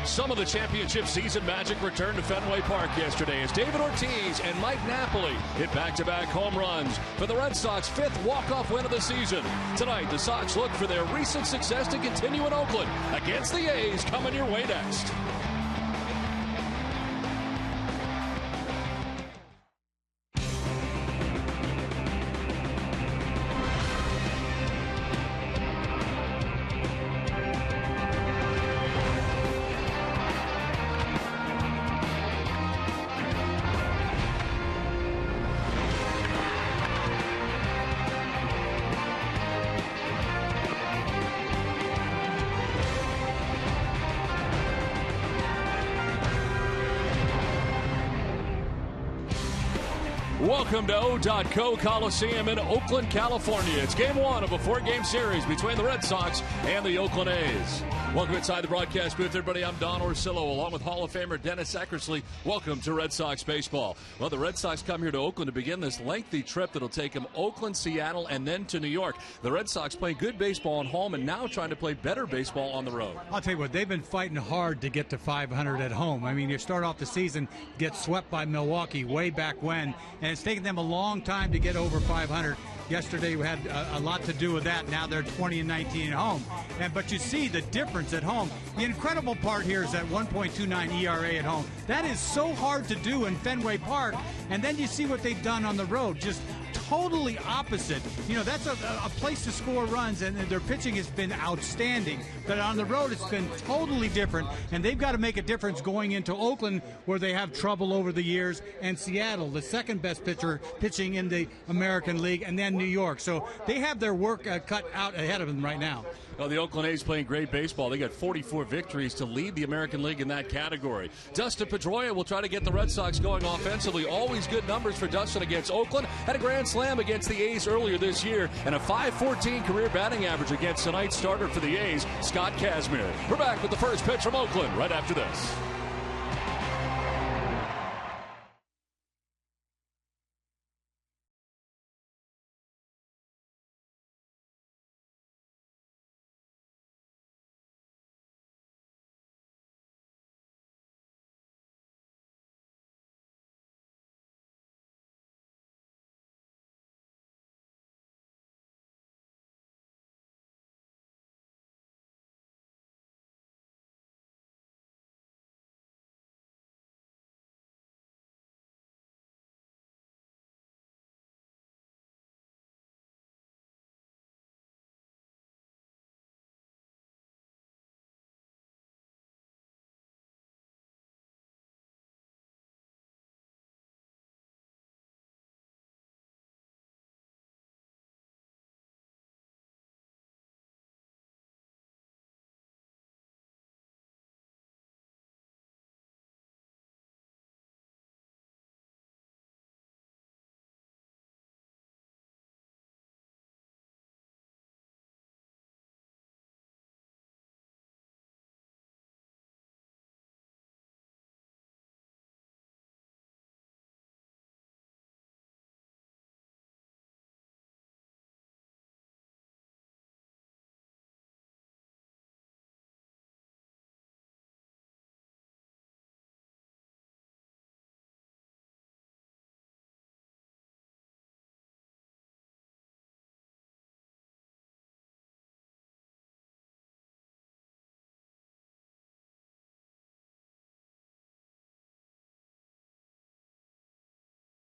Some of the championship season magic returned to Fenway Park yesterday as David Ortiz and Mike Napoli hit back-to-back home runs for the Red Sox' 5th walk-off win of the season. Tonight, the Sox look for their recent success to continue in Oakland against the A's, coming your way next. Welcome to O.co Coliseum in Oakland, California. It's game one of a 4-game series between the Red Sox and the Oakland A's. Welcome inside the broadcast booth, everybody. I'm Don Orsillo, along with Hall of Famer Dennis Eckersley. Welcome to Red Sox baseball. Well, the Red Sox come here to Oakland to begin this lengthy trip that'll take them Oakland, Seattle, and then to New York. The Red Sox playing good baseball at home and now trying to play better baseball on the road. I'll tell you what, they've been fighting hard to get to 500 at home. I mean, you start off the season, get swept by Milwaukee way back when, and it's taken them a long time to get over 500. Yesterday we had a lot to do with that. Now they're 20-19 at home. But you see the difference at home. The incredible part here is that 1.29 ERA at home. That is so hard to do in Fenway Park. And then you see what they've done on the road. Just totally opposite. You know, that's a place to score runs, and their pitching has been outstanding. But on the road, it's been totally different, and they've got to make a difference going into Oakland, where they have trouble over the years, and Seattle, the second best pitching in the American League, and then New York. So they have their work cut out ahead of them right now. Well, the Oakland A's playing great baseball. They got 44 victories to lead the American League in that category. Dustin Pedroia will try to get the Red Sox going offensively. Always good numbers for Dustin against Oakland. Had a grand slam against the A's earlier this year and a .514 career batting average against tonight's starter for the A's, Scott Kazmir. We're back with the first pitch from Oakland right after this.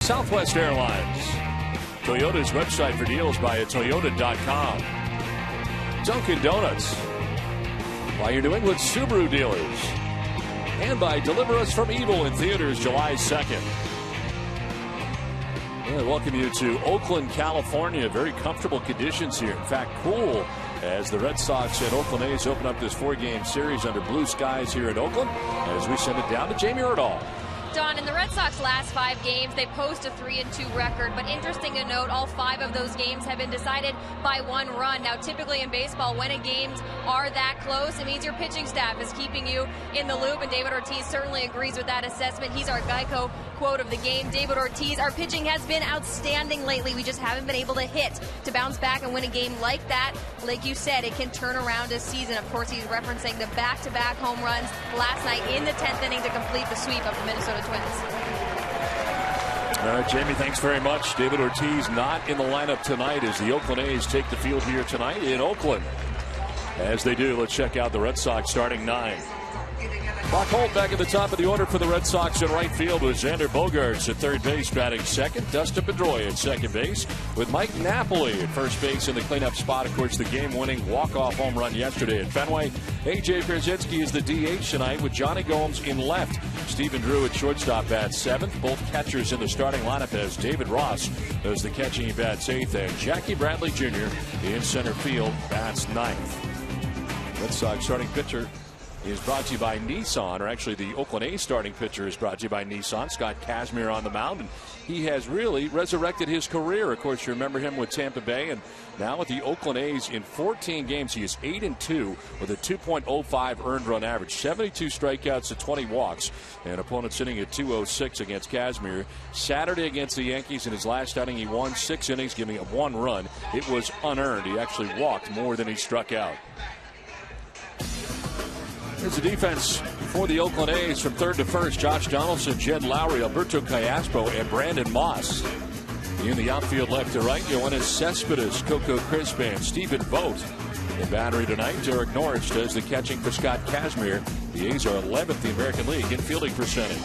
Southwest Airlines. Toyota's website for deals by Toyota.com. Dunkin' Donuts. By your New England Subaru dealers. And by Deliver Us from Evil in theaters July 2nd. I welcome you to Oakland, California. Very comfortable conditions here. In fact, cool as the Red Sox and Oakland A's open up this 4-game series under blue skies here in Oakland. As we send it down to Jamie Erdahl. Don, in the Red Sox last 5 games, they post a 3-2 record, but interesting to note, all 5 of those games have been decided by 1 run. Now, typically in baseball, when games are that close, it means your pitching staff is keeping you in the loop, and David Ortiz certainly agrees with that assessment. He's our Geico quote of the game. David Ortiz, our pitching has been outstanding lately. We just haven't been able to hit. To bounce back and win a game like that, like you said, it can turn around a season. Of course, he's referencing the back-to-back home runs last night in the 10th inning to complete the sweep of the Minnesota Twins. All right, Jamie, thanks very much. David Ortiz not in the lineup tonight as the Oakland A's take the field here tonight in Oakland. As they do, let's check out the Red Sox starting 9. Brock Holt back at the top of the order for the Red Sox in right field with Xander Bogaerts at third base batting second. Dustin Pedroia at second base with Mike Napoli at first base in the cleanup spot. Of course, the game-winning walk-off home run yesterday at Fenway. A.J. Pierzynski is the DH tonight with Johnny Gomes in left. Stephen Drew at shortstop bats seventh. Both catchers in the starting lineup as David Ross does the catching. He bats eighth. And Jackie Bradley Jr. in center field bats ninth. Red Sox starting pitcher is brought to you by Nissan, or actually the Oakland A's starting pitcher is brought to you by Nissan. Scott Kazmir on the mound, and he has really resurrected his career. Of course, you remember him with Tampa Bay, and now with the Oakland A's in 14 games, he is 8-2 with a 2.05 earned run average, 72 strikeouts to 20 walks, and opponents sitting at 206 against Kazmir. Saturday against the Yankees in his last outing, he won 6 innings, giving up 1 run. It was unearned. He actually walked more than he struck out. Here's the defense for the Oakland A's from third to first. Josh Donaldson, Jed Lowry, Alberto Callaspo, and Brandon Moss. In the outfield left to right, Yoenis Cespedes, Coco Crispin, Stephen Vogt. The battery tonight, Derek Norris does the catching for Scott Kazmir. The A's are 11th in the American League in fielding percentage.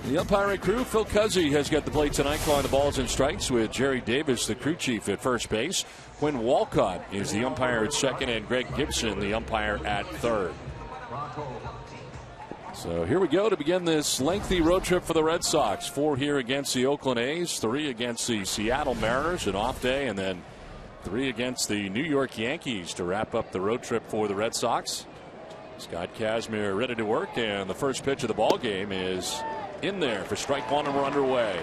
The umpiring crew, Phil Cuzzy has got the plate tonight, calling the balls and strikes with Jerry Davis, the crew chief, at first base. Quinn Walcott is the umpire at second, and Greg Gibson, the umpire, at third. So here we go to begin this lengthy road trip for the Red Sox. 4 here against the Oakland A's, 3 against the Seattle Mariners, an off day, and then 3 against the New York Yankees to wrap up the road trip for the Red Sox. Scott Kazmir ready to work, and the first pitch of the ball game is in there for strike one, and we're underway.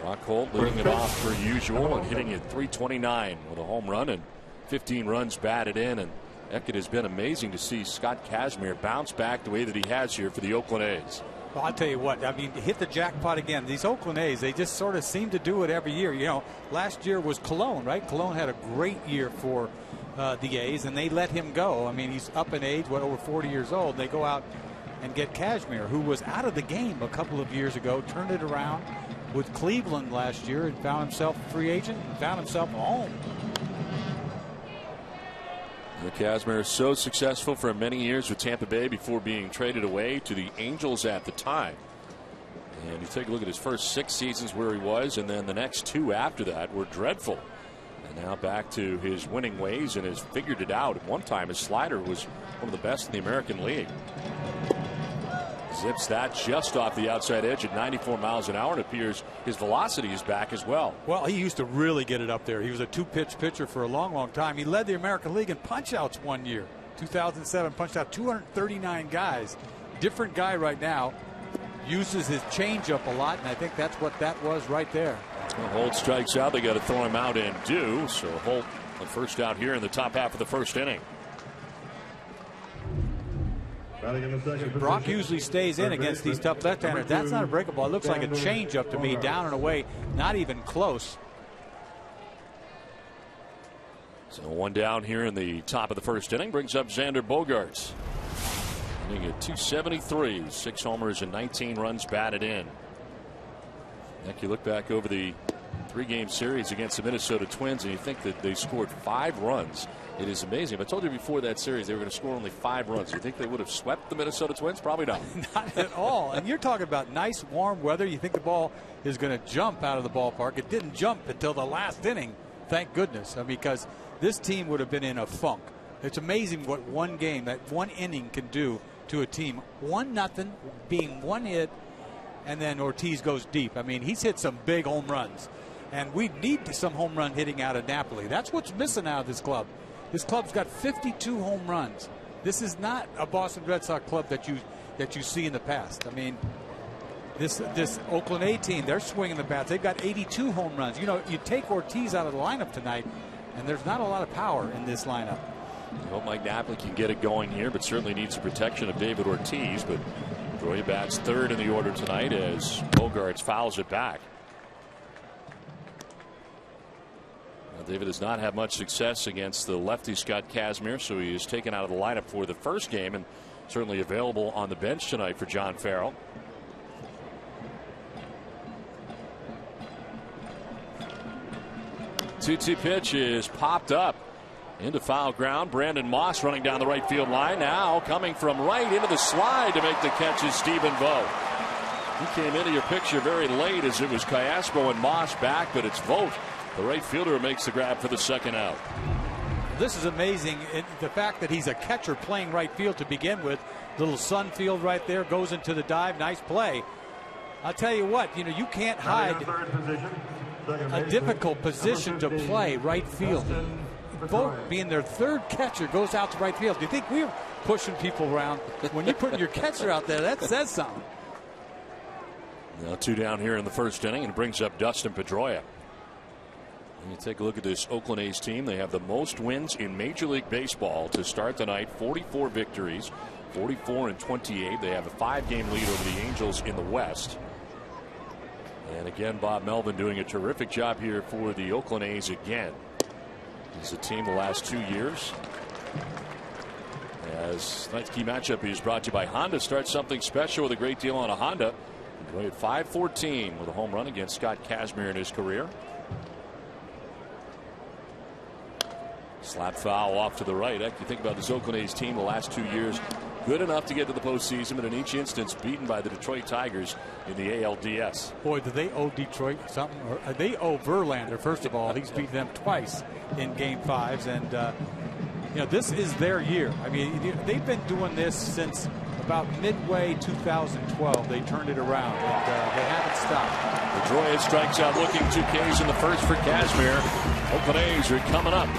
Brock Holt leading it off per usual and hitting at .329 with a home run and 15 runs batted in. And heck, it has been amazing to see Scott Kazmir bounce back the way that he has here for the Oakland A's. Well, I'll tell you what, I mean, hit the jackpot again. These Oakland A's, they just sort of seem to do it every year. You know, last year was Cologne, right? Cologne had a great year for the A's, and they let him go. I mean, he's up in age, over 40 years old. They go out and get Kazmir, who was out of the game a couple of years ago, turned it around with Cleveland last year and found himself a free agent and found himself a home. Kazmir is so successful for many years with Tampa Bay before being traded away to the Angels at the time. And you take a look at his first 6 seasons where he was, and then the next 2 after that were dreadful. And now back to his winning ways and has figured it out. At one time, his slider was one of the best in the American League. Zips that just off the outside edge at 94 miles an hour, and it appears his velocity is back as well. Well, he used to really get it up there. He was a 2-pitch pitcher for a long, long time. He led the American League in punch-outs one year. 2007, punched out 239 guys. Different guy right now. Uses his changeup a lot, and I think that's what that was right there. Well, Holt strikes out. They got to throw him out and do. So Holt, the first out here in the top half of the first inning. Brock usually stays in against these tough left-handers. That's not a breaking ball. It looks like a changeup to me, down and away, not even close. So 1 down here in the top of the first inning brings up Xander Bogaerts. Hitting at .273, 6 homers and 19 runs batted in. Heck, you look back over the 3-game series against the Minnesota Twins, and you think that they scored 5 runs. It is amazing. If I told you before that series they were going to score only 5 runs, you think they would have swept the Minnesota Twins? Probably not. Not at all. And you're talking about nice warm weather. You think the ball is going to jump out of the ballpark. It didn't jump until the last inning. Thank goodness, because this team would have been in a funk. It's amazing what one game, that one inning can do to a team. 1-0, being 1 hit, and then Ortiz goes deep. I mean, he's hit some big home runs. And we need some home run hitting out of Napoli. That's what's missing out of this club. This club's got 52 home runs. This is not a Boston Red Sox club that you see in the past. I mean, this Oakland A team, they're swinging the bats. They've got 82 home runs. You know, you take Ortiz out of the lineup tonight, and there's not a lot of power in this lineup. I hope Mike Napoli can get it going here, but certainly needs the protection of David Ortiz. But Pedroia bats third in the order tonight as Bogaerts fouls it back. Now, David has not had much success against the lefty Scott Kazmir, so he is taken out of the lineup for the first game and certainly available on the bench tonight for John Farrell. Two-2 pitch is popped up into foul ground. Brandon Moss running down the right field line. Now coming from right into the slide to make the catch is Stephen Vogt. He came into your picture very late as it was Callaspo and Moss back, but it's Vogt, the right fielder, who makes the grab for the second out. This is amazing. The fact that he's a catcher playing right field to begin with. Little sun field right there, goes into the dive. Nice play. I'll tell you what, you can't hide a difficult position to play right field. Vogt, being their third catcher, goes out to right field. Do you think we're pushing people around? When you're putting your catcher out there, that says something. Now 2 down here in the first inning, and it brings up Dustin Pedroia. And you take a look at this Oakland A's team. They have the most wins in Major League Baseball to start the night. 44 victories, 44-28. They have a 5-game lead over the Angels in the West. And again, Bob Melvin doing a terrific job here for the Oakland A's again. He's a team the last 2 years. As tonight's key matchup is brought to you by Honda. Start something special with a great deal on a Honda. Enjoy at 5-14 with a home run against Scott Kazmir in his career. Slap foul off to the right. Heck, you think about this Oakland A's team the last 2 years. Good enough to get to the postseason, but in each instance beaten by the Detroit Tigers in the ALDS. Boy, do they owe Detroit something? Or they owe Verlander, first of all. He's beaten them twice in Game 5s, and this is their year. I mean, they've been doing this since about midway 2012. They turned it around, and they haven't stopped. Pedroia strikes out looking. 2 Ks in the first for Kazmir. Oakland A's are coming up.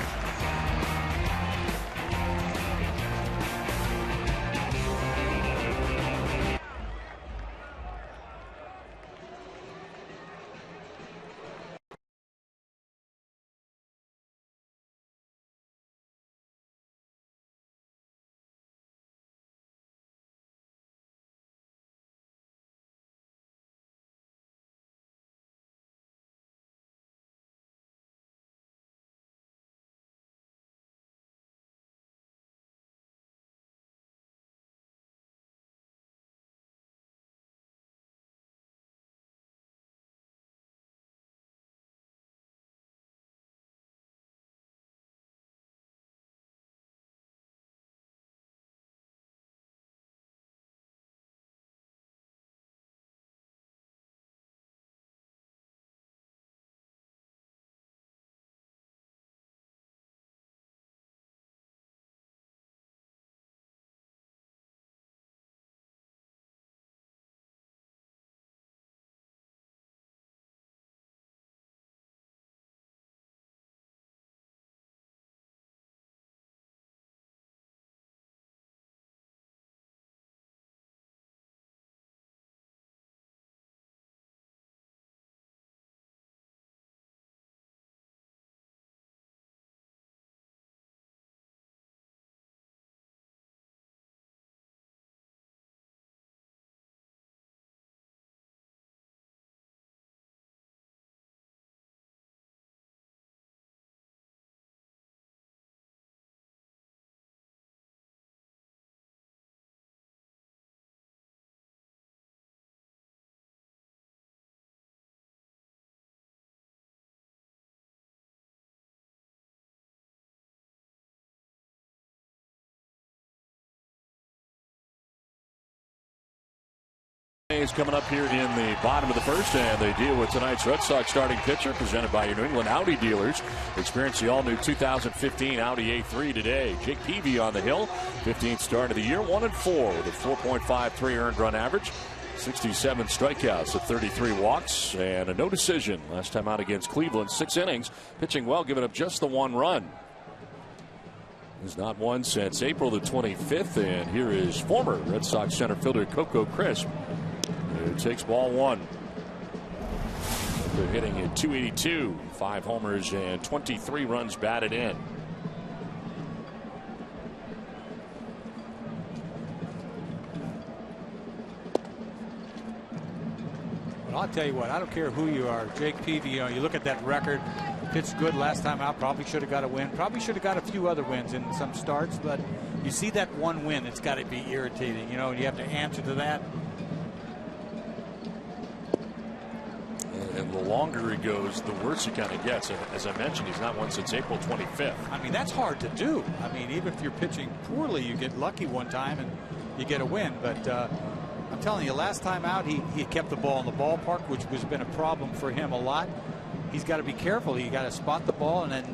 Coming up here in the bottom of the first, and they deal with tonight's Red Sox starting pitcher, presented by your New England Audi dealers. Experience the all-new 2015 Audi A3 today. Jake Peavy on the hill, 15th start of the year, 1-4 with a 4.53 earned run average, 67 strikeouts, 33 walks, and a no decision. Last time out against Cleveland, 6 innings, pitching well, giving up just the 1 run. He's not won since April the 25th, and here is former Red Sox center fielder Coco Crisp. It takes ball 1. They're hitting at .282, 5 homers and 23 runs batted in. But I'll tell you what, I don't care who you are. Jake Peavy, you know, you look at that record, pitched good last time out, probably should have got a win, probably should have got a few other wins in some starts, but you see that one win, it's got to be irritating, you know, and you have to answer to that. And the longer he goes, the worse he kind of gets. As I mentioned, he's not won since April 25th. I mean, that's hard to do. I mean, even if you're pitching poorly, you get lucky one time and you get a win. But I'm telling you, last time out, he kept the ball in the ballpark, which has been a problem for him a lot. He's got to be careful. He got to spot the ball and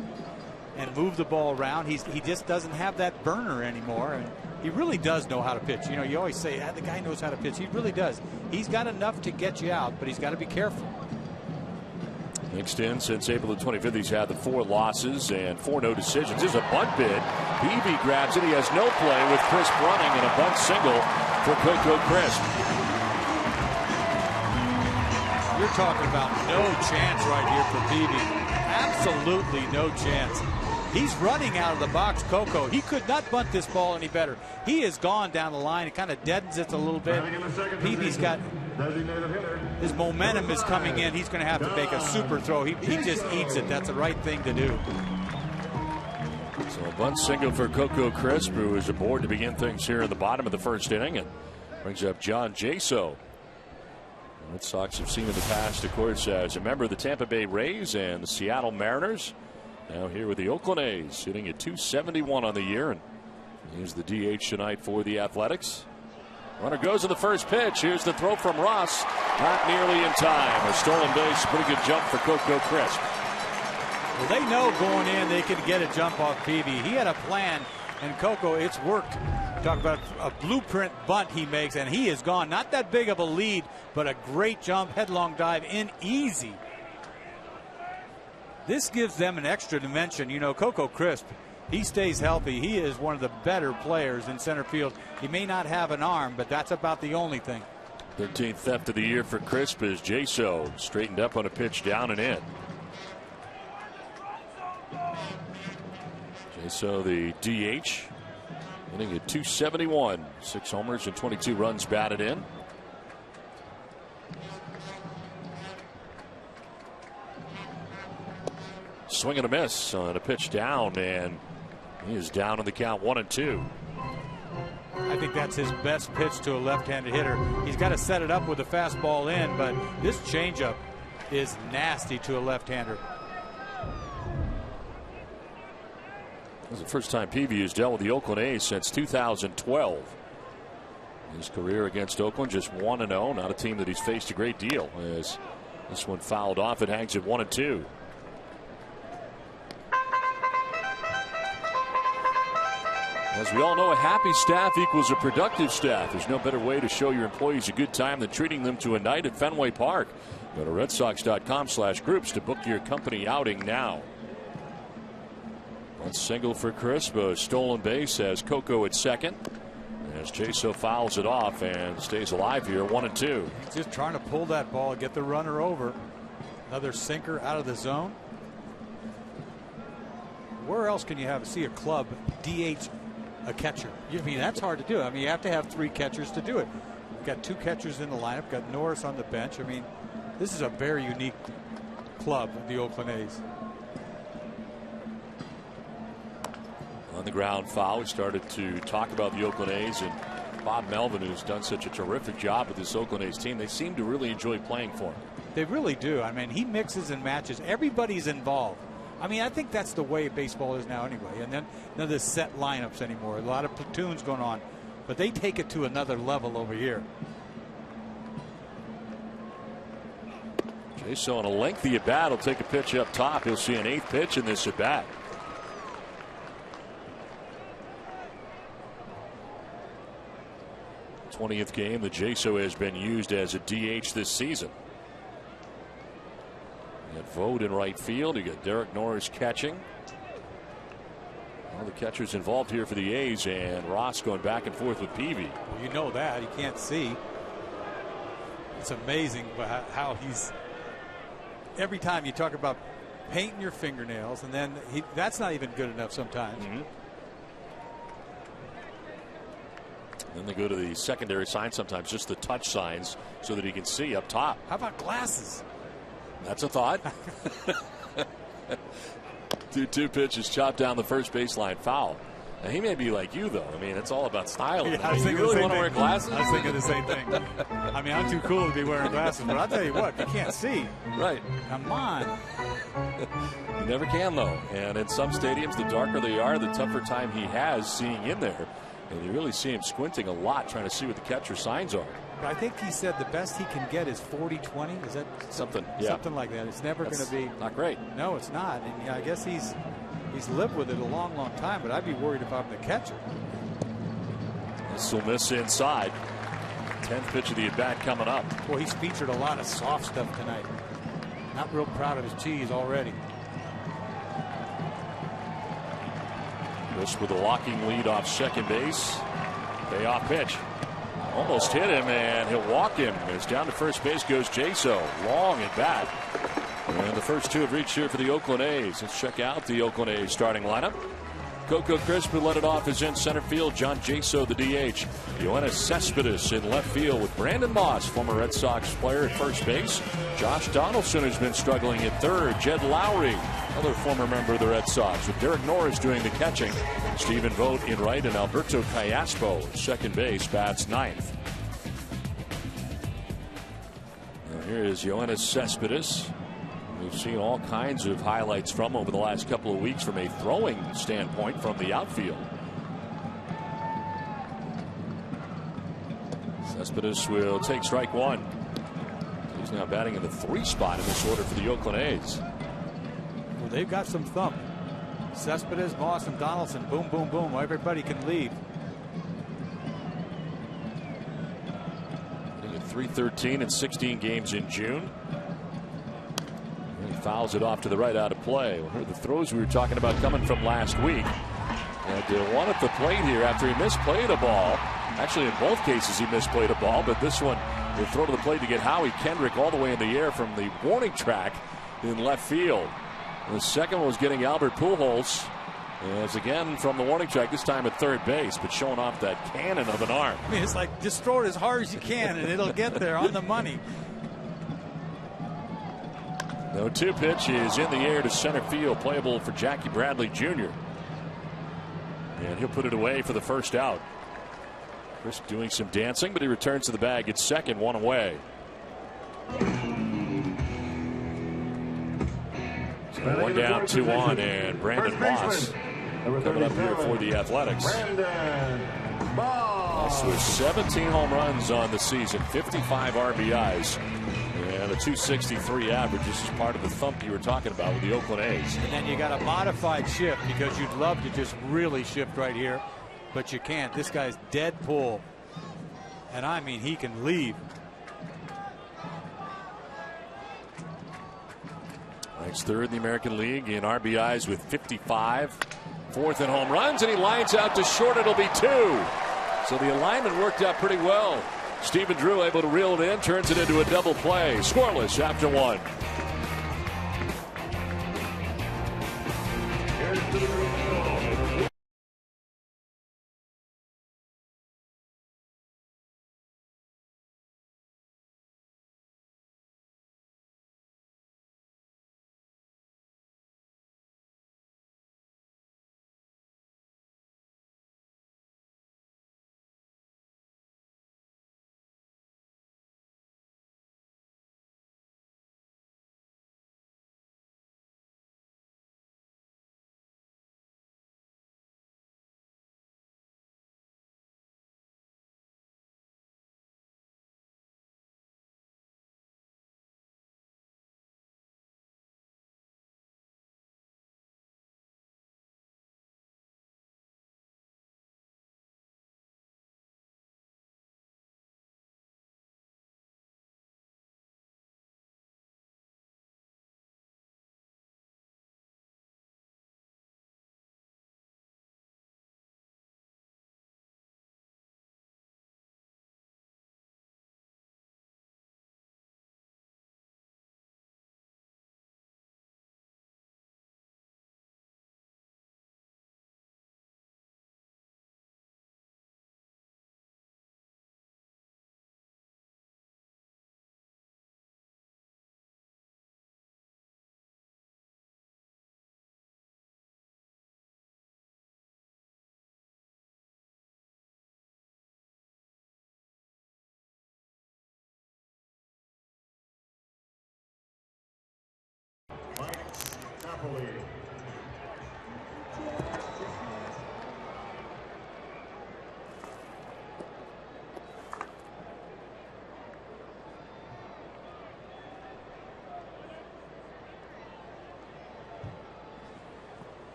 move the ball around. He just doesn't have that burner anymore. And he really does know how to pitch. You know, you always say, the guy knows how to pitch. He really does. He's got enough to get you out, but he's got to be careful. Mixed in since April the 25th, he's had the 4 losses and 4 no decisions. There's a bunt bid. Peavy grabs it. He has no play with Crisp running and a bunt single for Coco Crisp. You're talking about no chance right here for Peavy. Absolutely no chance. He's running out of the box, Coco. He could not bunt this ball any better. He has gone down the line. It kind of deadens it a little bit. Peavy's got his momentum is coming in. He's going to have to make a super throw. He just eats it. That's the right thing to do. So a bunt single for Coco Crisp, who is aboard to begin things here in the bottom of the first inning, and brings up John Jaso. The Red Sox have seen in the past, of course, as a member of the Tampa Bay Rays and the Seattle Mariners. Now here with the Oakland A's, sitting at 271 on the year, and here's the DH tonight for the Athletics. Runner goes to the first pitch. Here's the throw from Ross. Not nearly in time. A stolen base. Pretty good jump for Coco Crisp. Well, they know going in they could get a jump off Peavy. He had a plan, and Coco, it's worked. Talk about a blueprint bunt he makes, and he is gone. Not that big of a lead, but a great jump, headlong dive in easy. This gives them an extra dimension. You know, Coco Crisp, he stays healthy. He is one of the better players in center field. He may not have an arm, but that's about the only thing. 13th theft of the year for Crisp as Jaso straightened up on a pitch down and in. Jaso, the DH, hitting at 271. 6 homers and 22 runs batted in. Swing and a miss on a pitch down, and he is down in the count 1-2. I think that's his best pitch to a left-handed hitter. He's got to set it up with a fastball in, but this changeup is nasty to a left-hander. This is the first time Peavy has dealt with the Oakland A's since 2012. His career against Oakland just 1-0. Not a team that he's faced a great deal. As this one fouled off, it hangs at 1-2. As we all know, a happy staff equals a productive staff. There's no better way to show your employees a good time than treating them to a night at Fenway Park. Go to redsox.com/groups to book your company outing now. One single for Crisp, a stolen base has Coco at second. As Jaso fouls it off and stays alive here, 1-2. He's just trying to pull that ball, get the runner over. Another sinker out of the zone. Where else can you see a club DH a catcher? I mean, that's hard to do. I mean, you have to have 3 catchers to do it. We've got 2 catchers in the lineup. Got Norris on the bench. I mean, this is a very unique club, the Oakland A's. On the ground foul. We started to talk about the Oakland A's and Bob Melvin, who's done such a terrific job with this Oakland A's team. They seem to really enjoy playing for him. They really do. I mean, he mixes and matches. Everybody's involved. I mean, I think that's the way baseball is now anyway. And then none of the set lineups anymore. A lot of platoons going on. But they take it to another level over here. Jaso on a lengthy at bat will take a pitch up top. He'll see an 8th pitch in this at bat. The 20th game that Jaso has been used as a DH this season. You got Vode in right field. You got Derek Norris catching. All the catchers involved here for the A's, and Ross going back and forth with Peavy. Well, you know that. You can't see. It's amazing how he's. Every time you talk about painting your fingernails, and then that's not even good enough sometimes. Then they go to the secondary signs, sometimes just the touch signs, so that he can see up top. How about glasses? That's a thought. 2-2 pitches chopped down the first baseline, foul. Now, he may be like you, though. I mean, it's all about style. Yeah, you really want to wear glasses? I was thinking the same thing. I mean, I'm too cool to be wearing glasses, but I'll tell you what, you can't see. Right. Come on. You never can, though. And in some stadiums, the darker they are, the tougher time he has seeing in there. And you really see him squinting a lot, trying to see what the catcher signs are. I think he said the best he can get is 40-20. Is that something? Something like that. It's never going to be. Not great. No, it's not. And I guess he's lived with it a long, long time, but I'd be worried if I'm the catcher. This will miss inside. 10th pitch of the at-bat coming up. Boy, he's featured a lot of soft stuff tonight. Not real proud of his cheese already. This with a walking lead off second base. Payoff pitch. Almost hit him, and he'll walk him. As down to first base goes Jaso. Long at bat. And the first two have reached here for the Oakland A's. Let's check out the Oakland A's starting lineup. Coco Crisp, who led it off, is in center field. John Jaso, the DH. Yoenis Cespedes in left field with Brandon Moss, former Red Sox player, at first base. Josh Donaldson has been struggling at third. Jed Lowry, another former member of the Red Sox, with Derek Norris doing the catching. Stephen Vogt in right, and Alberto Callaspo at second base, bats ninth. Now here is Yoenis Cespedes. We've seen all kinds of highlights from over the last couple of weeks from a throwing standpoint from the outfield. Cespedes will take strike one. He's now batting in the 3 spot in this order for the Oakland A's. Well, they've got some thump. Cespedes, Moss, and Donaldson. Boom, boom, boom. Everybody can leave. Hitting at .313 in 16 games in June. He fouls it off to the right, out of play. Well, the throws we were talking about coming from last week. And one at the plate here after he misplayed a ball. Actually, in both cases, he misplayed a ball, but this one, the throw to the plate to get Howie Kendrick all the way in the air from the warning track in left field. And the second one was getting Albert Pujols. As again from the warning track, this time at third base, but showing off that cannon of an arm. I mean, it's like just throw it as hard as you can, and it'll get there on the money. No 2 pitch is in the air to center field, playable for Jackie Bradley Jr. And he'll put it away for the first out. Chris doing some dancing, but he returns to the bag at second, 1 away. So 1 down, 2 on, and Brandon Moss coming up here for the Athletics. Moss with 17 home runs on the season, 55 RBIs. And a .263 average. This is part of the thump you were talking about with the Oakland A's. And then you got a modified shift, because you'd love to just really shift right here, but you can't. This guy's dead pull, and I mean, he can leave. Ranks third in the American League in RBIs with 55. Fourth in home runs, and he lines out to short. It'll be 2. So the alignment worked out pretty well. Stephen Drew able to reel it in, turns it into a double play. Scoreless after 1.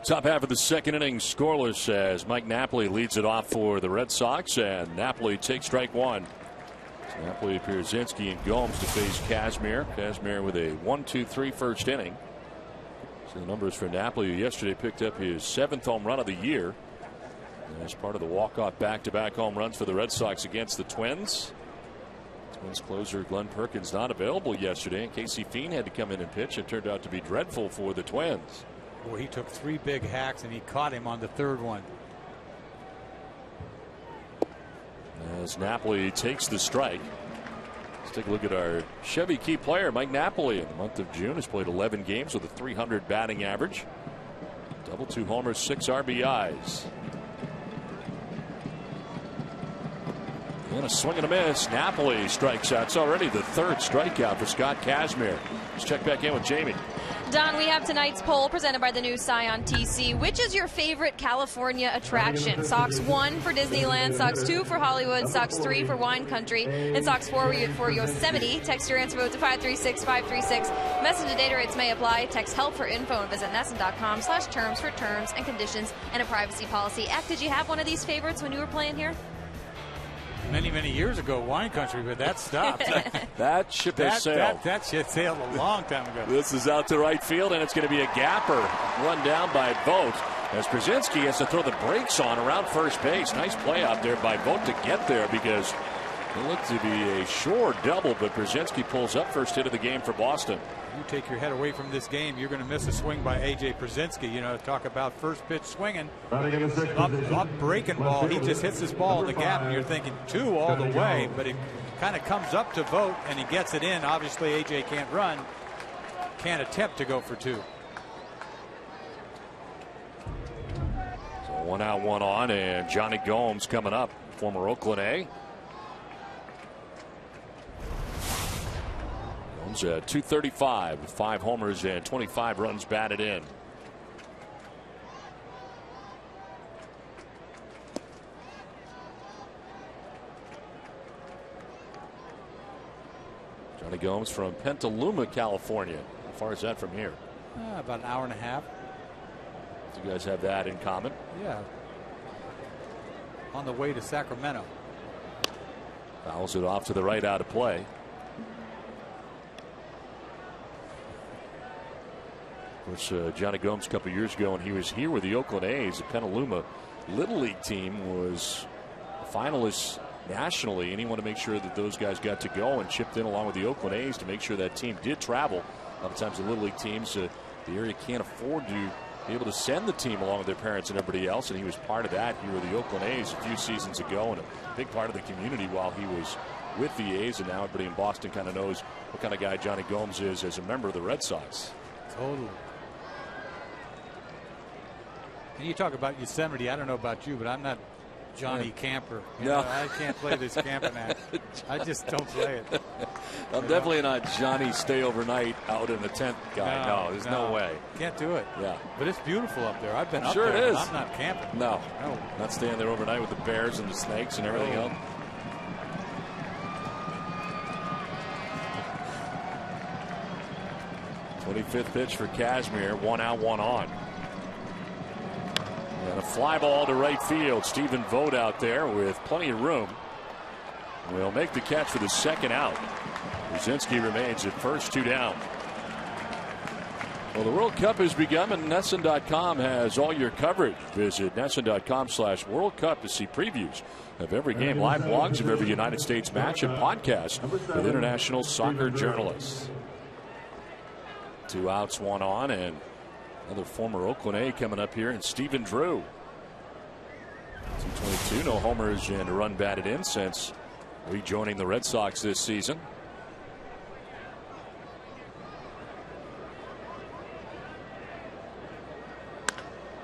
Top half of the second inning, scoreless as Mike Napoli leads it off for the Red Sox, and Napoli takes strike one. So Napoli, Pierzynski, and Gomes to face Kazmir. Kazmir with a 1-2-3 first inning. So the numbers for Napoli, yesterday picked up his 7th home run of the year as part of the walk-off back-to-back home runs for the Red Sox against the Twins. Twins closer Glenn Perkins not available yesterday, and Casey Fiend had to come in and pitch. It turned out to be dreadful for the Twins. Well, he took 3 big hacks and he caught him on the 3rd one. As Napoli takes the strike. Let's take a look at our Chevy key player, Mike Napoli. In the month of June, has played 11 games with a .300 batting average. Double 2 homers, 6 RBIs. And a swing and a miss. Napoli strikes out. It's already the 3rd strikeout for Scott Kazmir. Let's check back in with Jamie. Don, we have tonight's poll presented by the new Scion TC. Which is your favorite California attraction? Sox 1 for Disneyland, Sox 2 for Hollywood, Sox 3 for Wine Country, and Sox 4 for Yosemite. Text your answer vote to 536-536. Message and data rates may apply. Text help for info and visit NESN.com/terms for terms and conditions and a privacy policy. Eck, did you have one of these favorites when you were playing here? Many years ago, Wine Country, but that stopped. That ship has sailed. That ship sailed a long time ago. This is out to right field, and it's going to be a gapper run down by Vogt as Pierzynski has to throw the brakes on around first base. Nice play out there by Vogt to get there because it looked to be a sure double, but Pierzynski pulls up. First hit of the game for Boston. You take your head away from this game, you're going to miss a swing by A.J. Pierzynski. You know, talk about first pitch swinging. Up breaking ball. He just hits this ball in the gap, and you're thinking 2 all the way, but it kind of comes up to Vogt, and he gets it in. Obviously, A.J. can't run, can't attempt to go for 2. So 1 out, 1 on, and Johnny Gomes coming up, former Oakland A. .235 with 5 homers and 25 runs batted in. Johnny Gomes from Petaluma, California. How far is that from here? About an hour and a half. Do you guys have that in common? Yeah. On the way to Sacramento. Fouls it off to the right out of play. Of course, Johnny Gomes a couple years ago when he was here with the Oakland A's, the Petaluma Little League team was a finalist nationally, and he wanted to make sure that those guys got to go and chipped in along with the Oakland A's to make sure that team did travel. A lot of times the Little League teams, the area can't afford to be able to send the team along with their parents and everybody else, and he was part of that here with the Oakland A's a few seasons ago and a big part of the community while he was with the A's, and now everybody in Boston kind of knows what kind of guy Johnny Gomes is as a member of the Red Sox. Totally. And you talk about Yosemite. I don't know about you, but I'm not Johnny Camper. You know, I can't play this camping act. I just don't play it. I'm definitely not Johnny stay overnight out in the tent guy. No, there's no way. Can't do it. Yeah. But it's beautiful up there. I've been up sure there. It is. But I'm not camping. No. Not staying there overnight with the bears and the snakes and everything else. '25th pitch for Kazmir. 1 out, 1 on. And a fly ball to right field. Stephen Vogt out there with plenty of room. Will make the catch for the second out. Pierzynski remains at first, 2 down. Well, the World Cup has begun, and NESN.com has all your coverage. Visit NESN.com/World Cup to see previews of every game, live blogs of every United States match, and podcasts with international soccer journalists. 2 outs, 1 on, and another former Oakland A coming up here, and Stephen Drew. 222, no homers and a run batted in since rejoining the Red Sox this season.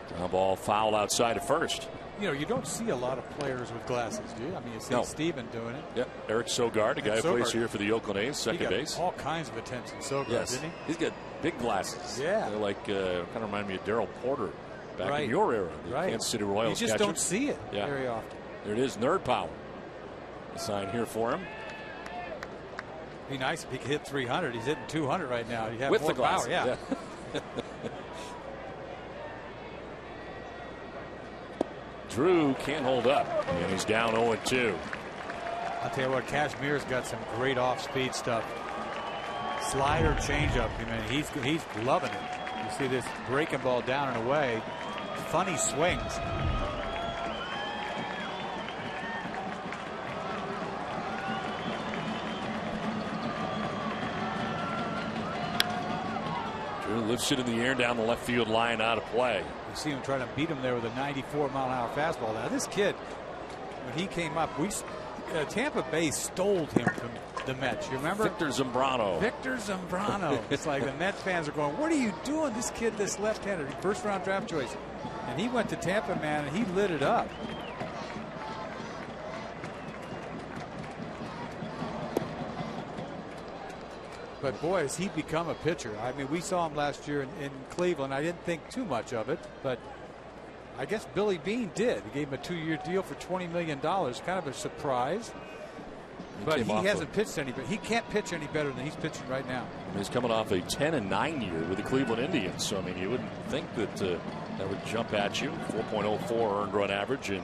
Ground ball foul outside of first. you don't see a lot of players with glasses, do you? I mean, you see Steven doing it. Yep. Eric Sogard, a guy who plays here for the Oakland A's, second base. All kinds of attention. Sogard, yes. didn't he? He's got big glasses. Yeah. They're like, kind of remind me of Darryl Porter back in your era. The Kansas City Royals You just catcher. don't see it very often. There it is, Nerd Power. A sign here for him. Be nice if he could hit 300. He's hitting 200 right now. He'd have with more the glasses. Power. Yeah. Drew can't hold up, and he's down 0-2. I'll tell you what, Cashmere's got some great off-speed stuff. Slider, changeup. I mean, he's loving it. You see this breaking ball down and away. Funny swings. Drew lifts it in the air down the left field line, out of play. You see him trying to beat him there with a 94-mile-an-hour fastball. Now this kid, when he came up, Tampa Bay stole him from the Mets. You remember? Victor Zambrano. It's like the Mets fans are going, what are you doing? This kid, this left-hander, first-round draft choice. And he went to Tampa, man, and he lit it up. But boy, has he become a pitcher. I mean, we saw him last year in Cleveland. I didn't think too much of it, but I guess Billy Beane did. He gave him a 2-year deal for $20 million. Kind of a surprise. But he hasn't pitched any better. He can't pitch any better than he's pitching right now. I mean, he's coming off a 10-9 year with the Cleveland Indians. So, I mean, you wouldn't think that that would jump at you. 4.04 earned run average in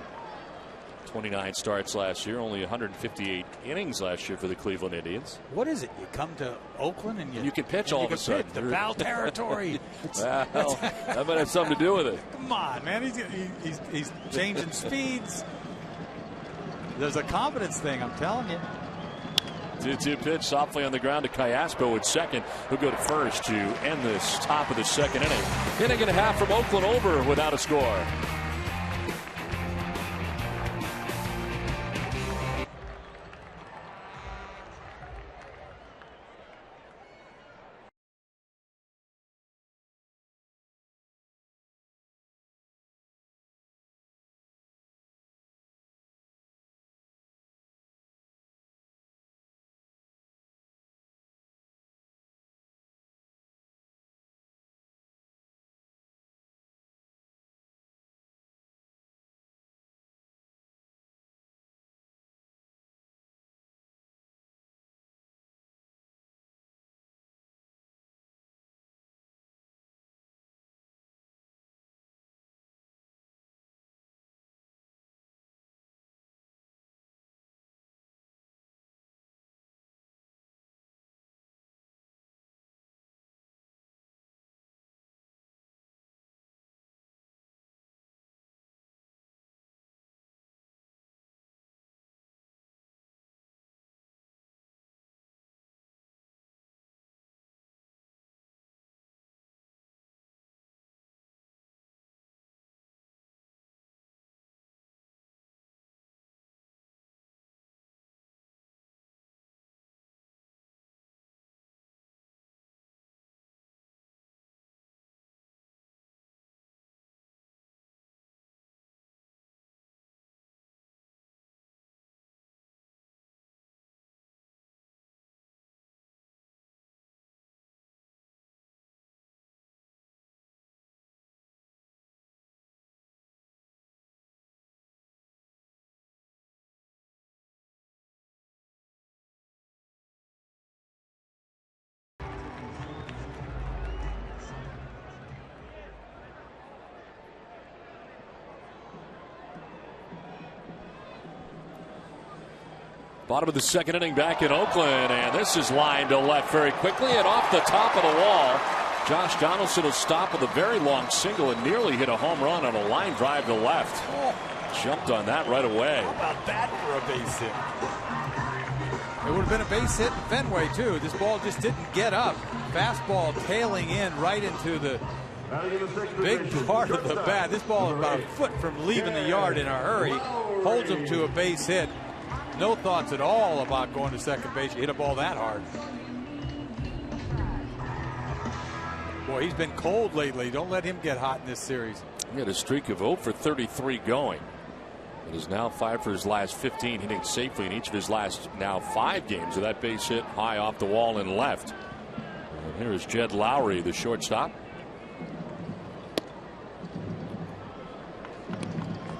29 starts last year. Only 158 innings last year for the Cleveland Indians. What is it? You come to Oakland and you can pitch all of a sudden. The foul territory. Well, that might have something to do with it. Come on, man. He's changing speeds. There's a confidence thing, I'm telling you. 2-2 pitch softly on the ground to Callaspo at second. He'll go to first to end this top of the second inning. Inning and a half from Oakland over without a score. Bottom of the second inning back in Oakland, and this is lined to left very quickly and off the top of the wall. Josh Donaldson will stop with a very long single and nearly hit a home run on a line drive to left. Jumped on that right away. How about that for a base hit? It would have been a base hit in Fenway, too. This ball just didn't get up. Fastball tailing in right into the big part of the bat. This ball is about a foot from leaving the yard in a hurry. Holds him to a base hit. No thoughts at all about going to second base. You hit a ball that hard. Boy, he's been cold lately. Don't let him get hot in this series. He had a streak of 0 for 33 going. It is now 5 for his last 15, hitting safely in each of his last now 5 games with that base hit high off the wall and left. And here is Jed Lowry, the shortstop.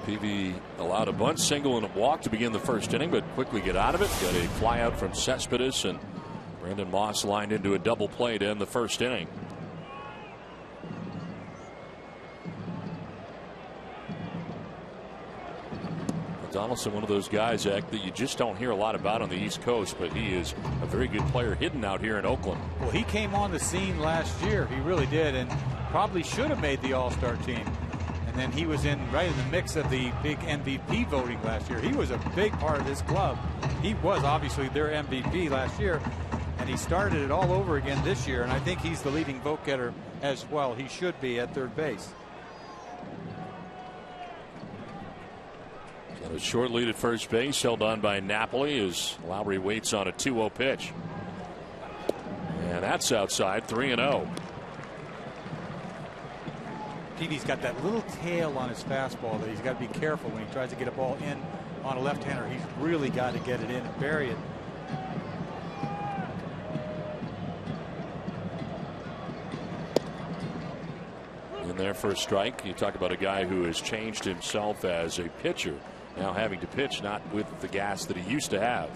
Peavy allowed a bunt single and a walk to begin the first inning, but quickly get out of it. Got a fly out from Cespedes, and Brandon Moss lined into a double play to end the first inning. Donaldson, one of those guys, Zach, that you just don't hear a lot about on the East Coast, but he is a very good player hidden out here in Oakland. Well, he came on the scene last year. He really did, and probably should have made the All-Star team. And then he was right in the mix of the big MVP voting last year. He was a big part of this club. He was obviously their MVP last year, and he started it all over again this year. And I think he's the leading vote getter as well. He should be at third base. Got a short lead at first base, held on by Napoli as Lowry waits on a 2-0 pitch. And that's outside, 3-0. Peavy's got that little tail on his fastball that he's got to be careful when he tries to get a ball in on a left-hander. He's really got to get it in and bury it. In there for a strike. You talk about a guy who has changed himself as a pitcher, now having to pitch not with the gas that he used to have.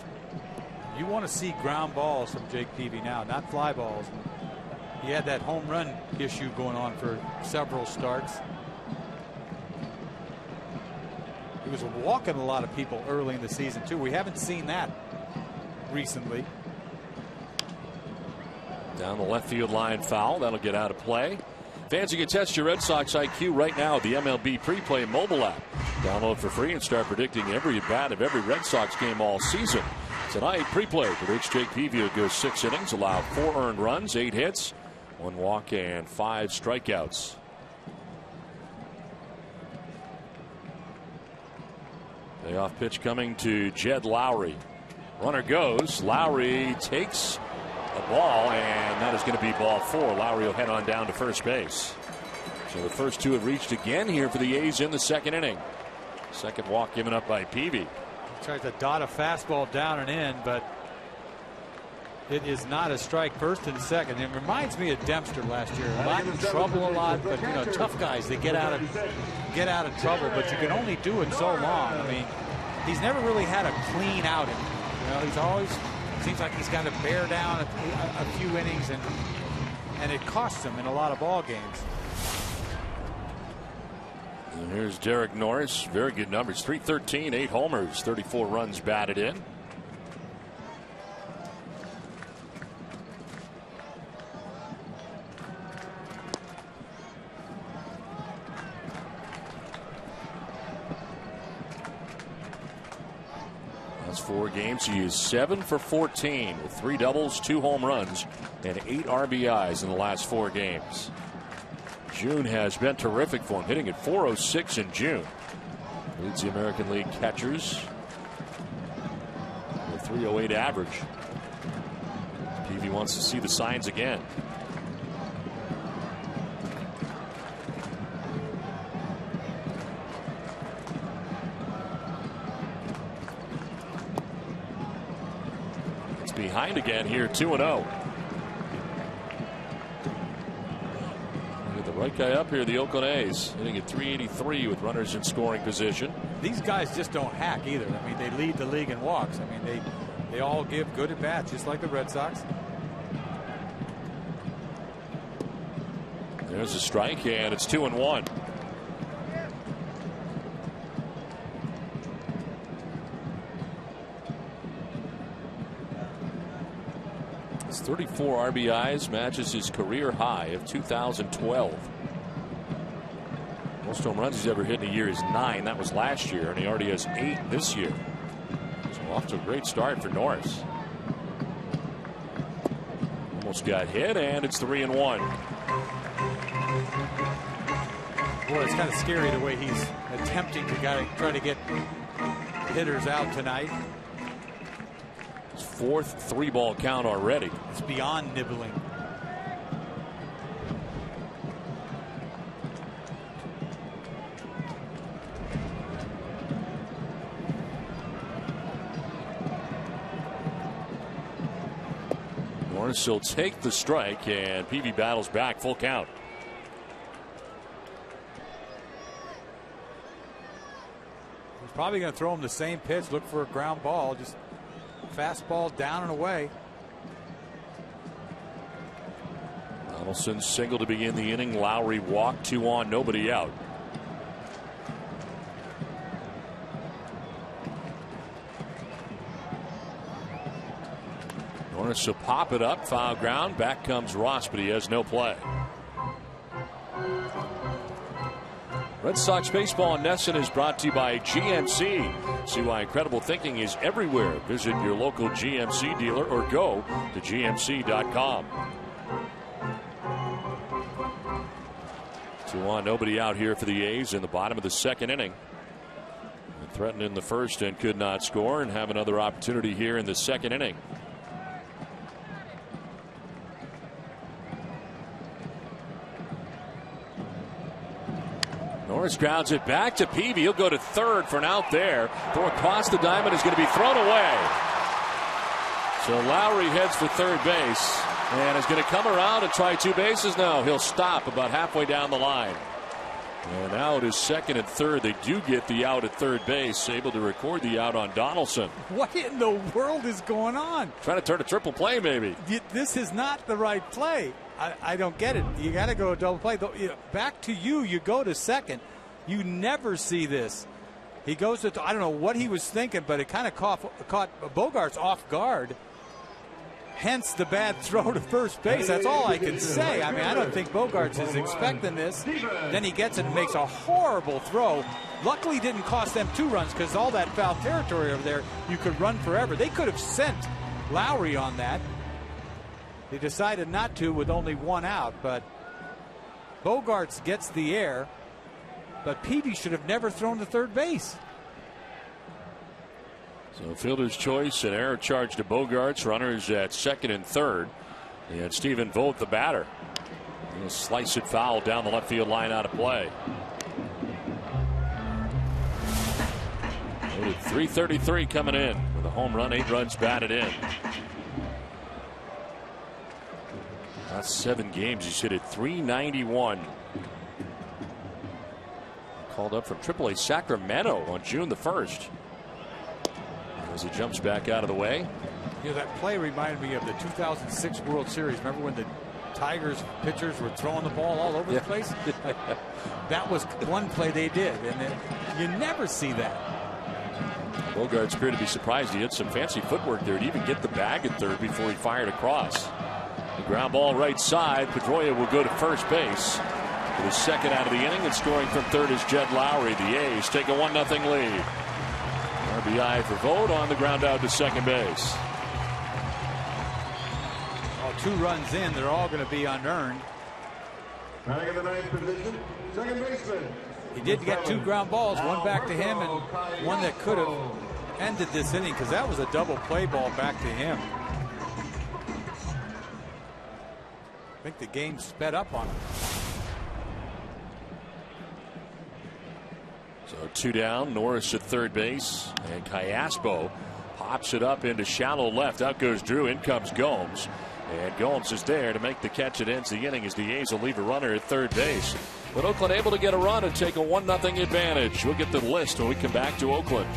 You want to see ground balls from Jake Peavy now, not fly balls. He had that home run issue going on for several starts. He was walking a lot of people early in the season too. We haven't seen that recently. Down the left field line, foul. That'll get out of play. Fans, you can test your Red Sox IQ right now at the MLB Preplay mobile app. Download for free and start predicting every at-bat of every Red Sox game all season. Tonight, Preplay predicts Jake Peavy will go 6 innings, allow 4 earned runs, 8 hits, 1 walk, and 5 strikeouts. Payoff pitch coming to Jed Lowry. Runner goes. Lowry takes a ball, and that is going to be ball 4. Lowry will head on down to first base. So the first 2 have reached again here for the A's in the second inning. Second walk given up by Peavy. He tries to dot a fastball down and in, but it is not a strike. First and second. It reminds me of Dempster last year. A lot in trouble, a lot, but you know, tough guys. They get out of trouble, but you can only do it so long. I mean, he's never really had a clean outing. You know, he's always seems like he's got to bear down a few innings, and it costs him in a lot of ball games. And here's Derek Norris. Very good numbers. 313, 8 homers, 34 runs batted in. That's 4 games. He is 7 for 14 with 3 doubles, 2 home runs, and 8 RBIs in the last 4 games. June has been terrific for him, hitting at .406 in June. Leads the American League catchers with a .308 average. Peavy wants to see the signs again. It's behind again here, 2-0. Right guy up here, the Oakland A's, hitting at .383 with runners in scoring position. These guys just don't hack either. I mean, they lead the league in walks. I mean, they all give good at bats, just like the Red Sox. There's a strike, and it's 2-1. His 34 RBIs matches his career high of 2012. Most home runs he's ever hit in a year is 9. That was last year, and he already has 8 this year. So off to a great start for Norris. Almost got hit, and it's 3-1. Boy, it's kind of scary the way he's attempting to try to get hitters out tonight. His 4th 3-ball count already. It's beyond nibbling. Norris will take the strike, and Peavy battles back, full count. He's probably going to throw him the same pitch, look for a ground ball, just fastball down and away. Donaldson single to begin the inning. Lowry walked, 2 on, nobody out. Norris will pop it up, foul ground. Back comes Ross, but he has no play. Red Sox baseball on NESN is brought to you by GMC. See why incredible thinking is everywhere. Visit your local GMC dealer or go to GMC.com. 2 on, nobody out here for the A's in the bottom of the second inning. Threatened in the first and could not score, and have another opportunity here in the second inning. Norris grounds it back to Peavy. He'll go to third for an out there. Throw across the diamond is going to be thrown away. So Lowry heads for third base and is going to come around and try 2 bases. No, he'll stop about halfway down the line. And now it is second and third. They do get the out at third base, able to record the out on Donaldson. What in the world is going on? Trying to turn a triple play, maybe. This is not the right play. I don't get it. You got to go a double play. Back to you. You go to second. You never see this. He goes to, I don't know what he was thinking, but it kind of caught Bogaerts off guard. Hence the bad throw to first base. That's all I can say. I mean, I don't think Bogaerts is expecting this. Then he gets it and makes a horrible throw. Luckily didn't cost them 2 runs, because all that foul territory over there, you could run forever. They could have sent Lowry on that. They decided not to with only 1 out, but Bogaerts gets the air, but Peavy should have never thrown to third base. So fielder's choice, an error charge to Bogaerts. Runners at second and third. And Stephen Vogt, the batter. He'll slice it foul down the left field line, out of play. 333 coming in with a home run, 8 runs batted in. Last 7 games, he's hit at .391. Called up from AAA Sacramento on June the 1st. As he jumps back out of the way. You know, that play reminded me of the 2006 World Series. Remember when the Tigers pitchers were throwing the ball all over the place? That was one play they did, and you never see that. Bogaerts appeared to be surprised. He had some fancy footwork there to even get the bag at third before he fired across. The ground ball right side. Pedroia will go to first base for the second out of the inning, and scoring from third is Jed Lowry. The A's take a 1-0 lead. RBI for Vogt on the ground out to second base. 2 runs in, they're all going to be unearned. Batting in the 9th position, second baseman. He did get 2 ground balls, one back to him and one that could have ended this inning, because that was a double play ball back to him. I think the game sped up on him. So 2 down, Norris at third base, and Callaspo pops it up into shallow left. Out goes Drew, in comes Gomes, and Gomes is there to make the catch that ends the inning as the A's will leave a runner at third base. But Oakland able to get a run and take a 1-0 advantage. We'll get the list when we come back to Oakland.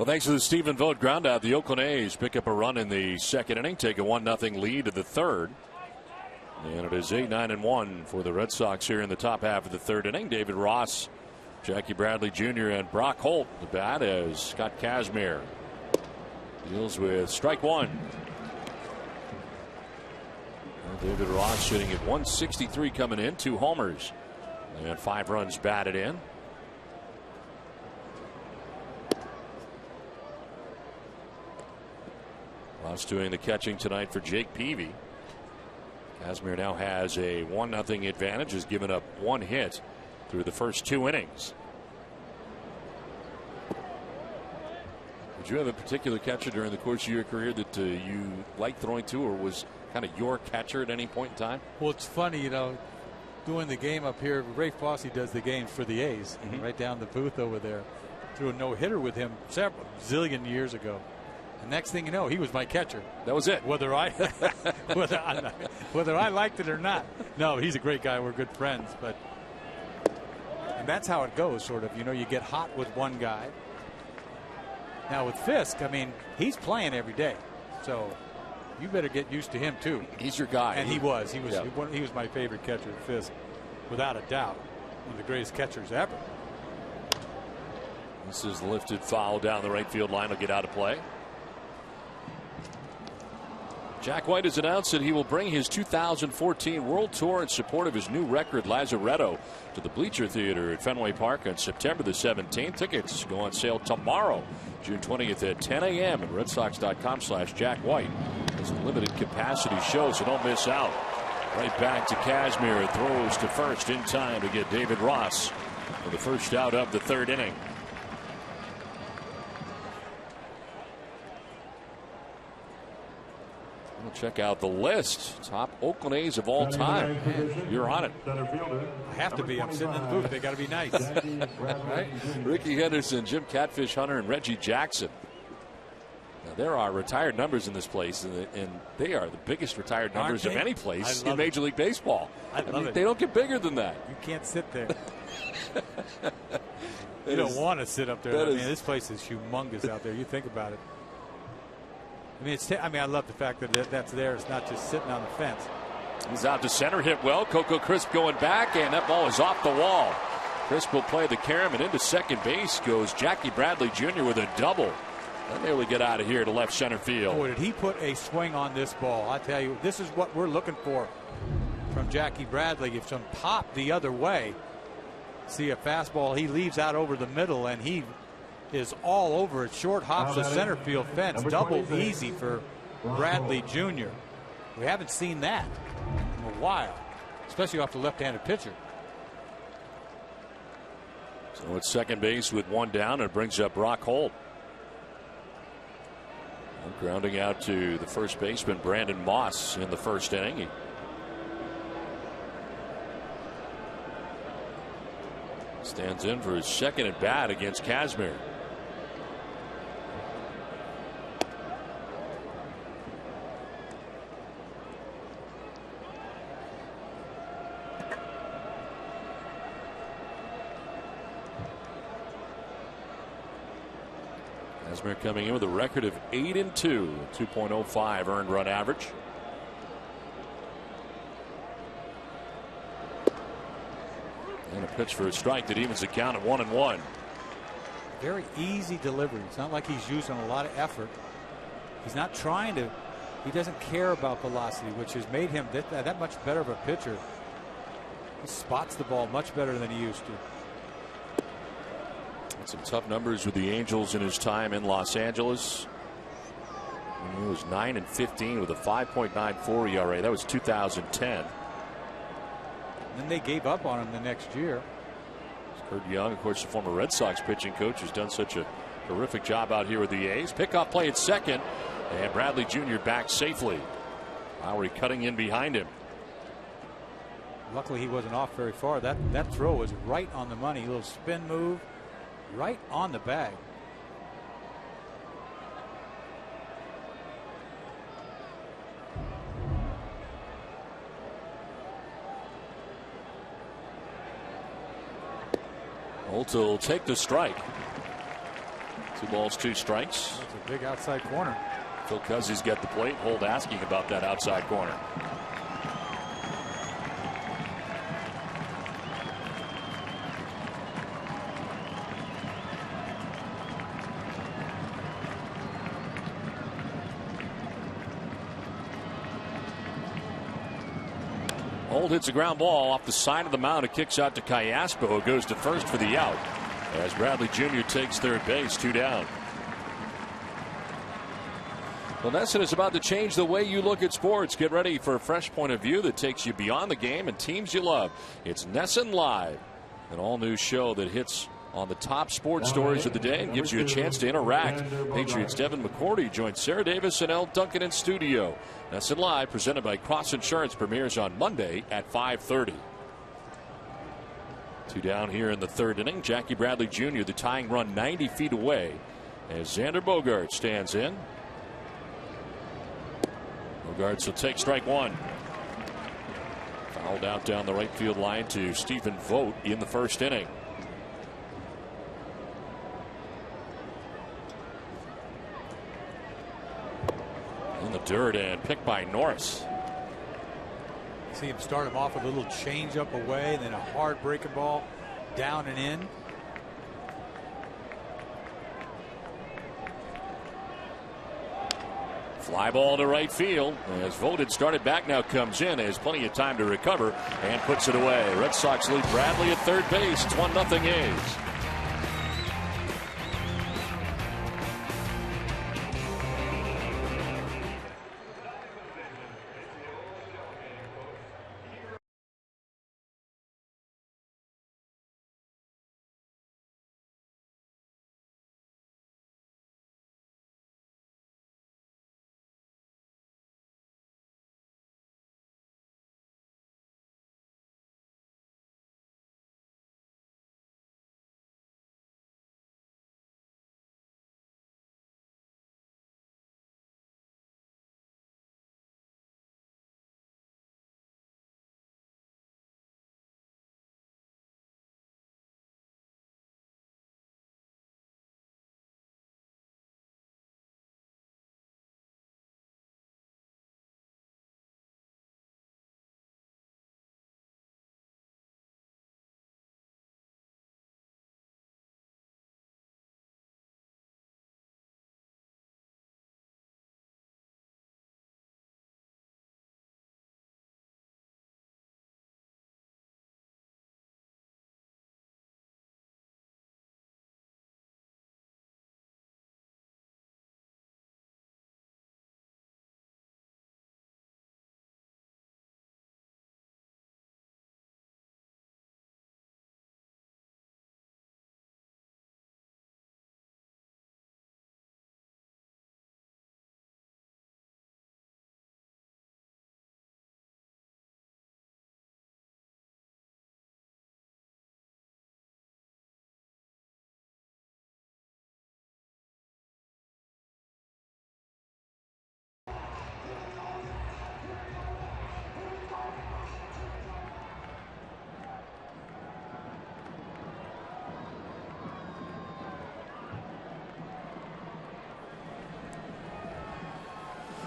Well, thanks to the Stephen Vogt ground out, the Oakland A's pick up a run in the second inning, take a 1-0 lead to the third. And it is 8-9-1 for the Red Sox here in the top half of the third inning. David Ross, Jackie Bradley Jr., and Brock Holt the bat as Scott Kazmir deals with strike one. David Ross sitting at 163 coming in, 2 homers, and 5 runs batted in. Ross doing the catching tonight for Jake Peavy. Kazmir now has a 1-0 advantage, has given up 1 hit through the first 2 innings. Did you have a particular catcher during the course of your career that you liked throwing to, or was kind of your catcher at any point in time? Well, it's funny, you know, doing the game up here. Ray Fosse does the games for the A's, right down the booth over there. Threw a no-hitter with him several zillion years ago. And next thing you know, he was my catcher. That was it. Whether I liked it or not. No, he's a great guy. We're good friends. And that's how it goes, sort of. You know, you get hot with one guy. Now with Fisk, I mean, he's playing every day, so you better get used to him too. He's your guy. And he was my favorite catcher, Fisk, without a doubt. One of the greatest catchers ever. This is lifted foul down the right field line. Will get out of play. Jack White has announced that he will bring his 2014 World Tour in support of his new record Lazaretto to the Bleacher Theater at Fenway Park on September the 17th. Tickets go on sale tomorrow, June 20th at 10 a.m. at redsox.com/Jack White. It's a limited capacity show, so don't miss out. Right back to Kazmir. Throws to first in time to get David Ross for the first out of the third inning. We'll check out the list. Top Oakland A's of all time. You're on it. I have to be. I'm sitting in the booth. They got to be nice. Right? Ricky Henderson, Jim Catfish Hunter, and Reggie Jackson. Now, there are retired numbers in this place, and they are the biggest retired numbers of any place in Major League Baseball. I love it. They don't get bigger than that. You can't sit there. You don't want to sit up there. This place is humongous out there. You think about it. I mean, I love the fact that that's there. It's not just sitting on the fence. He's out to center, hit well. Coco Crisp going back, and that ball is off the wall. Crisp will play the carom, and into second base goes Jackie Bradley Jr. with a double. And they will get out of here to left center field. Boy, did he put a swing on this ball. I tell you, this is what we're looking for from Jackie Bradley. If some pop the other way, see a fastball he leaves out over the middle, and he is all over it. Short hops the center field fence. Double easy for Bradley Jr. We haven't seen that in a while, especially off the left-handed pitcher. So it's second base with one down, and it brings up Brock Holt. And grounding out to the first baseman, Brandon Moss, in the first inning. He stands in for his second at bat against Kazmir. Kazmir coming in with a record of 8-2, 2.05 earned run average. And a pitch for a strike that evens the count at 1-1. Very easy delivery. It's not like he's using a lot of effort. He's not trying to. He doesn't care about velocity, which has made him that much better of a pitcher. He spots the ball much better than he used to. Some tough numbers with the Angels in his time in Los Angeles. When he was 9-15 with a 5.94 ERA. That was 2010. And then they gave up on him the next year. Kurt Young, of course, the former Red Sox pitching coach, has done such a terrific job out here with the A's. Pickoff play at second, and Bradley Jr. back safely. Lowry cutting in behind him. Luckily, he wasn't off very far. That throw was right on the money. A little spin move. Right on the bag. Holt will take the strike. 2 balls, 2 strikes. That's a big outside corner. Phil Cuzzy's got the plate. Holt asking about that outside corner. Holt hits a ground ball off the side of the mound. It kicks out to Callaspo, who goes to first for the out as Bradley Jr. takes third base. 2 down. Well, NESN is about to change the way you look at sports. Get ready for a fresh point of view that takes you beyond the game and teams you love. It's NESN Live, an all-new show that hits on the top sports stories of the day and gives you a chance to interact. Patriots Devin McCourty joins Sarah Davis and Elle Duncan in studio. NESN Live, presented by Cross Insurance, premieres on Monday at 5:30. 2 down here in the 3rd inning. Jackie Bradley Jr., the tying run 90 feet away as Xander Bogaerts stands in. Bogaerts will take strike 1. Fouled out down the right field line to Stephen Vogt in the 1st inning. In the dirt and picked by Norris. See him start him off with a little change up away, and then a hard breaking ball down and in. Fly ball to right field as Vogt started back, now comes in, has plenty of time to recover and puts it away. Red Sox lead Bradley at third base. It's 1-0 A's.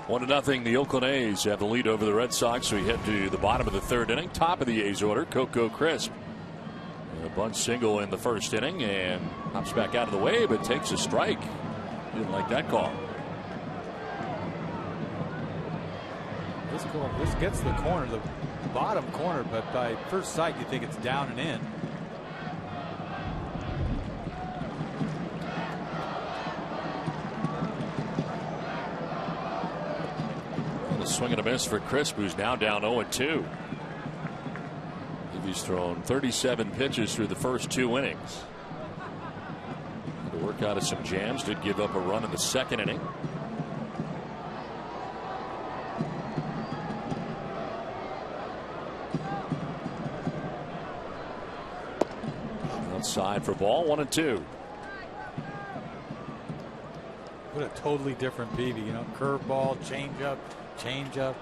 One to nothing. The Oakland A's have the lead over the Red Sox. We head to the bottom of the 3rd inning. Top of the A's order, Coco Crisp. And a bunt single in the 1st inning and hops back out of the way, but takes a strike. Didn't like that call. This gets the corner, the bottom corner, but by first sight you think it's down and in. Swing and a miss for Crisp, who's now down 0-2. He's thrown 37 pitches through the first 2 innings. To work out of some jams, did give up a run in the 2nd inning. Outside for ball, 1-2. What a totally different Peavy, you know, curveball, changeup. Change-up.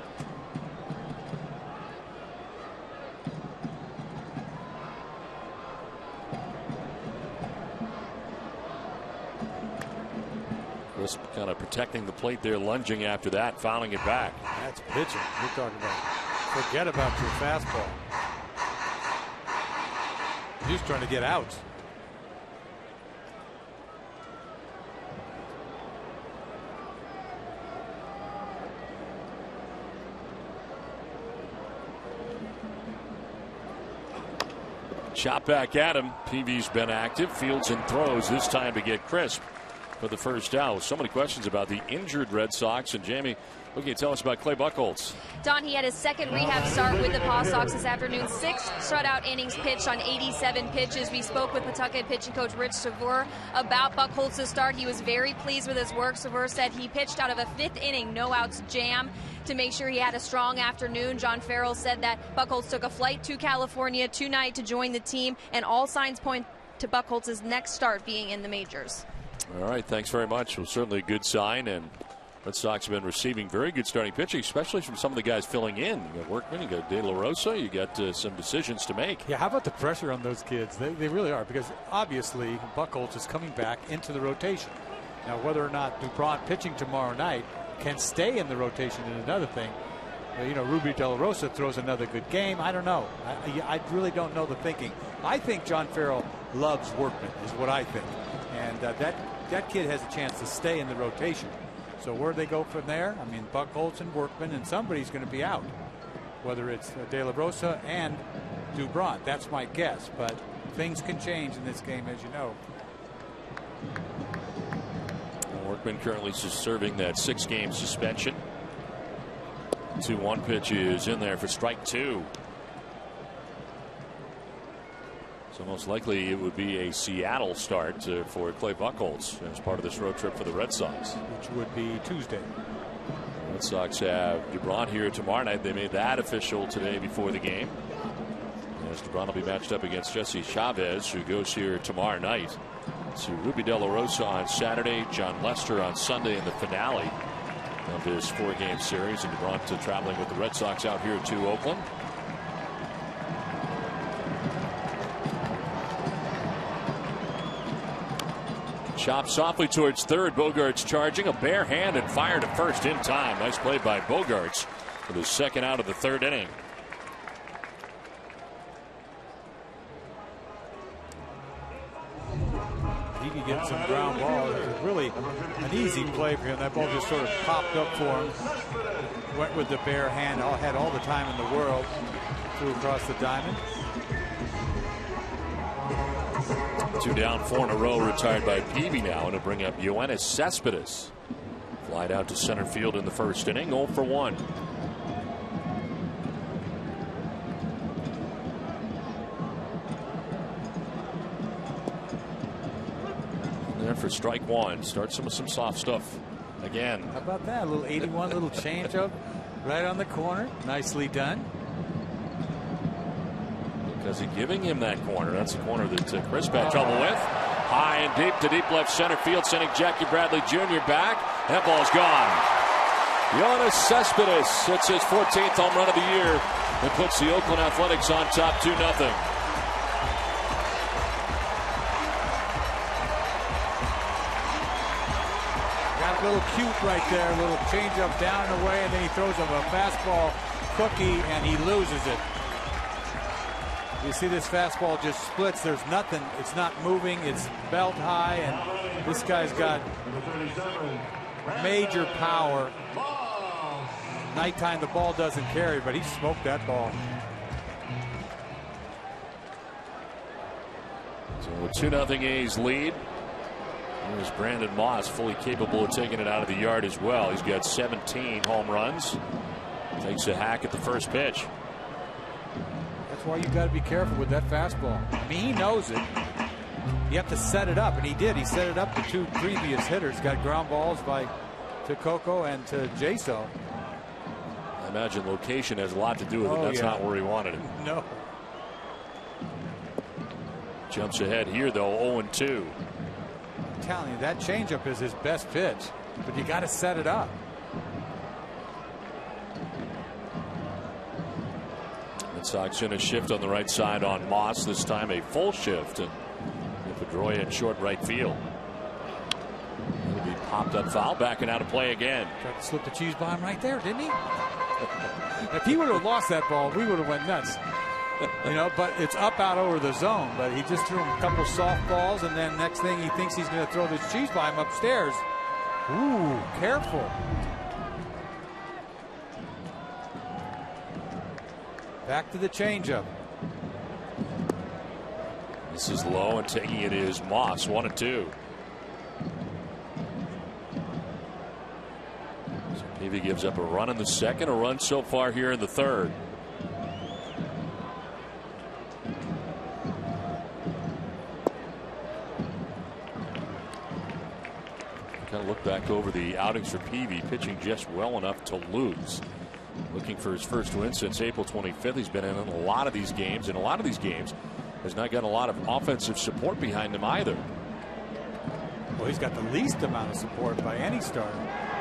Just kind of protecting the plate there, lunging after that, fouling it back. That's pitching. You're talking about. Forget about your fastball. He's trying to get out. Chop back at him. Peavy's been active. Fields and throws this time to get crisp for the first out. So many questions about the injured Red Sox. And Jamie, what can you tell us about Clay Buchholz? Don, he had his second rehab start with the Paw Sox this afternoon. 6 shutout innings pitched on 87 pitches. We spoke with Pawtucket pitching coach Rich Savur about Buchholz's start. He was very pleased with his work. Savur said he pitched out of a 5th inning, no outs jam to make sure he had a strong afternoon. John Farrell said that Buchholz took a flight to California tonight to join the team, and all signs point to Buchholz's next start being in the majors. All right, thanks very much. Well, certainly a good sign, and Red Sox have been receiving very good starting pitching, especially from some of the guys filling in. You got Workman, you got De La Rosa, you got some decisions to make. Yeah, how about the pressure on those kids? They really are, because obviously Buchholz is coming back into the rotation. Now, whether or not Dubron pitching tomorrow night can stay in the rotation is another thing. You know, Ruby De La Rosa throws another good game. I don't know. I really don't know the thinking. I think John Farrell loves Workman, is what I think. And that kid has a chance to stay in the rotation. So where they go from there? I mean, Buchholz and Workman, and somebody's going to be out. Whether it's De La Rosa and Dubron, that's my guess. But things can change in this game, as you know. Workman currently just serving that 6-game suspension. 2-1 pitch is in there for strike 2. So most likely it would be a Seattle start for Clay Buchholz as part of this road trip for the Red Sox. Which would be Tuesday. The Red Sox have Dubron here tomorrow night. They made that official today before the game. As Dubron will be matched up against Jesse Chavez, who goes here tomorrow night. To Ruby De La Rosa on Saturday, John Lester on Sunday in the finale of this 4-game series, and Dubron traveling with the Red Sox out here to Oakland. Chop softly towards third. Bogarts charging, a bare hand, and fired to first in time. Nice play by Bogarts for the second out of the 3rd inning. He could get some ground ball. It was really an easy play for him. That ball just sort of popped up for him. Went with the bare hand. Had all the time in the world. Threw across the diamond. 2 down, 4 in a row, retired by Peavy now, and to bring up Yoenis Cespedes. Flied out to center field in the 1st inning, 0 for 1. And there for strike 1. Starts with some soft stuff again. How about that? A little 81, little changeup right on the corner. Nicely done. Because he's giving him that corner. That's the corner that Chris had trouble with. High and deep to deep left center field, sending Jackie Bradley Jr. back. That ball's gone. Yoenis Cespedes hits his 14th home run of the year and puts the Oakland Athletics on top 2-0. Got a little cute right there. A little changeup down and away, and then he throws him a fastball cookie, and he loses it. You see this fastball just splits. There's nothing. It's not moving. It's belt high, and this guy's got major power. Nighttime, the ball doesn't carry, but he smoked that ball. So a 2-0 A's lead. Here's Brandon Moss, fully capable of taking it out of the yard as well. He's got 17 home runs. Takes a hack at the first pitch. That's why you got to be careful with that fastball. I mean, he knows it. You have to set it up, and he did. He set it up to 2 previous hitters. Got ground balls to Coco and to Jaso. I imagine location has a lot to do with it. That's not where he wanted it. No. Jumps ahead here, though, 0-2. I'm telling you, that changeup is his best pitch, but you got to set it up. Red Sox in a shift on the right side on Moss, this time a full shift, and Pedroia in short right field. It'll be Popped up foul, backing out of play again. Tried to slip the cheese by him right there, didn't he? If he would have lost that ball, we would have went nuts. But it's up out over the zone. But he just threw him a couple soft balls, and then next thing he thinks he's going to throw this cheese by him upstairs. Ooh, careful. Back to the changeup. This is low, and taking it is Moss, 1-2. So Peavy gives up a run in the second, a run so far here in the third. Kind of look back over the outings for Peavy, pitching just well enough to lose. Looking for his first win since April 25th. He's been in a lot of these games, and a lot of these games has not got a lot of offensive support behind him either. Well, he's got the least amount of support by any starter.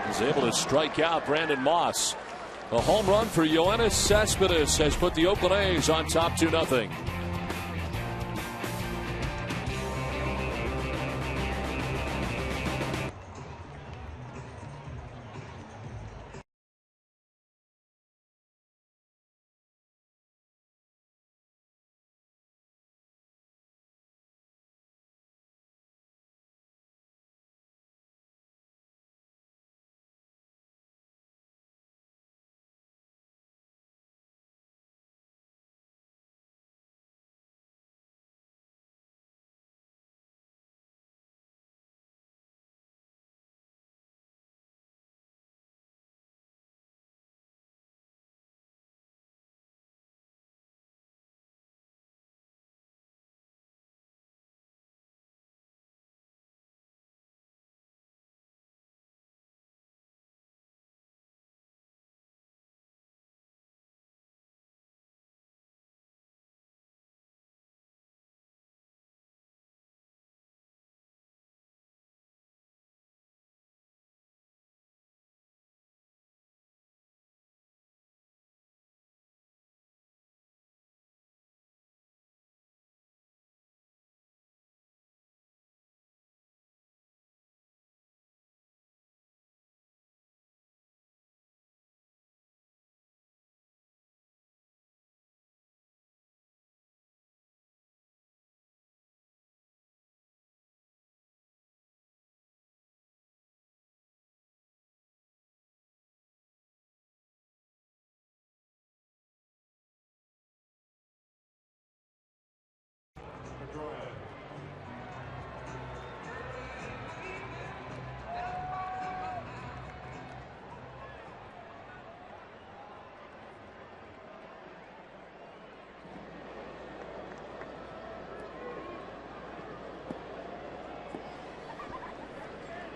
He's able to strike out Brandon Moss. A home run for Yoenis Cespedes has put the Oakland A's on top 2-0.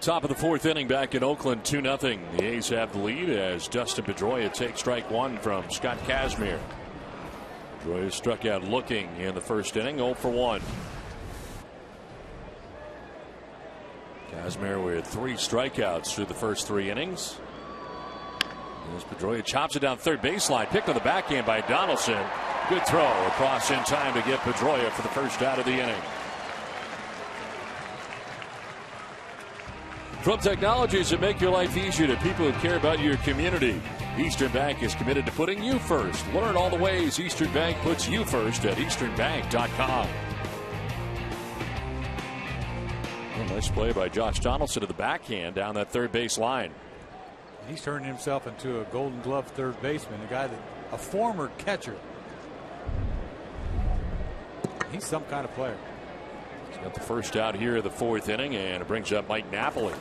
Top of the fourth inning back in Oakland, 2-0. The A's have the lead as Dustin Pedroia takes strike one from Scott Kazmir. Pedroia struck out looking in the first inning, 0 for 1. Kazmir with 3 strikeouts through the first 3 innings. As Pedroia chops it down third baseline, picked on the backhand by Donaldson. Good throw across in time to get Pedroia for the first out of the inning. From technologies that make your life easier to people who care about your community, Eastern Bank is committed to putting you first. Learn all the ways Eastern Bank puts you first at easternbank.com. Nice play by Josh Donaldson to the backhand down that third base line. He's turning himself into a Golden Glove third baseman, a former catcher. He's some kind of player. He's got the first out here of the fourth inning, and it brings up Mike Napoli.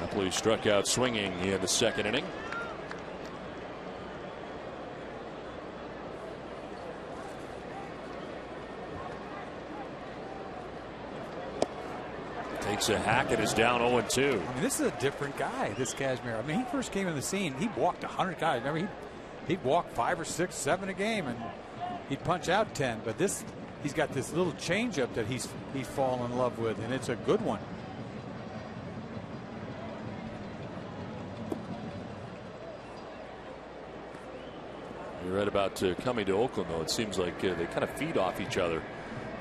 Napoli struck out swinging in the second inning. Takes a hack and is down 0-2. I mean, this is a different guy, this Kazmir. I mean, he first came in the scene, he walked 100 guys. Remember, he'd walk 5 or 6, 7 a game, and he'd punch out 10. But he's got this little changeup that he's fallen in love with, and it's a good one. You're right about coming to Oakland, though. It seems like they kind of feed off each other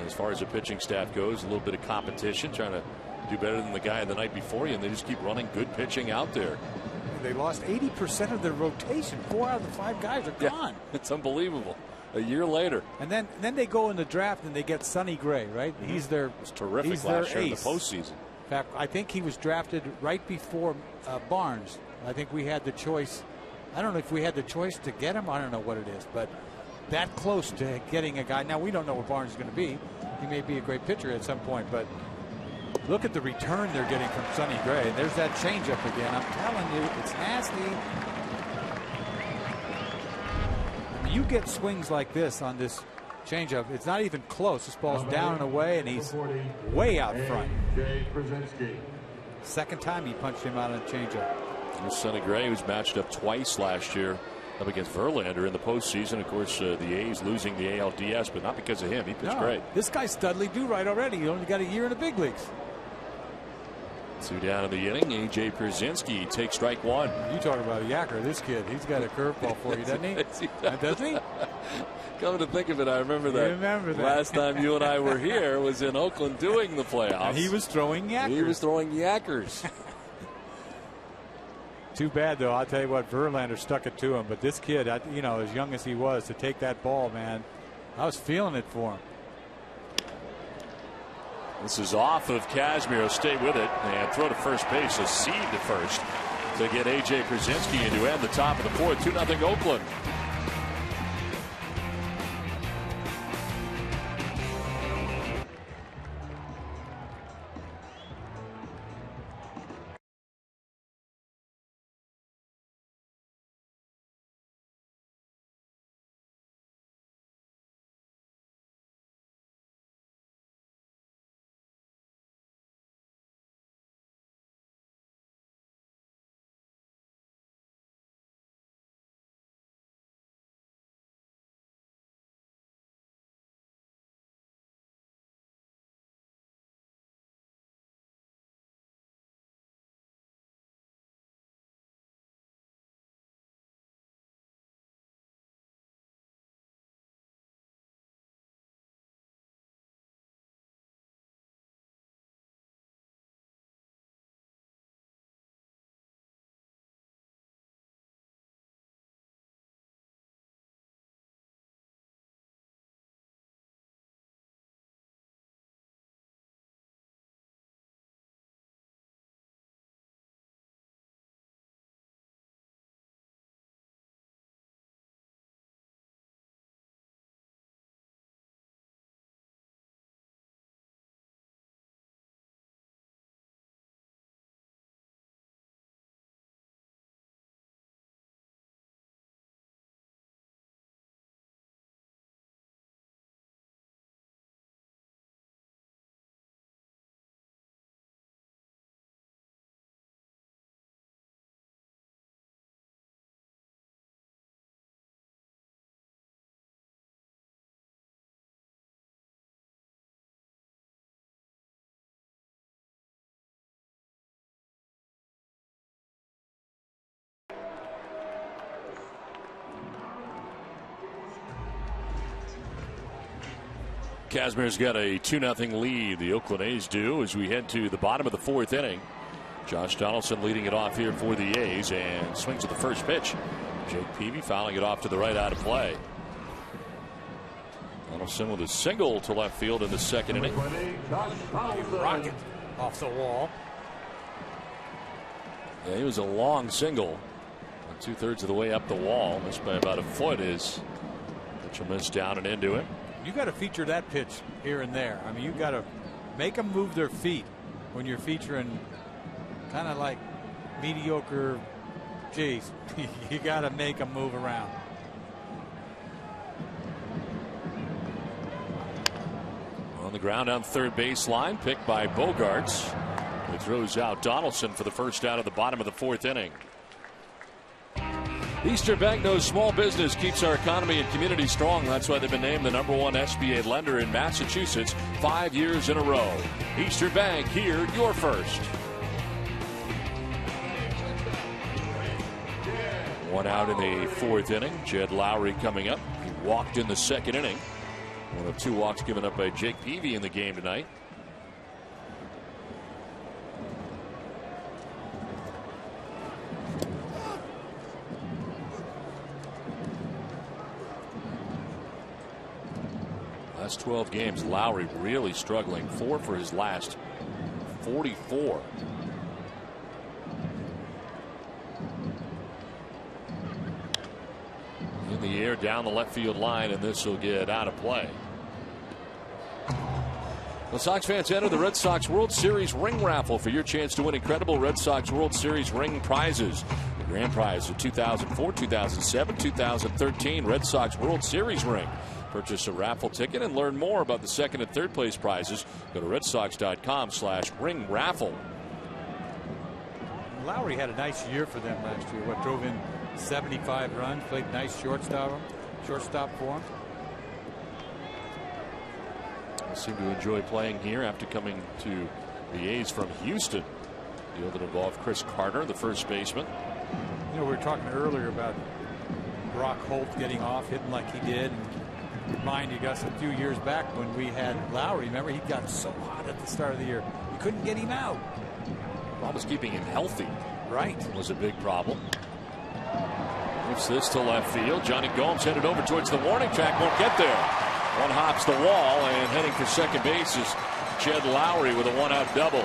as far as the pitching staff goes. A little bit of competition, trying to do better than the guy the night before you, and they just keep running good pitching out there. They lost 80% of their rotation. 4 out of the 5 guys are gone. It's unbelievable. A year later. And then they go in the draft and they get Sonny Gray, right? Mm-hmm. He's their terrific he's last their year ace. in the postseason. In fact, I think he was drafted right before Barnes. I think we had the choice. I don't know if we had the choice to get him. I don't know what it is, but that close to getting a guy. Now, we don't know what Barnes is going to be. He may be a great pitcher at some point, but look at the return they're getting from Sonny Gray. And there's that changeup again. I'm telling you, it's nasty. I mean, you get swings like this on this changeup. It's not even close. This ball's down and away, and he's way out front. Second time he punched him out on a changeup. Sonny Gray was matched up twice last year up against Verlander in the postseason. Of course, the A's losing the ALDS, but not because of him. He pitched great. This guy's Studley do-right already. He only got a year in the big leagues. 2 down in the inning. A.J. Pierzynski takes strike 1. You talk about a yacker. This kid, he's got a curveball for you, doesn't he? Doesn't he? Come to think of it, I remember that. Last time you and I were here was in Oakland doing the playoffs. And he was throwing yackers. He was throwing yackers. Too bad, though. I'll tell you what, Verlander stuck it to him. But this kid, you know, as young as he was, to take that ball, man, I was feeling it for him. This is off of Kazmir. Stay with it and throw to first base. A seed to first to get A.J. Pierzynski in to end the top of the 4th. 2-0 Oakland. Kazmir's got a 2-0 lead. The Oakland A's do as we head to the bottom of the 4th inning. Josh Donaldson leading it off here for the A's and swings at the first pitch. Jake Peavy fouling it off to the right out of play. Donaldson with a single to left field in the 2nd inning. Rocket off the wall. Yeah, he was a long single. 2/3 of the way up the wall. Missed by about a foot. His pitch will miss down and into it. You got to feature that pitch here and there. I mean, you got to make them move their feet when you're featuring kind of like mediocre. Geez, you got to make them move around. On the ground on third baseline, picked by Bogarts. He throws out Donaldson for the first out of the bottom of the 4th inning. Eastern Bank knows small business keeps our economy and community strong. That's why they've been named the #1 SBA lender in Massachusetts 5 years in a row. Eastern Bank, here, you're first. 1 out in the 4th inning. Jed Lowry coming up. He walked in the 2nd inning. 1 of 2 walks given up by Jake Peavy in the game tonight. Last 12 games, Lowry really struggling. 4 for his last 44. In the air down the left field line, and this will get out of play. The Sox fans, enter the Red Sox World Series ring raffle for your chance to win incredible Red Sox World Series ring prizes. The grand prize is a 2004, 2007, 2013 Red Sox World Series ring. Purchase a raffle ticket and learn more about the second and third place prizes. Go to redsox.com/ring raffle. Lowry had a nice year for them last year. What, drove in 75 runs, played nice shortstop for him. Seem to enjoy playing here after coming to the A's from Houston. Deal that involved Chris Carter, the first baseman. You know, we were talking earlier about Brock Holt getting off, hitting like he did. And remind you guys a few years back when we had Lowry. Remember, he got so hot at the start of the year. You couldn't get him out. Problem was keeping him healthy. Right. Was a big problem. Moves this to left field. Johnny Gomes headed over towards the warning track. Won't get there. One hops the wall, and heading for second base is Jed Lowry with a one-out double.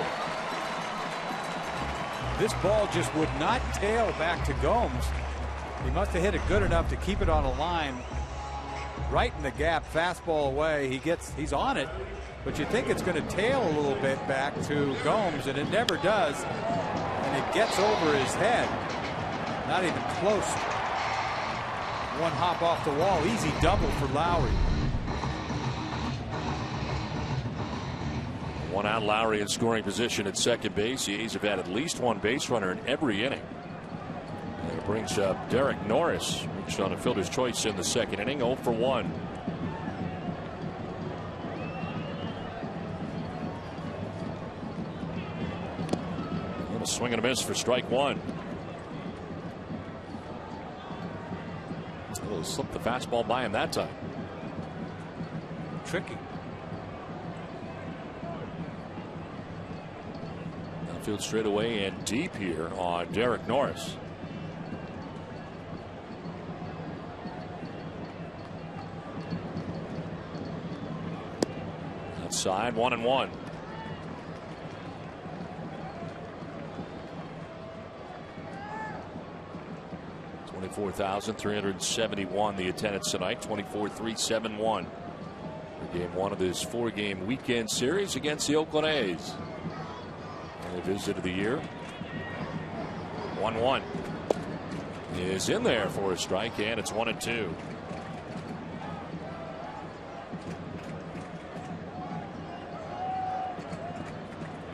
This ball just would not tail back to Gomes. He must have hit it good enough to keep it on a line right in the gap. Fastball away. He's on it, but you think it's going to tail a little bit back to Gomes, and it never does. And it gets over his head. Not even close. One hop off the wall. Easy double for Lowry. One out, Lowry in scoring position at second base. The A's have had at least one base runner in every inning. And it brings up Derek Norris, reached on a fielder's choice in the second inning, 0 for 1. And a swing and a miss for strike one. He'll slip the fastball by him that time. Tricky. Outfield straight away and deep here on Derek Norris. Outside, 1-1. $24,371 the attendance tonight. 24,371 for game one of this 4-game weekend series against the Oakland A's. Only visit of the year. 1-1 is in there for a strike, and it's 1-2.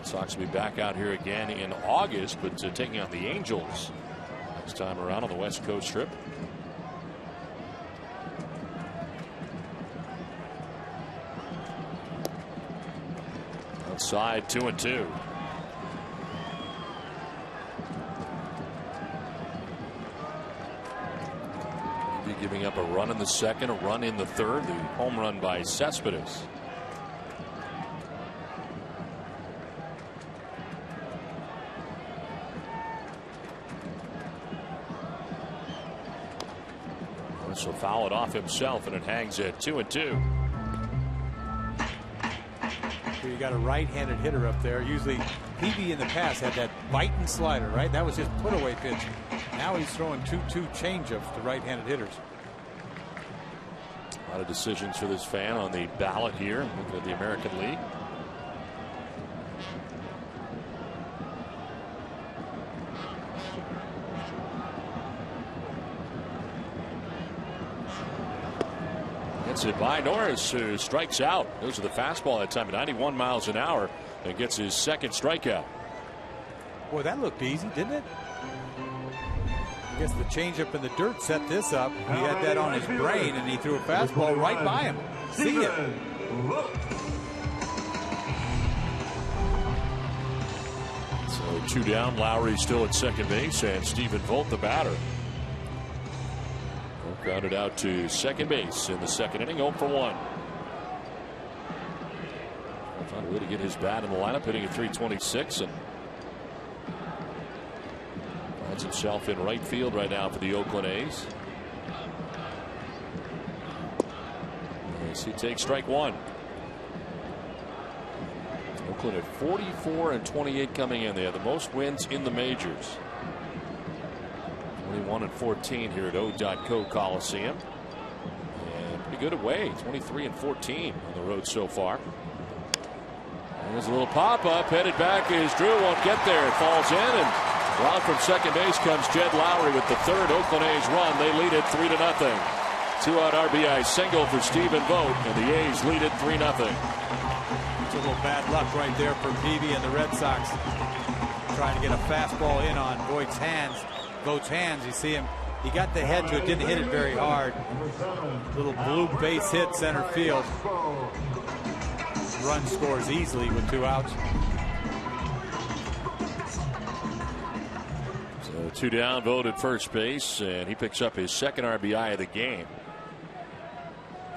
Sox will be back out here again in August, but taking on the Angels next time around on the West Coast trip. Outside, 2-2. Be giving up a run in the second, a run in the third. The home run by Cespedes. So foul it off himself, and it hangs at 2-2. You got a right-handed hitter up there. Usually Peavy in the past had that biting slider, right? That was his put-away pitch. Now he's throwing 2-2 changeups to right-handed hitters. A lot of decisions for this fan on the ballot here. Looking at the American League. Gets it by Norris, who strikes out. Goes to the fastball that time at 91 miles an hour and gets his second strikeout. Boy, that looked easy, didn't it? I guess the changeup in the dirt set this up. He had that on his brain, and he threw a fastball right by him. See it. So 2 down. Lowry still at second base, and Stephen Vogt the batter. Grounded out to second base in the second inning, 0 for 1. Found a way to get his bat in the lineup, hitting at 326, and finds himself in right field right now for the Oakland A's. As he takes strike one. Oakland at 44-28 coming in. They have the most wins in the majors. 21-14 here at O.co Coliseum. And pretty good away. 23-14 on the road so far. And there's a little pop-up. Headed back is Drew. Won't get there. It falls in. And round from second base comes Jed Lowry with the third Oakland A's run. They lead it 3-0. 2-out RBI single for Stephen Vogt. And the A's lead it 3-0. It's a little bad luck right there for Peavy and the Red Sox. Trying to get a fastball in on Vogt's hands. You see him. He got the head to it. Didn't hit it very hard. Little blue base hit center field. Run scores easily with 2 outs. So 2 down, Vogt at first base, and he picks up his second RBI of the game.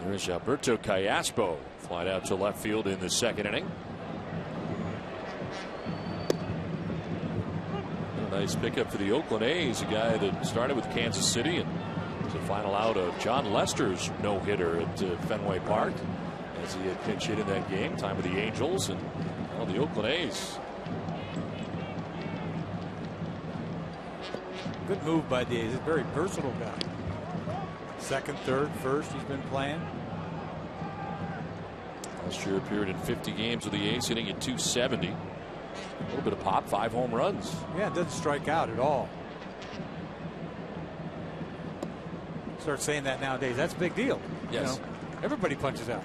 There's Alberto Callaspo flied out to left field in the second inning. A nice pickup for the Oakland A's, a guy that started with Kansas City and was a final out of John Lester's no-hitter at Fenway Park, as he had pinch hit in that game, time with the Angels, and well, the Oakland A's. Good move by the A's. He's a very versatile guy. Second, third, first, he's been playing. Last year appeared in 50 games with the A's, hitting at .270. A little bit of pop, 5 home runs. Yeah, it doesn't strike out at all. Start saying that nowadays. That's a big deal. Yes. You know, everybody punches out.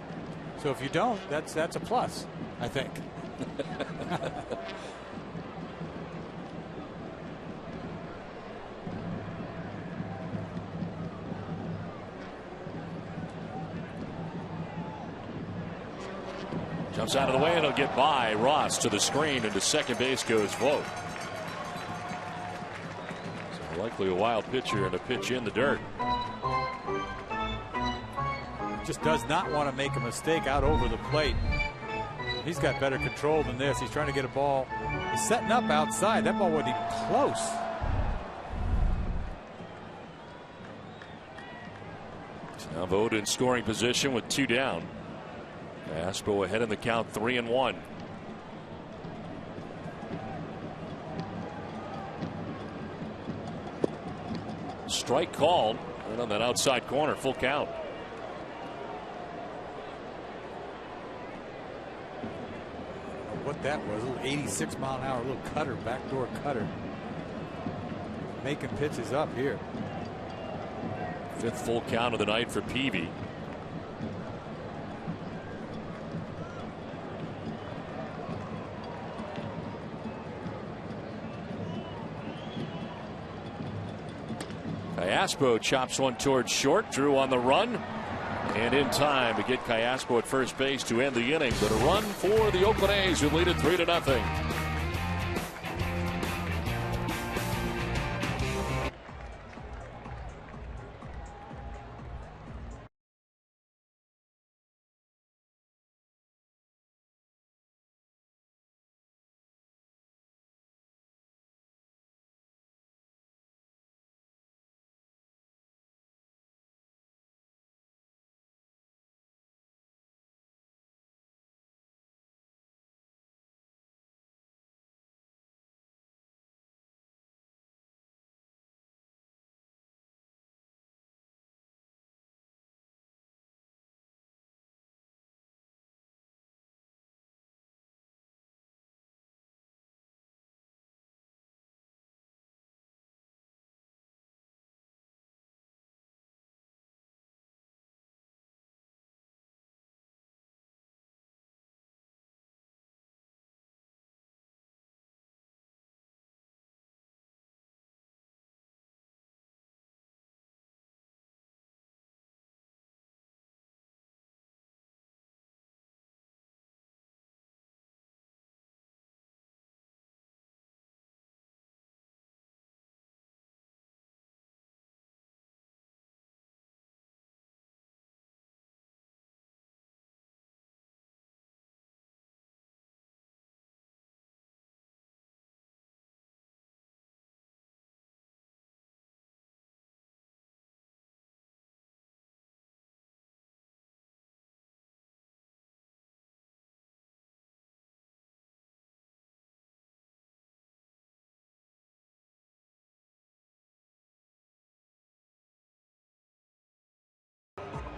So if you don't, that's a plus, I think. Jumps out of the way and he'll get by Ross to the screen, and to second base goes Vogt. So likely a wild pitcher and a pitch in the dirt. Just does not want to make a mistake out over the plate. He's got better control than this. He's trying to get a ball. He's setting up outside. That ball wasn't even close. So now Vogt in scoring position with 2 down. Aspo ahead in the count, 3-1. Strike called right on that outside corner, full count. What that was, a little 86 mile an hour, little cutter, backdoor cutter. Making pitches up here. 5th full count of the night for Peavy. Callaspo chops one towards short. Drew on the run, and in time to get Callaspo at first base to end the inning. But a run for the Oakland A's, who lead it 3-0.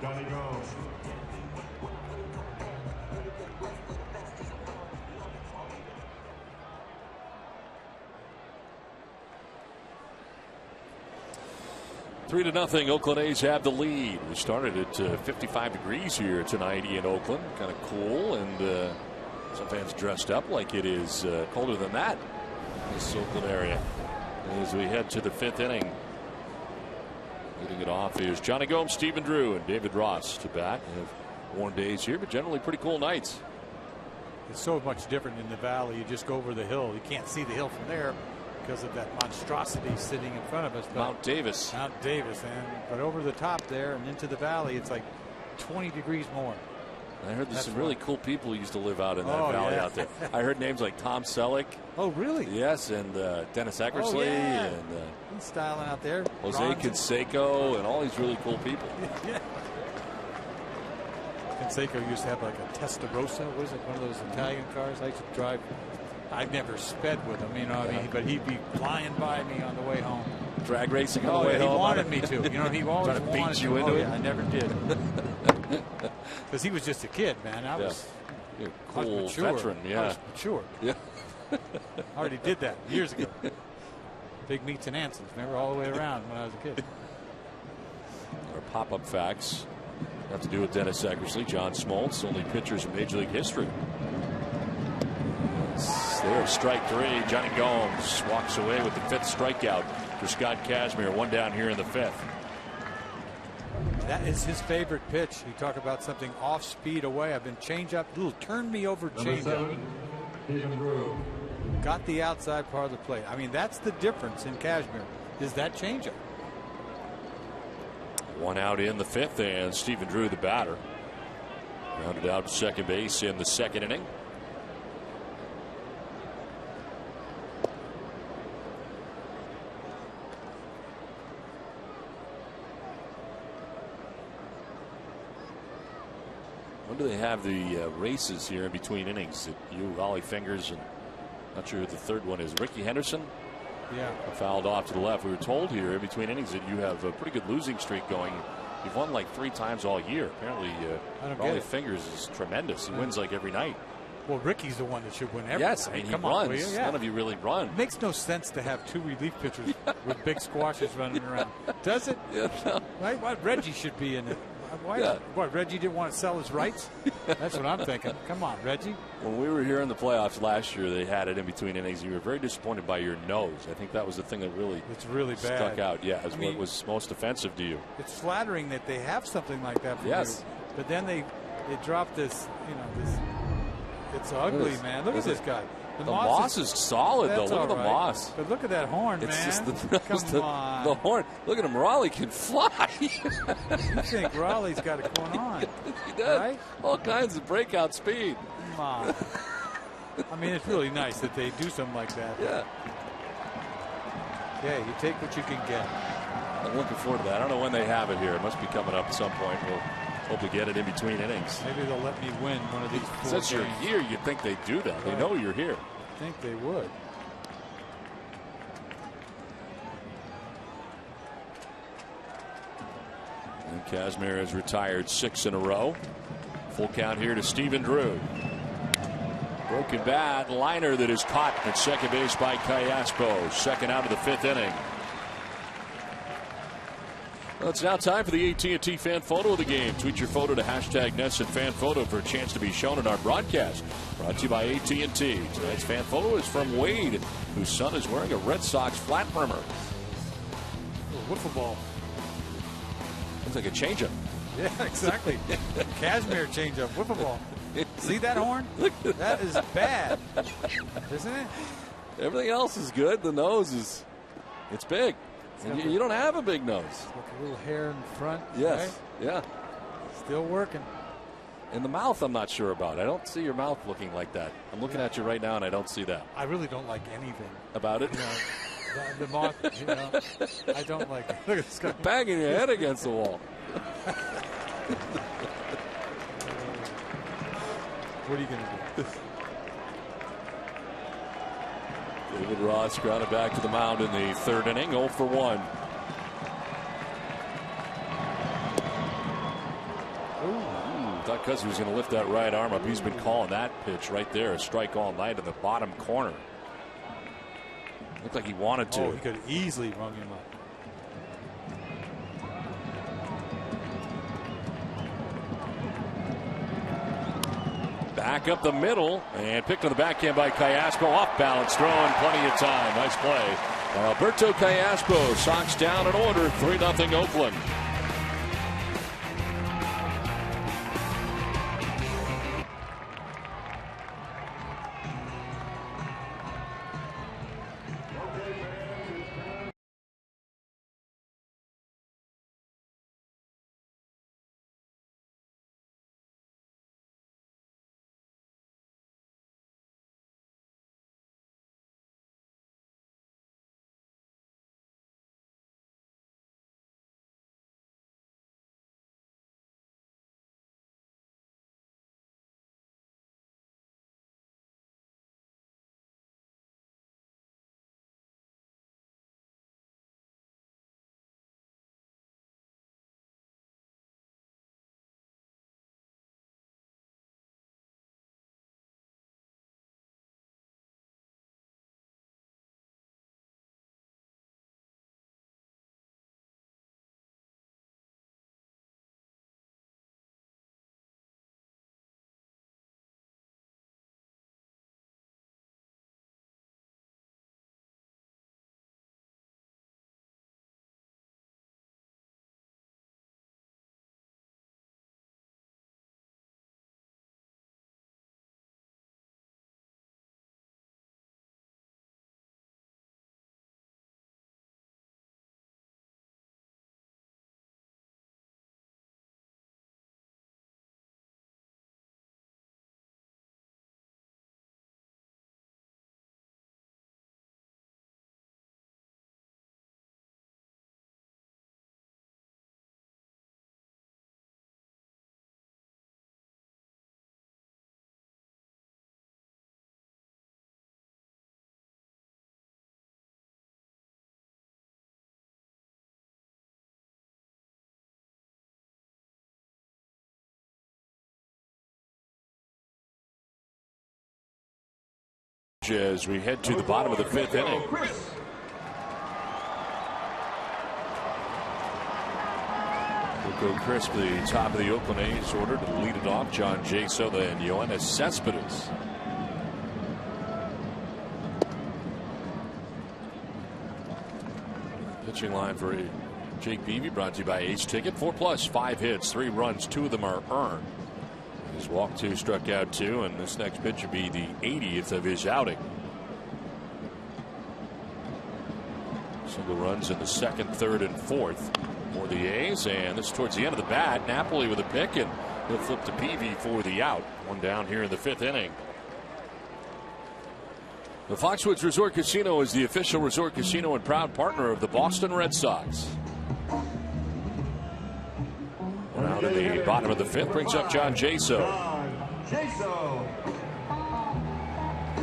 Johnny Gomes. Three to nothing. Oakland A's have the lead. We started at 55 degrees here tonight in Oakland. Kind of cool, and some fans dressed up like it is colder than that in this Oakland area. As we head to the 5th inning, leading it off is Johnny Gomes, Stephen Drew, and David Ross to bat. We have warm days here, but generally pretty cool nights. It's so much different in the valley. You just go over the hill. You can't see the hill from there because of that monstrosity sitting in front of us. Mount Davis. But over the top there and into the valley, it's like 20 degrees more. I heard there's some really cool people who used to live out in that valley out there. I heard names like Tom Selleck. Oh, really? Yes, and Dennis Eckersley. And he's styling out there. Jose Canseco and all these really cool people. Yeah. Canseco used to have like a Testarossa. What is it? One of those Italian cars I used to drive. I never sped with him, you know what I mean? But he'd be flying by me on the way home. Drag racing on the way home? He wanted me to. You know, he always wanted to beat you into it. Yeah, I never did. Because he was just a kid, man. I was cool veteran. Yeah. I was mature. Yeah. I already did that years ago. Big meets and Ansons. Remember all the way around when I was a kid. Our pop-up facts have to do with Dennis Eckersley, John Smoltz, only pitchers in Major League history. There, strike three. Johnny Gomes walks away with the 5th strikeout for Scott Kazmir. One down here in the 5th. That is his favorite pitch. You talk about something off speed away. I've been change up, little turn me over change up. Got the outside part of the plate. I mean, that's the difference in Kazmir. Is that change up? One out in the 5th, and Stephen Drew, the batter, rounded out to second base in the 2nd inning. When do they have the races here in between innings? You, Ollie Fingers, and not sure who the third one is. Ricky Henderson? Yeah. Fouled off to the left. We were told here in between innings that you have a pretty good losing streak going. You've won like 3 times all year. Apparently, Ollie Fingers is tremendous. He wins like every night. Well, Ricky's the one that should win every Yes, night. I mean, he runs. None of you really run. It makes no sense to have 2 relief pitchers with big squashes running around. Does it? Yeah, no. Right? What, Reggie should be in it. What, Reggie didn't want to sell his rights? That's what I'm thinking. Come on, Reggie. When we were here in the playoffs last year, they had it in between innings. You were very disappointed by your nose. I think that was the thing that really stuck out. Yeah, as what was most offensive to you. It's flattering that they have something like that for you. But then they drop this, this. It's ugly, man. Look at this guy. The moss is solid, though. Look at the moss. But look at that horn, man. Just Come on. The horn. Look at him. Raleigh can fly. You think Raleigh's got it going on. He does. Right? All kinds of breakout speed. Come on. I mean, it's really nice that they do something like that. Yeah. Yeah, you take what you can get. I'm looking forward to that. I don't know when they have it here. It must be coming up at some point. We'll hope to get it in between innings. Maybe they'll let me win one of these 4 Since games. you're here, you'd think they'd do that. They know you're here. I think they would. And Kazmir has retired 6 in a row. Full count here to Stephen Drew. Broken bat, liner that is caught at second base by Callaspo. Second out of the 5th inning. Well, it's now time for the AT&T fan photo of the game. Tweet your photo to #NESSONFanPhoto for a chance to be shown in our broadcast. Brought to you by AT&T. Tonight's fan photo is from Wade, whose son is wearing a Red Sox flat brimmer. Wiffle ball. Looks like a changeup. Yeah, exactly. Kazmir changeup, wiffle ball. See that horn? That is bad, isn't it? Everything else is good. The nose is, it's big. And you don't have a big nose. Like a little hair in front. Yes. Right? Yeah. Still working. In the mouth, I'm not sure about. I don't see your mouth looking like that. I'm looking at you right now, and I don't see that. I really don't like anything about it. The moth. I don't like it. Look at this guy banging your head against the wall. What are you going to do? David Ross grounded back to the mound in the 3rd inning, 0 for 1. because he was going to lift that right arm up. He's been calling that pitch right there a strike all night in the bottom corner. Looked like he wanted to. Oh, he could easily rung him up. Back up the middle and picked on the backhand by Callaspo. Off balance throw and plenty of time. Nice play. Alberto Callaspo. Sox down in order. 3-0 Oakland. As we head to the bottom of the 5th inning. Coco Crisp, the top of the Oakland A's order to lead it off. John Jaso and Yoenis Cespedes. Pitching line for Jake Peavy brought to you by Ace Ticket. 4+, 5 hits, 3 runs, 2 of them are earned. He's walked 2, struck out 2, and this next pitch would be the 80th of his outing. Single runs in the 2nd, 3rd, and 4th for the A's, and this is towards the end of the bat. Napoli with a pick, and he'll flip to Peavy for the out. 1 down here in the 5th inning. The Foxwoods Resort Casino is the official resort casino and proud partner of the Boston Red Sox. Out in the bottom of the 5th brings up John Jaso.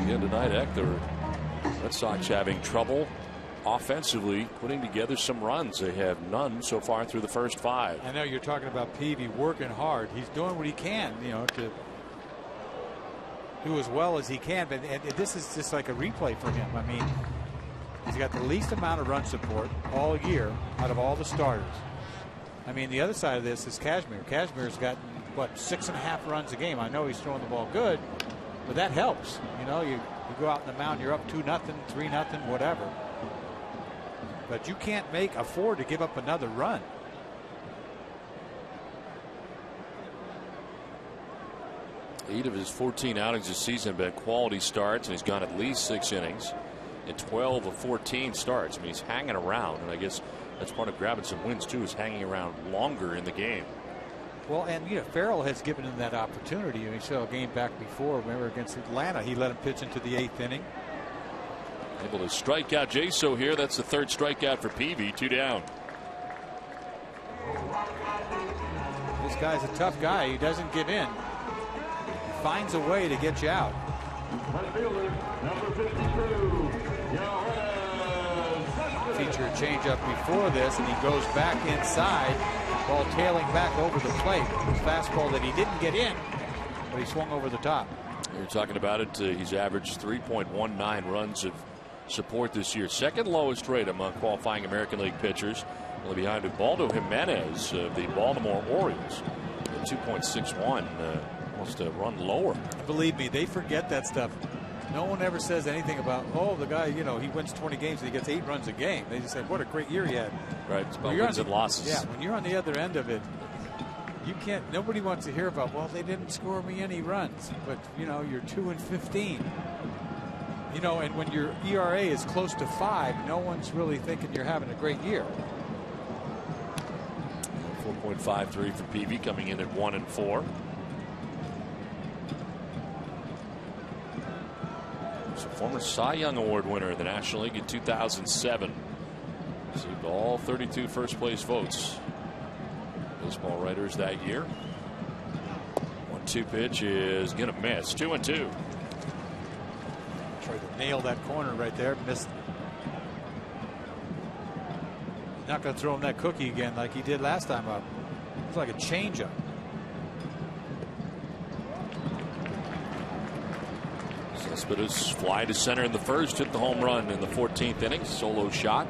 Again tonight, Eck, the Red Sox having trouble offensively putting together some runs. They have none so far through the first 5. I know you're talking about Peavy working hard. He's doing what he can, you know, to do as well as he can. But this is just like a replay for him. I mean, he's got the least amount of run support all year out of all the starters. I mean, the other side of this is Kashmir. Kashmir's gotten, what, 6.5 runs a game. I know he's throwing the ball good, but that helps. You know, you go out in the mound, you're up 2-0, 3-0, whatever. But you can't afford to give up another run. Eight of his 14 outings this season have been quality starts, and he's gone at least 6 innings in 12 of 14 starts. I mean, he's hanging around, and I guess that's part of grabbing some wins too, is hanging around longer in the game. Well, and you know, Farrell has given him that opportunity. We saw a game back before, remember, against Atlanta. He let him pitch into the 8th inning. Able to strike out Jaso here. That's the 3rd strikeout for Peavy. 2 down. This guy's a tough guy. He doesn't give in. He finds a way to get you out. Number 52, Featured a changeup before this, and he goes back inside Ball tailing back over the plate. Fastball that he didn't get in, but he swung over the top. You're talking about it. He's averaged 3.19 runs of support this year. Second lowest rate among qualifying American League pitchers. Only behind Ubaldo Jimenez of the Baltimore Orioles. 2.61. Almost a run lower. Believe me, they forget that stuff. No one ever says anything about, oh, the guy, he wins 20 games and he gets 8 runs a game. They just said, what a great year he had. Right. It's about wins and losses. Yeah. When you're on the other end of it, you can't. Nobody wants to hear about, well, they didn't score me any runs, but you're 2-15. And when your ERA is close to 5, no one's really thinking you're having a great year. 4.53 for PV, coming in at 1-4. He's a former Cy Young Award winner in the National League in 2007. Received all 32 first place votes. Baseball writers that year. 1-2 pitch is going to miss. 2-2. Tried to nail that corner right there. Missed. Not going to throw him that cookie again like he did last time up. It's like a changeup. Cespedes fly to center in the first, hit the home run in the 14th inning. Solo shot.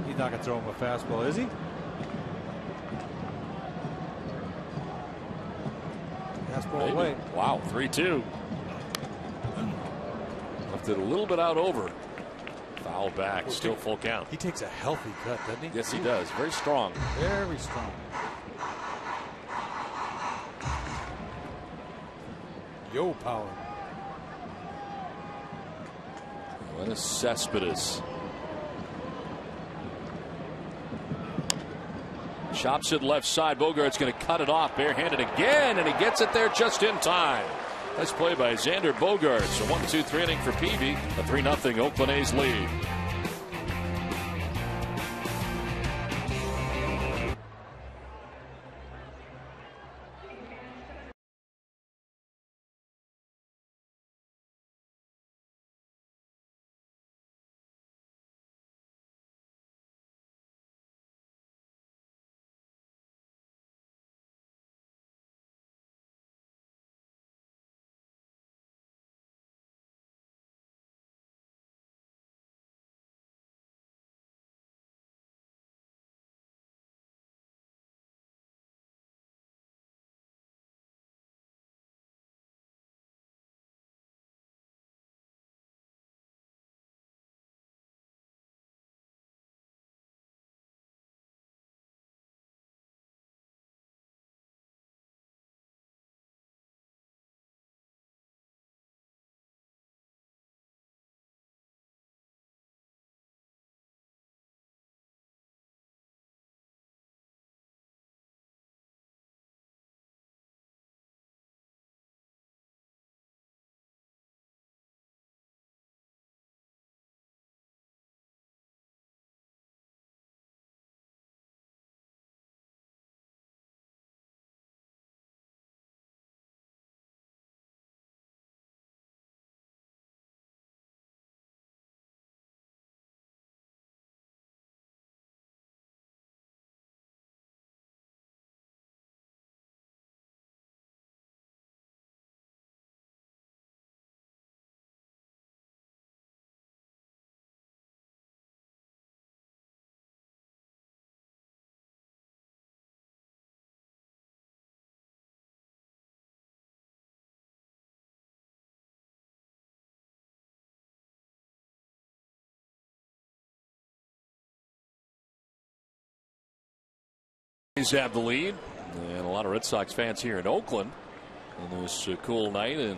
He's not going to throw him a fastball, is he? Fastball away. Wow, 3-2. Left it a little bit out over. Foul back, still full count. He takes a healthy cut, doesn't he? Yes, he does. Very strong. Very strong. Yo power. What a Cespedes. Chops it left side. Bogart's going to cut it off barehanded again, and he gets it there just in time. Nice play by Xander Bogaerts. So 1-2-3 inning for Peavy. A 3-0 Oakland A's lead. Have the lead, and a lot of Red Sox fans here in Oakland on this cool night in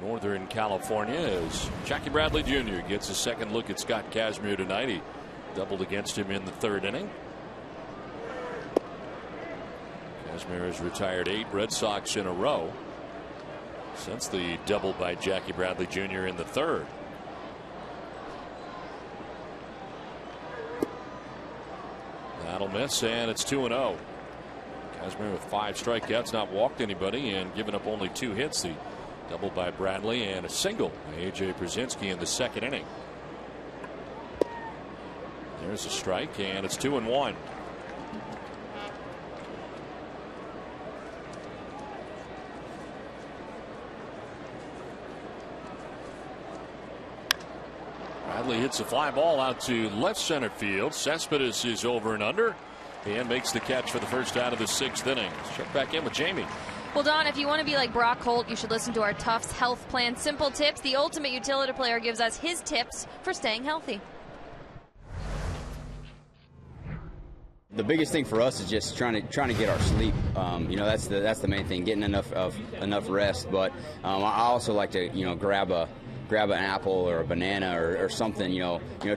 Northern California as Jackie Bradley Jr. gets a second look at Scott Kazmir tonight. He doubled against him in the 3rd inning. Kazmir has retired 8 Red Sox in a row since the double by Jackie Bradley Jr. in the 3rd. That'll miss, and it's 2-0. Kazmir with 5 strikeouts, not walked anybody, and given up only 2 hits. The Double by Bradley and a single by A.J. Brzezinski in the second inning. There's a strike, and it's 2-1. Bradley hits a fly ball out to left center field. Cespedes is over and under and makes the catch for the first out of the 6th inning. Check back in with Jamie. Well, Don, if you want to be like Brock Holt, you should listen to our Tufts Health Plan Simple Tips. The ultimate utility player gives us his tips for staying healthy. The biggest thing for us is just trying to get our sleep. That's the main thing, getting enough rest. But I also like to grab an apple or a banana or something.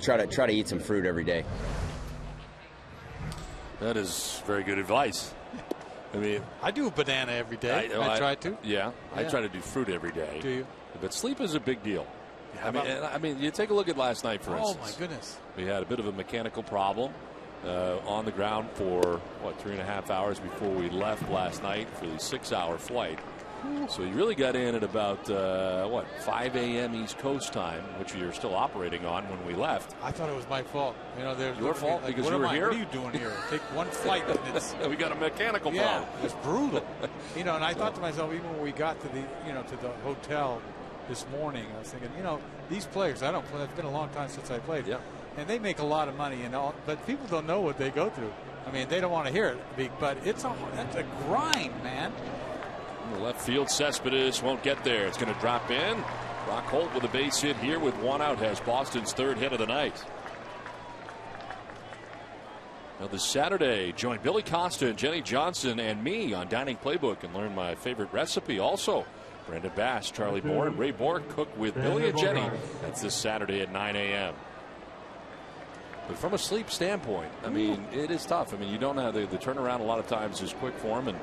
Try to eat some fruit every day. That is very good advice. I mean, I do a banana every day. I try to. Yeah, I try to do fruit every day. Do you? But sleep is a big deal. I mean, you take a look at last night, for instance. Oh, my goodness. We had a bit of a mechanical problem on the ground for, 3.5 hours before we left last night for the 6-hour flight. So you really got in at about 5 a.m. East Coast time, which you're still operating on when we left. I thought it was my fault. Your fault because you were here. What are you doing here? Take one flight. And we got a mechanical problem. It was brutal. And I thought to myself, even when we got to the hotel this morning, I was thinking, these players, it's been a long time since I played. Yeah. And they make a lot of money and all, but people don't know what they go through. I mean, they don't want to hear it, but that's a grind, man. The left field, Cespedes won't get there. It's going to drop in. Brock Holt with a base hit here with 1 out has Boston's 3rd hit of the night. Now this Saturday, join Billy Costa and Jenny Johnson and me on Dining Playbook and learn my favorite recipe. Also, Brandon Bass, Charlie Moore, and Ray Moore cook with Billy and Jenny. That's this Saturday at 9 a.m. But from a sleep standpoint, I mean, it is tough. I mean, you don't have the turnaround a lot of times is quick for them, and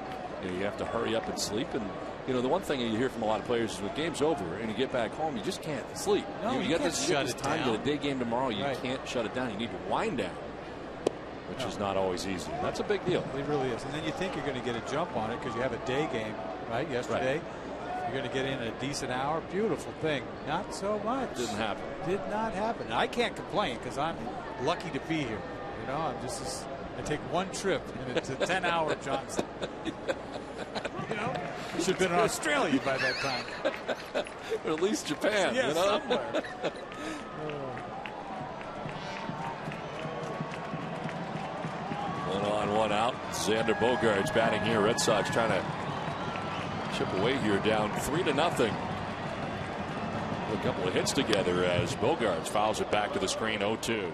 you have to hurry up and sleep. And the one thing you hear from a lot of players is when the game's over and you get back home, you just can't sleep. No, you got this time to the day game tomorrow. You can't shut it down. You need to wind down, which is not always easy. That's a big deal. It really is. And then you think you're going to get a jump on it because you have a day game, right? Yesterday. Right. You're going to get in a decent hour. Beautiful thing. Not so much. Didn't happen. Did not happen. I can't complain because I'm lucky to be here. I take one trip and it's a 10-hour Johnson. You should have been in Australia by that time. Or at least Japan. Yeah, somewhere. One on, one out. Xander Bogaerts batting here. Red Sox trying to chip away here, down 3-0. A couple of hits together as Bogaerts fouls it back to the screen. 0-2.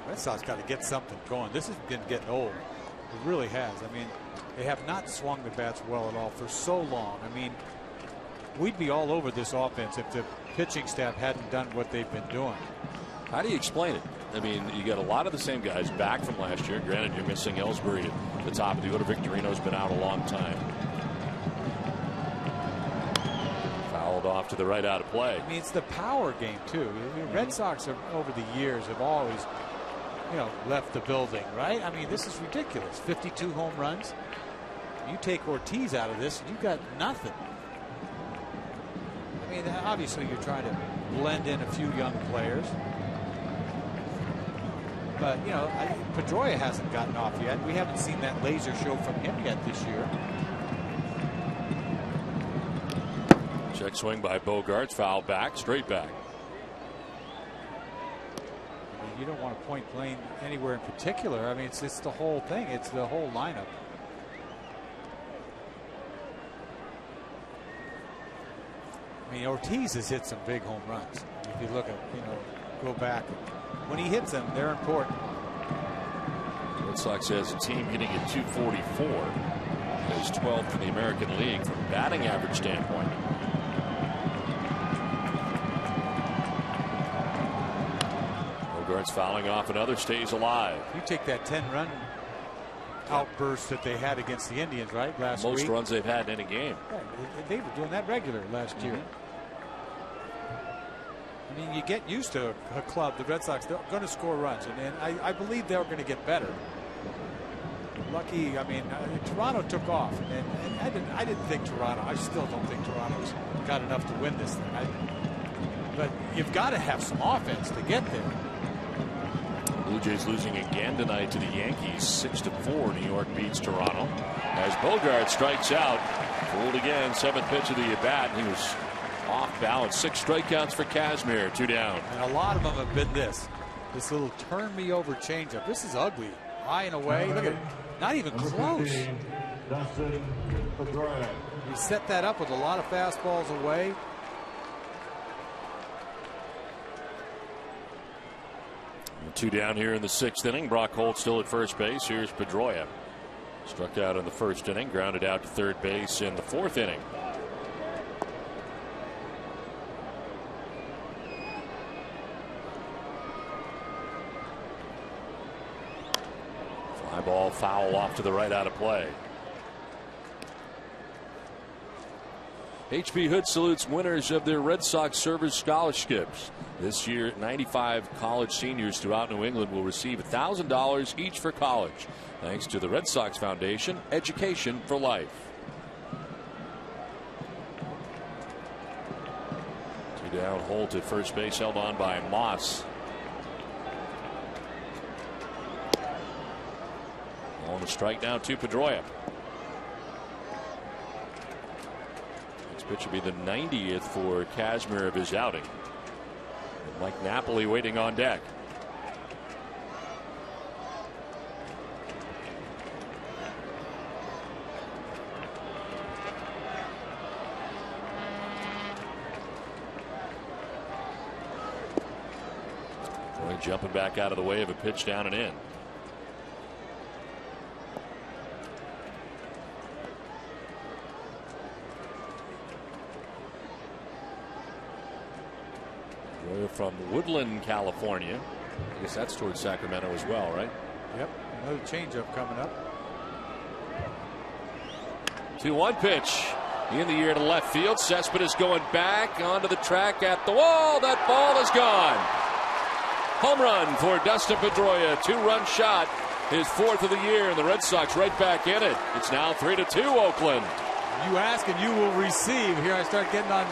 Red Sox got to get something going. This has been getting old. It really has. I mean, they have not swung the bats well at all for so long. I mean, we'd be all over this offense if the pitching staff hadn't done what they've been doing. How do you explain it? I mean, you got a lot of the same guys back from last year. Granted, you're missing Ellsbury at the top of the order. Victorino's been out a long time. Fouled off to the right, out of play. I mean, it's the power game, too. I mean, Red Sox over the years have always, left the building, right? I mean, this is ridiculous. 52 home runs. You take Ortiz out of this, you got nothing. I mean, obviously, you're trying to blend in a few young players. But, Pedroia hasn't gotten off yet. We haven't seen that laser show from him yet this year. Check swing by Bogaerts. Foul back. Straight back. I mean, you don't want to point blame anywhere in particular. I mean, it's the whole thing. It's the whole lineup. I mean, Ortiz has hit some big home runs. If you look at, go back. When he hits them, they're important. Red Sox has a team hitting at 244. Is 12th in the American League from batting average standpoint. Bogaerts fouling off another, stays alive. You take that 10-run outburst that they had against the Indians, right, last week. Most runs they've had in any game. Yeah, they were doing that regular last year. I mean, you get used to a club, the Red Sox, they're going to score runs, and I believe they're going to get better. lucky. I mean, Toronto took off, and I didn't think Toronto. I still don't think Toronto's got enough to win this thing. But you've got to have some offense to get there. Blue Jays losing again tonight to the Yankees, 6-4. New York beats Toronto. As Bogart strikes out, fooled again, 7th pitch of the at bat. He was off balance. 6 strikeouts for Kazmir, 2 down. And a lot of them have been this little turn me over changeup. This is ugly, high and away. Look at it, not even close. He set that up with a lot of fastballs away. And 2 down here in the 6th inning. Brock Holt still at first base. Here's Pedroia. Struck out in the 1st inning, grounded out to 3rd base in the 4th inning. Fly ball foul off to the right, out of play. H.B. Hood salutes winners of their Red Sox Service Scholarships. This year, 95 college seniors throughout New England will receive $1,000 each for college, thanks to the Red Sox Foundation, Education for Life. 2 down, Holt at first base, held on by Moss. On the strike now to Pedroia. Pitch will be the 90th for Kazmir of his outing. And Mike Napoli waiting on deck. Roy jumping back out of the way of a pitch down and in. From Woodland, California. I guess that's towards Sacramento as well, right? Yep. Another changeup coming up. 2-1 pitch in the air to left field. Cespedes going back onto the track at the wall. That ball is gone. Home run for Dustin Pedroia. 2-run shot. His 4th of the year, and the Red Sox right back in it. It's now 3-2 Oakland. You ask and you will receive. Here I start getting on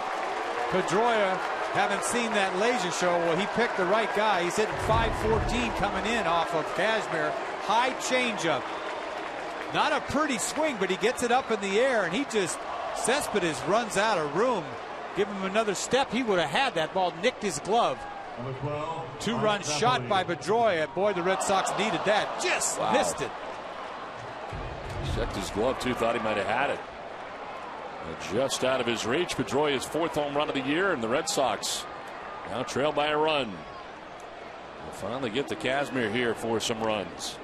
Pedroia. Haven't seen that laser show. Well, he picked the right guy. He's hitting .514 coming in off of Kazmir. High changeup. Not a pretty swing, but he gets it up in the air, and he just, Cespedes runs out of room. Give him another step, he would have had that ball, nicked his glove. 2-run shot by Pedroia. Boy, the Red Sox needed that. Just missed it. Checked his glove, too. Thought he might have had it. Just out of his reach. Pedroia's 4th home run of the year, and the Red Sox now trail by a run. We'll finally get to Kazmir here for some runs.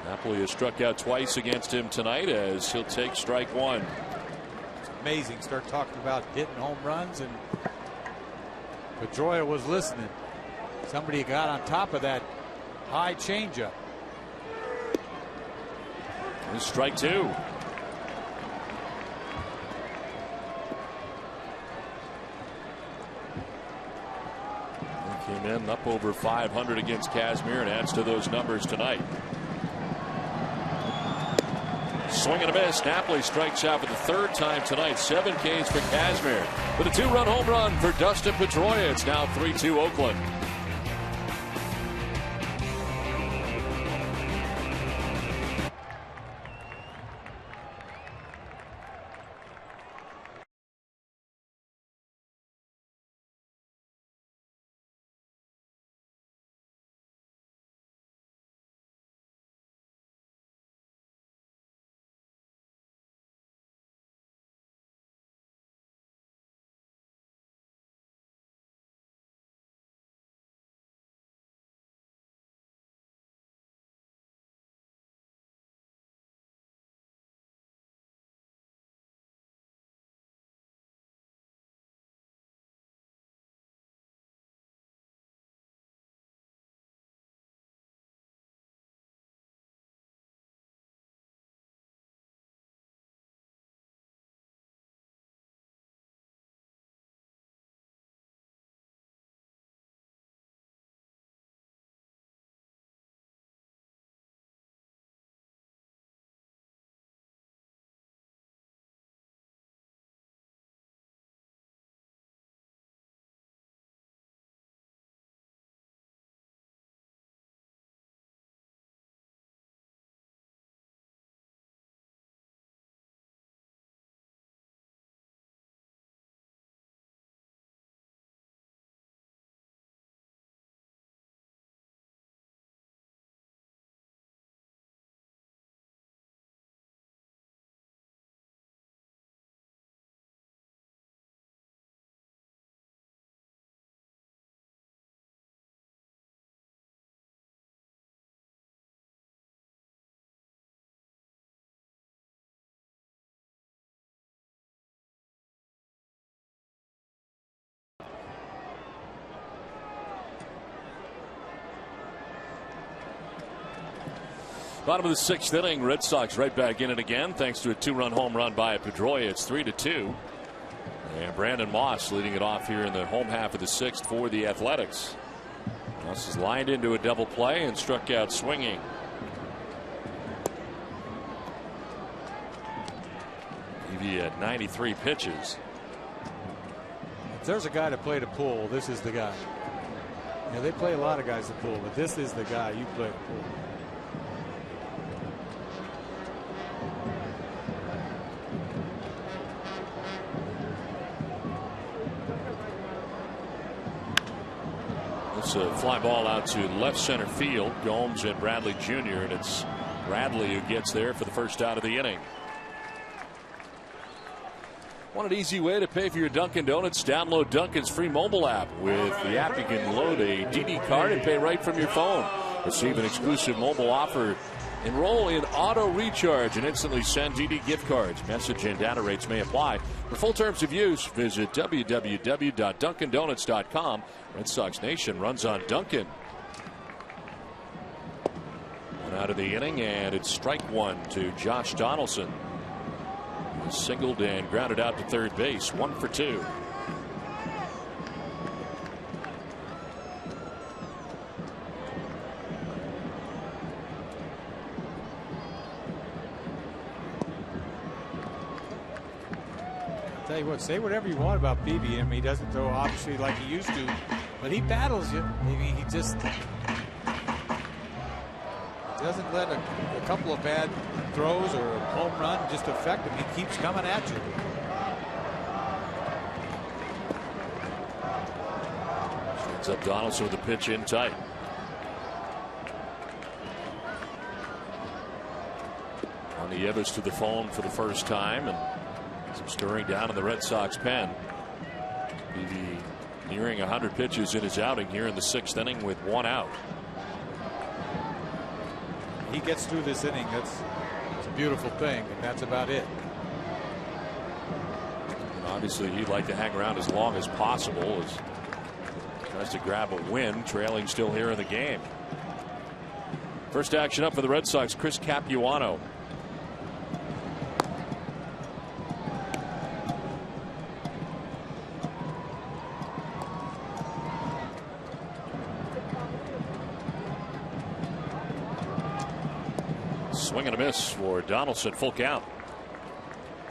Napoli has struck out twice against him tonight, as he'll take strike 1. It's amazing. Start talking about hitting home runs, and Pedroia was listening. Somebody got on top of that high changeup. And strike 2. Came in up over 500 against Kazmir and adds to those numbers tonight. Swing and a miss. Napoli strikes out for the 3rd time tonight. 7 Ks for Kazmir. With a 2-run home run for Dustin Pedroia. It's now 3-2 Oakland. Bottom of the 6th inning, Red Sox right back in it again thanks to a 2-run home run by Pedroia. It's 3-2. And Brandon Moss leading it off here in the home half of the 6th for the Athletics. Moss is lined into a double play and struck out swinging. He had 93 pitches. If there's a guy to play to pull, this is the guy. You know, they play a lot of guys to pull, but this is the guy you play to pull. It's a fly ball out to left center field. Gomes and Bradley Jr. And it's Bradley who gets there for the first out of the inning. Want an easy way to pay for your Dunkin' Donuts? Download Dunkin's free mobile app. With the app, you can load a DD card and pay right from your phone. Receive an exclusive mobile offer. Enroll in auto recharge and instantly send DD gift cards. Message and data rates may apply. For full terms of use, visit www.dunkindonuts.com. Red Sox Nation runs on Dunkin'. One out of the inning, and it's strike one to Josh Donaldson. He singled and grounded out to third base. 1 for 2. Tell you what, say whatever you want about Peavy. I mean, he doesn't throw obviously like he used to, but he battles you. Maybe he just doesn't let a couple of bad throws or a home run just affect him. He keeps coming at you. Stands up Donaldson with the pitch in tight. Nieves to the phone for the first time, and some stirring down in the Red Sox pen. Peavy nearing 100 pitches in his outing here in the 6th inning with 1 out. He gets through this inning. It's a beautiful thing, and that's about it. And obviously, he'd like to hang around as long as possible as he tries to grab a win, trailing still here in the game. First action up for the Red Sox, Chris Capuano. Swing and a miss for Donaldson, full count.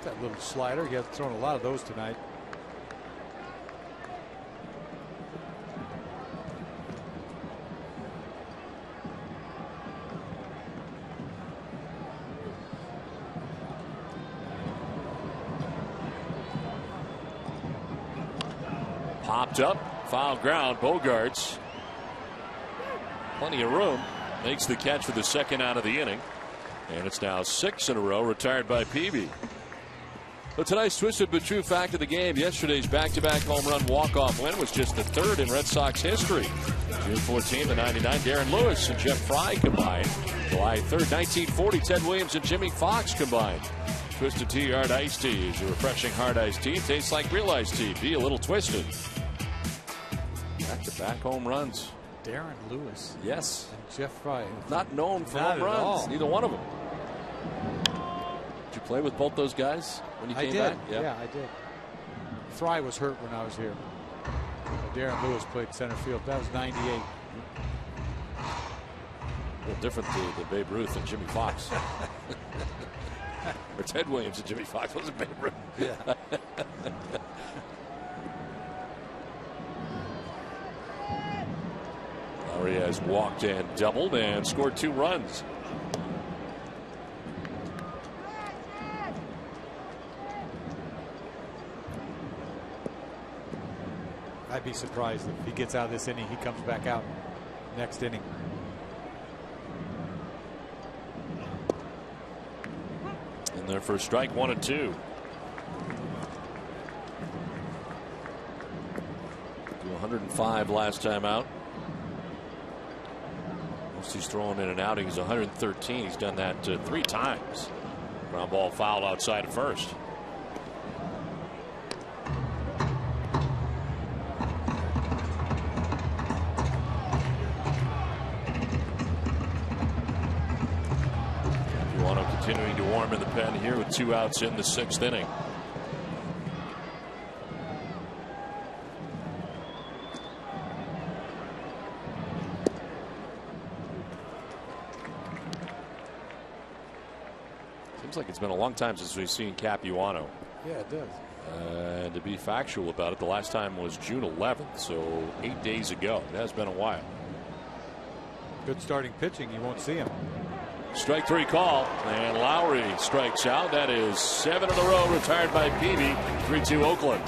That little slider, he has thrown a lot of those tonight. Popped up, foul ground. Bogarts, plenty of room, makes the catch for the second out of the inning. And it's now 6 in a row retired by Peavy. But tonight's twisted but true fact of the game, yesterday's back-to-back home run walk-off win was just the 3rd in Red Sox history. June 14, the '99, Darren Lewis and Jeff Fry combined. July 3rd, 1940, Ted Williams and Jimmy Fox combined. Twisted Tea Hard Iced Tea is a refreshing hard iced tea. Tastes like real iced tea. Be a little twisted. Back-to-back home runs. Darren Lewis. Yes. And Jeff Fry. Not known for home runs. Neither one of them. Did you play with both those guys when you came back? Yeah, I did. Fry was hurt when I was here. Darren Lewis played center field. That was '98. A little different to Babe Ruth and Jimmy Fox. Or Ted Williams and Jimmy Fox. Wasn't Babe Ruth. Yeah. Lowry has walked and doubled and scored 2 runs. I'd be surprised if he gets out of this inning. He comes back out next inning. In their first strike, 1 and 2. 105 last time out. Most he's thrown in an outing is 113. He's done that 3 times. Ground ball foul outside at first. continuing to warm in the pen here with 2 outs in the 6th inning. Seems like it's been a long time since we've seen Capuano. Yeah, it does. And to be factual about it, the last time was June 11th, so 8 days ago. It has been a while. Good starting pitching. You won't see him. Strike 3 call, and Lowry strikes out. That is 7 in a row retired by Peavy. 3-2 Oakland.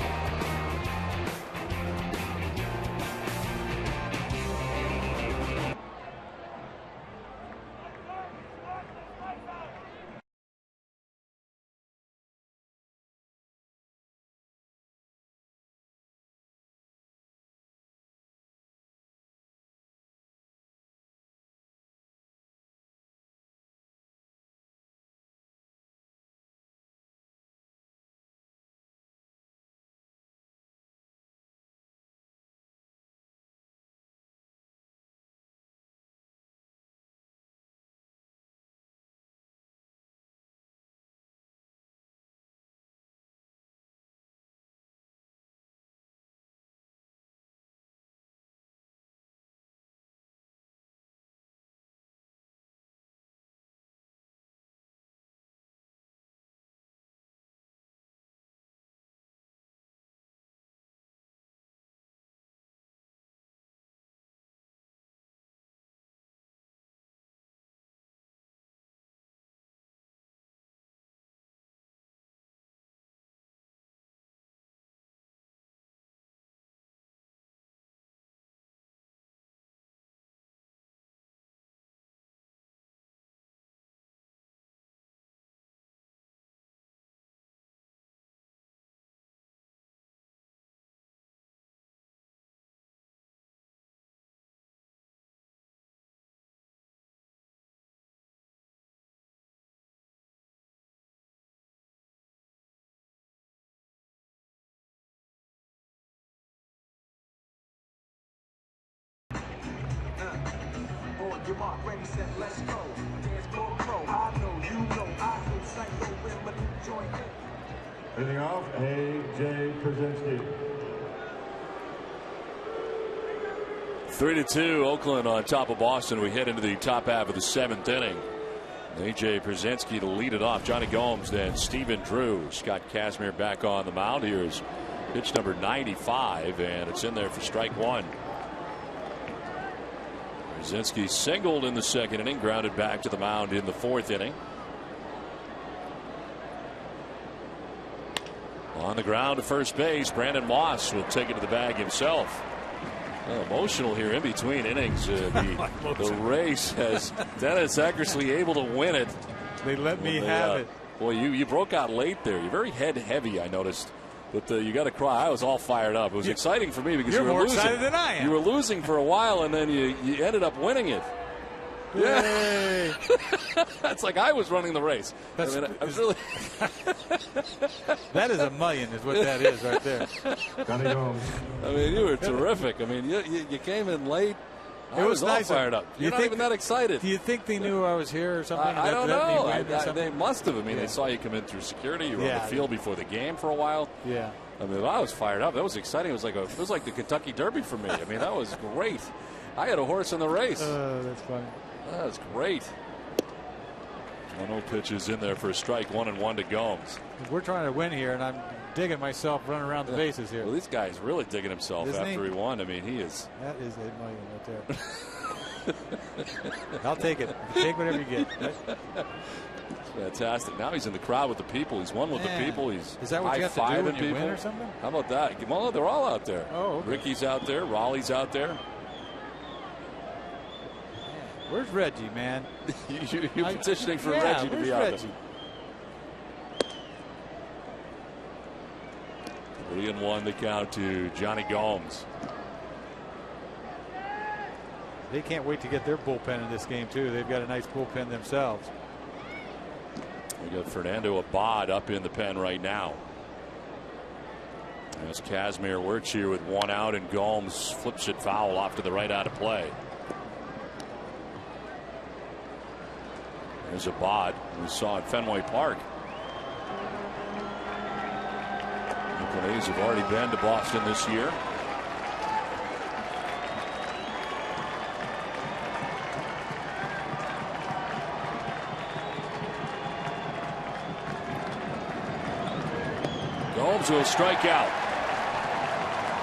Your mark, ready, set, let's go. Dance more pro. I know, you know, I know, psycho, but join in. Leading off, A.J. Pierzynski. 3-2 Oakland on top of Boston. We head into the top half of the 7th inning. A.J. Pierzynski to lead it off. Johnny Gomes, then Stephen Drew. Scott Kazmir back on the mound. Here's pitch number 95, and it's in there for strike 1. Pierzynski singled in the 2nd inning, grounded back to the mound in the 4th inning. On the ground to first base, Brandon Moss will take it to the bag himself. Emotional here in between innings. The race has Dennis Eckersley able to win it. They let me have it. Boy, you broke out late there. You're very head heavy, I noticed. But you got to cry. I was all fired up. It was exciting for me because you were more losing. Excited than I am. You were losing for a while, and then you ended up winning it. Yay! That's like I was running the race. I was really. That is a million, is what that is right there. I mean, you were terrific. I mean, you came in late. It was all nice. Fired up. You're not even that excited. Do you think they knew I was here or something? I don't know. They must have. I mean, they saw you come in through security. You were on the field before the game for a while. Yeah. I mean, I was fired up. That was exciting. It was like the Kentucky Derby for me. I mean, that was great. I had a horse in the race. That's funny. That was great. 1-0 pitches in there for a strike. 1-1 to Gomes. We're trying to win here, and I'm digging myself running around the bases here. Well, this guy's really digging himself after he won. I mean, he is. That is $8 million right there. I'll take it. Take whatever you get. Fantastic. Now he's in the crowd with the people. He's won with the people. He's is that what you have to do when you win or something? How about that? Well, they're all out there. Oh, okay. Ricky's out there. Raleigh's out there. Where's Reggie, man? You're petitioning for Reggie to be out there. 3-1 the count to Johnny Gomes. They can't wait to get their bullpen in this game, too. They've got a nice bullpen themselves. We got Fernando Abad up in the pen right now. As Kazmir works here with 1 out, and Gomes flips it foul off to the right out of play. There's a bod we saw at Fenway Park. The A's have already been to Boston this year. Gomes will strike out.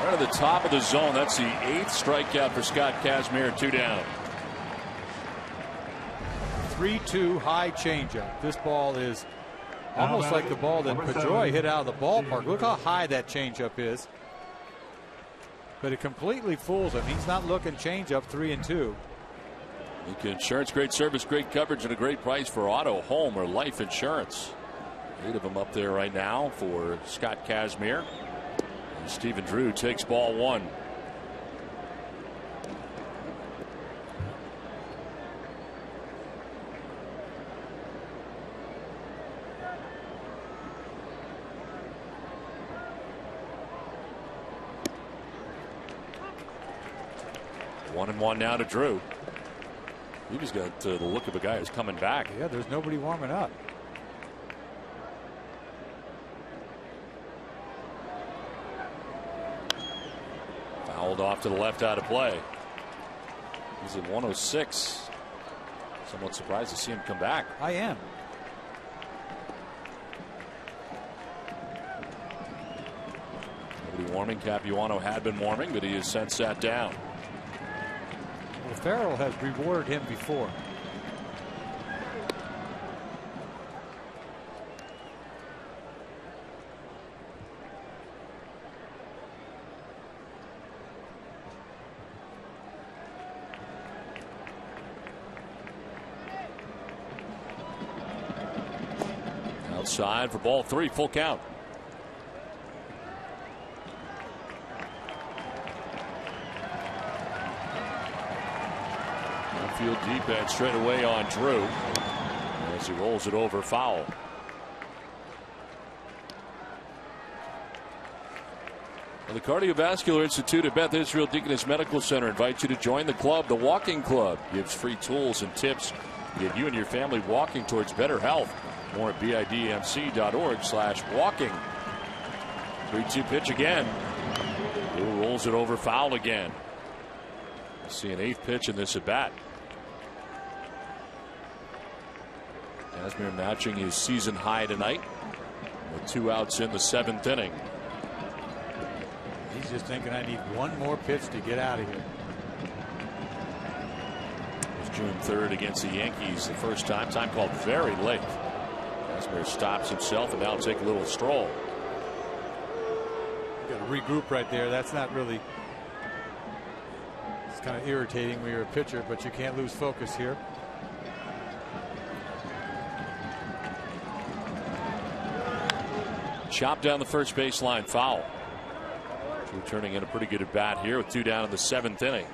Right at the top of the zone. That's the 8th strikeout for Scott Kazmir. 2 down. 3-2 high changeup. This ball is almost like the ball that Pedroia hit out of the ballpark. Look how high that changeup is. But it completely fools him. He's not looking changeup. 3-2. Lincoln Insurance, great service, great coverage, and a great price for auto, home, or life insurance. 8 of them up there right now for Scott Kazmir. And Stephen Drew takes ball 1. One and one now to Drew. He just got the look of a guy who's coming back. Yeah, there's nobody warming up. Fouled off to the left out of play. He's at 106. Somewhat surprised to see him come back. I am. Nobody warming. Capuano had been warming, but he has since sat down. Well, Farrell has rewarded him before. Outside for ball 3, full count. Field deep and straight away on Drew as he rolls it over, foul. The Cardiovascular Institute at Beth Israel Deaconess Medical Center invites you to join the club. The Walking Club gives free tools and tips to get you and your family walking towards better health. More at bidmc.org/walking. 3-2 pitch again. Drew rolls it over, foul again. We'll see an 8th pitch in this at bat. Kazmir matching his season high tonight with 2 outs in the 7th inning. He's just thinking, I need one more pitch to get out of here. It was June 3rd against the Yankees the first time called very late. Kazmir stops himself and now take a little stroll. You got to regroup right there. That's not really. It's kind of irritating when you're a pitcher, but you can't lose focus here. Chopped down the first baseline, foul. Drew turning in a pretty good at bat here with 2 down in the 7th inning.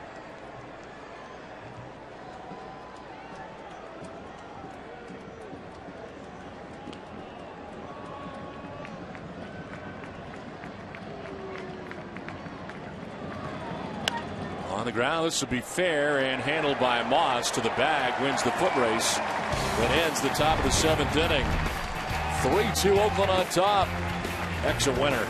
On the ground, this will be fair and handled by Moss to the bag, wins the foot race, that ends the top of the 7th inning. 3-2 Oakland on top. Extra winner.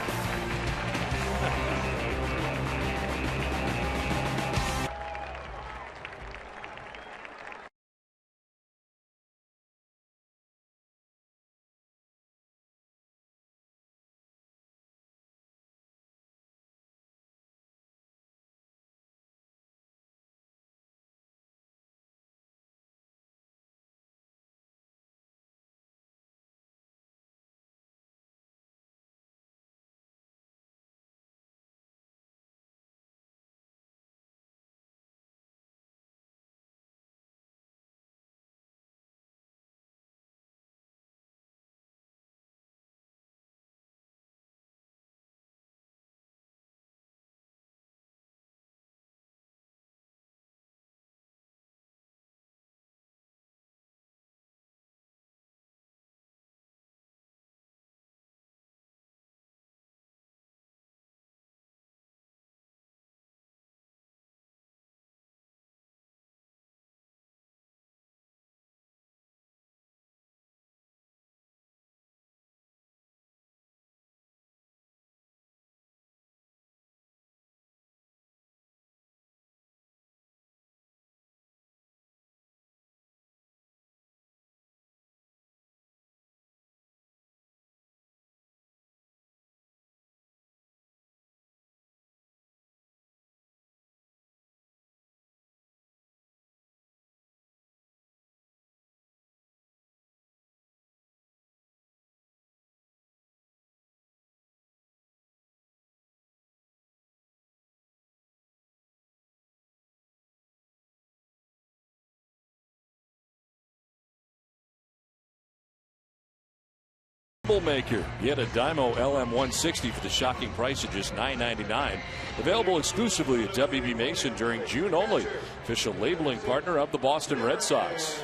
Maker. Get a Dymo LM160 for the shocking price of just $9.99. Available exclusively at WB Mason during June only. Official labeling partner of the Boston Red Sox.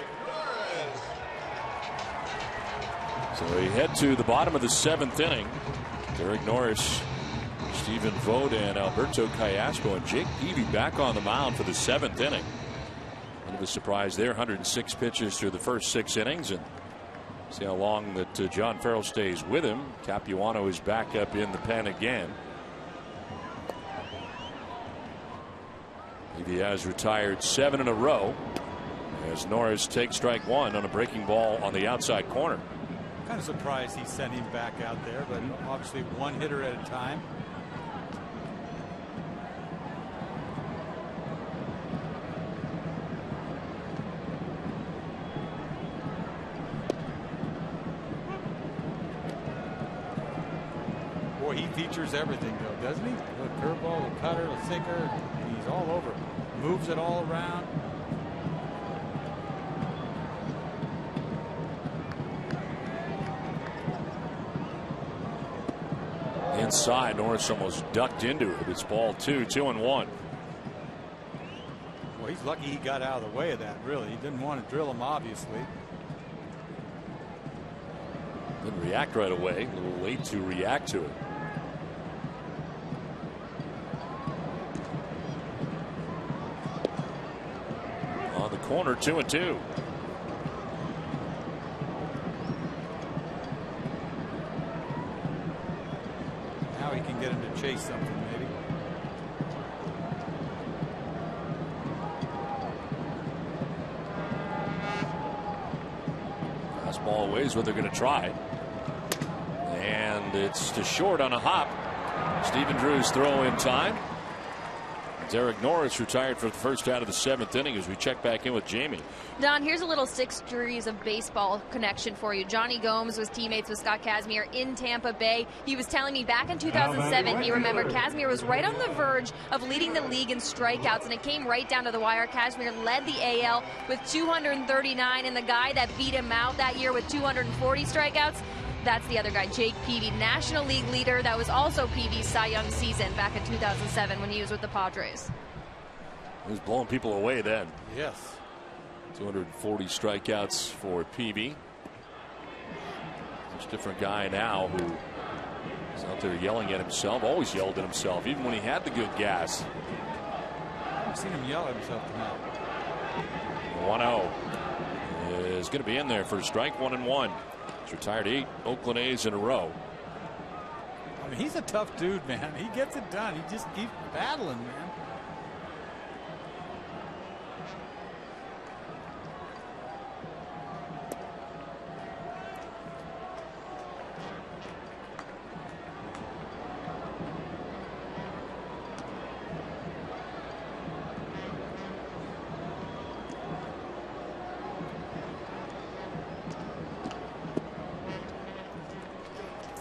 So we head to the bottom of the 7th inning. Derek Norris, Stephen Vogt, and Alberto Callasco, and Jake Peavy back on the mound for the 7th inning. A bit of a surprise there. 106 pitches through the first 6 innings, and see how long that John Farrell stays with him. Capuano is back up in the pen again. Peavy has retired 7 in a row as Norris takes strike 1 on a breaking ball on the outside corner. Kind of surprised he sent him back out there, but obviously one hitter at a time. Boy, he features everything, though, doesn't he? The curveball, the cutter, the sinker. He's all over. Moves it all around. Inside, Norris almost ducked into it. It's ball 2, 2-1. Well, he's lucky he got out of the way of that, really. He didn't want to drill him, obviously. Didn't react right away. A little late to react to it. On the corner, 2-2. Get him to chase something, maybe. Fastball away is what they're going to try. And it's to short on a hop. Stephen Drew's throw in time. Derek Norris retired for the first out of the 7th inning as we check back in with Jamie. Don, here's a little 6 degrees of baseball connection for you. Johnny Gomes was teammates with Scott Kazmir in Tampa Bay. He was telling me back in 2007, he remembered Kazmir was right on the verge of leading the league in strikeouts, and it came right down to the wire. Kazmir led the AL with 239, and the guy that beat him out that year with 240 strikeouts, that's the other guy, Jake Peavy, National League leader. That was also Peavy's Cy Young season back in 2007 when he was with the Padres. He was blowing people away then. Yes. 240 strikeouts for Peavy. Much different guy now who is out there yelling at himself. Always yelled at himself, even when he had the good gas. I haven't seen him yell at himself tonight. 1-0 is going to be in there for a strike. 1-1. He's retired 8 Oakland A's in a row. I mean, he's a tough dude, man. He gets it done. He just keeps battling, man.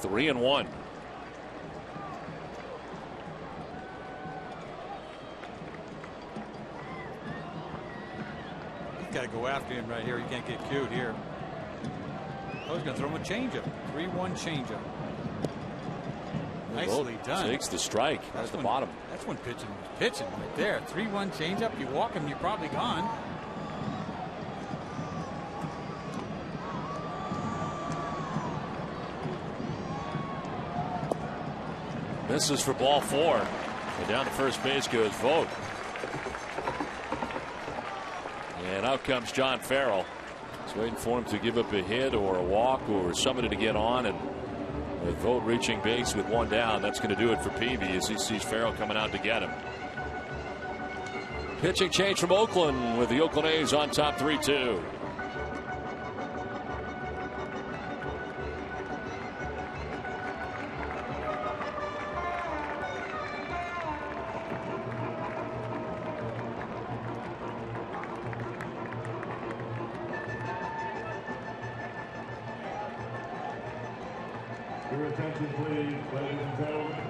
Three and one. He's got to go after him right here. He can't get cute here. I was going to throw him a changeup. 3-1 changeup. Nicely done. Takes the strike. That's the bottom. That's when pitching right there. 3-1 changeup. You walk him, you're probably gone. Misses for ball 4. And down to first base goes Vogt. And out comes John Farrell. He's waiting for him to give up a hit or a walk or somebody to get on. And with Vogt reaching base with 1 down, that's going to do it for Peavy as he sees Farrell coming out to get him. Pitching change from Oakland with the Oakland A's on top 3-2. Your attention, please, ladies and gentlemen.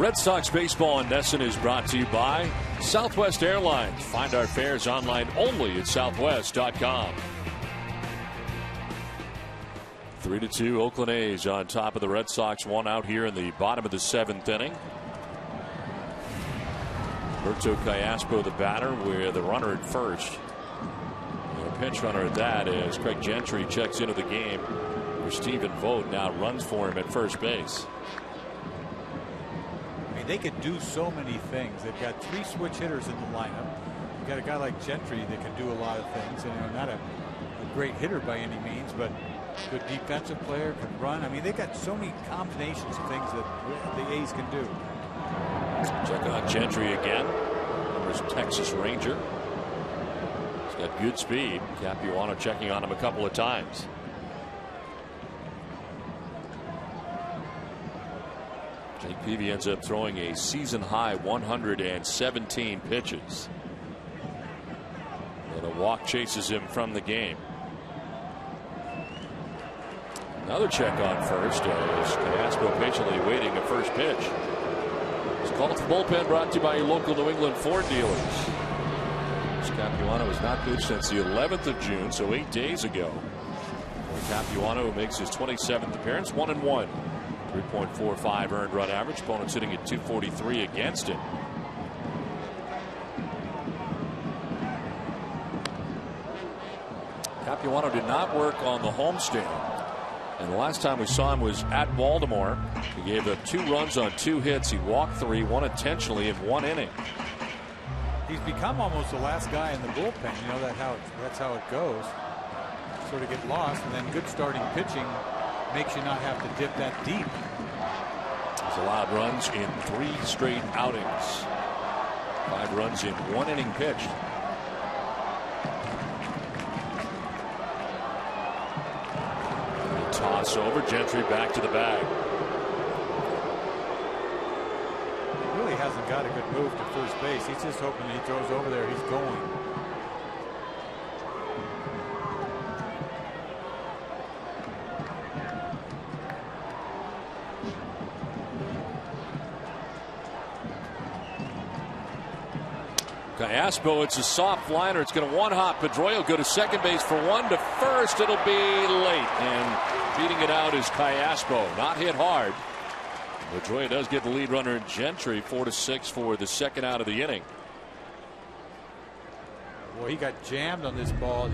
Red Sox baseball in Nesson is brought to you by Southwest Airlines. Find our fares online only at southwest.com. 3-2 Oakland A's on top of the Red Sox. One out here in the bottom of the 7th inning. Roberto Callaspo, the batter, with the runner at first. And a pinch runner at that as Craig Gentry checks into the game, where Stephen Vogt now runs for him at first base. I mean, they could do so many things. They've got 3 switch hitters in the lineup. You've got a guy like Gentry that can do a lot of things, and not a great hitter by any means, but good defensive player, can run. I mean, they've got so many combinations of things that the A's can do. Check on Gentry again. There's Texas Ranger. He's got good speed. Capuano checking on him a couple of times. Jake Peavy ends up throwing a season high 117 pitches. And a walk chases him from the game. Another check on first as Callaspo patiently waiting a first pitch. It's called the bullpen, brought to you by your local New England Ford dealers. Capuano has not pitched since the 11th of June, so 8 days ago. Capuano makes his 27th appearance, 1-1. 3.45 earned run average. Opponent sitting at 243 against him. Capuano did not work on the homestand. And the last time we saw him was at Baltimore. He gave up 2 runs on 2 hits. He walked 3, one intentionally in 1 inning. He's become almost the last guy in the bullpen. You know that's how it goes. Sort of get lost, and then good starting pitching makes you not have to dip that deep. He's allowed runs in 3 straight outings. 5 runs in 1 inning pitched. Toss over. Gentry back to the bag. He really hasn't got a good move to first base. He's just hoping he throws over there. He's going. Callaspo, it's a soft liner. It's going to one-hop. Pedroia will go to second base for 1 to first. It'll be late. And beating it out is Callaspo. Not hit hard. Pedroia does get the lead runner in Gentry, 4-6 for the second out of the inning. Well, he got jammed on this ball.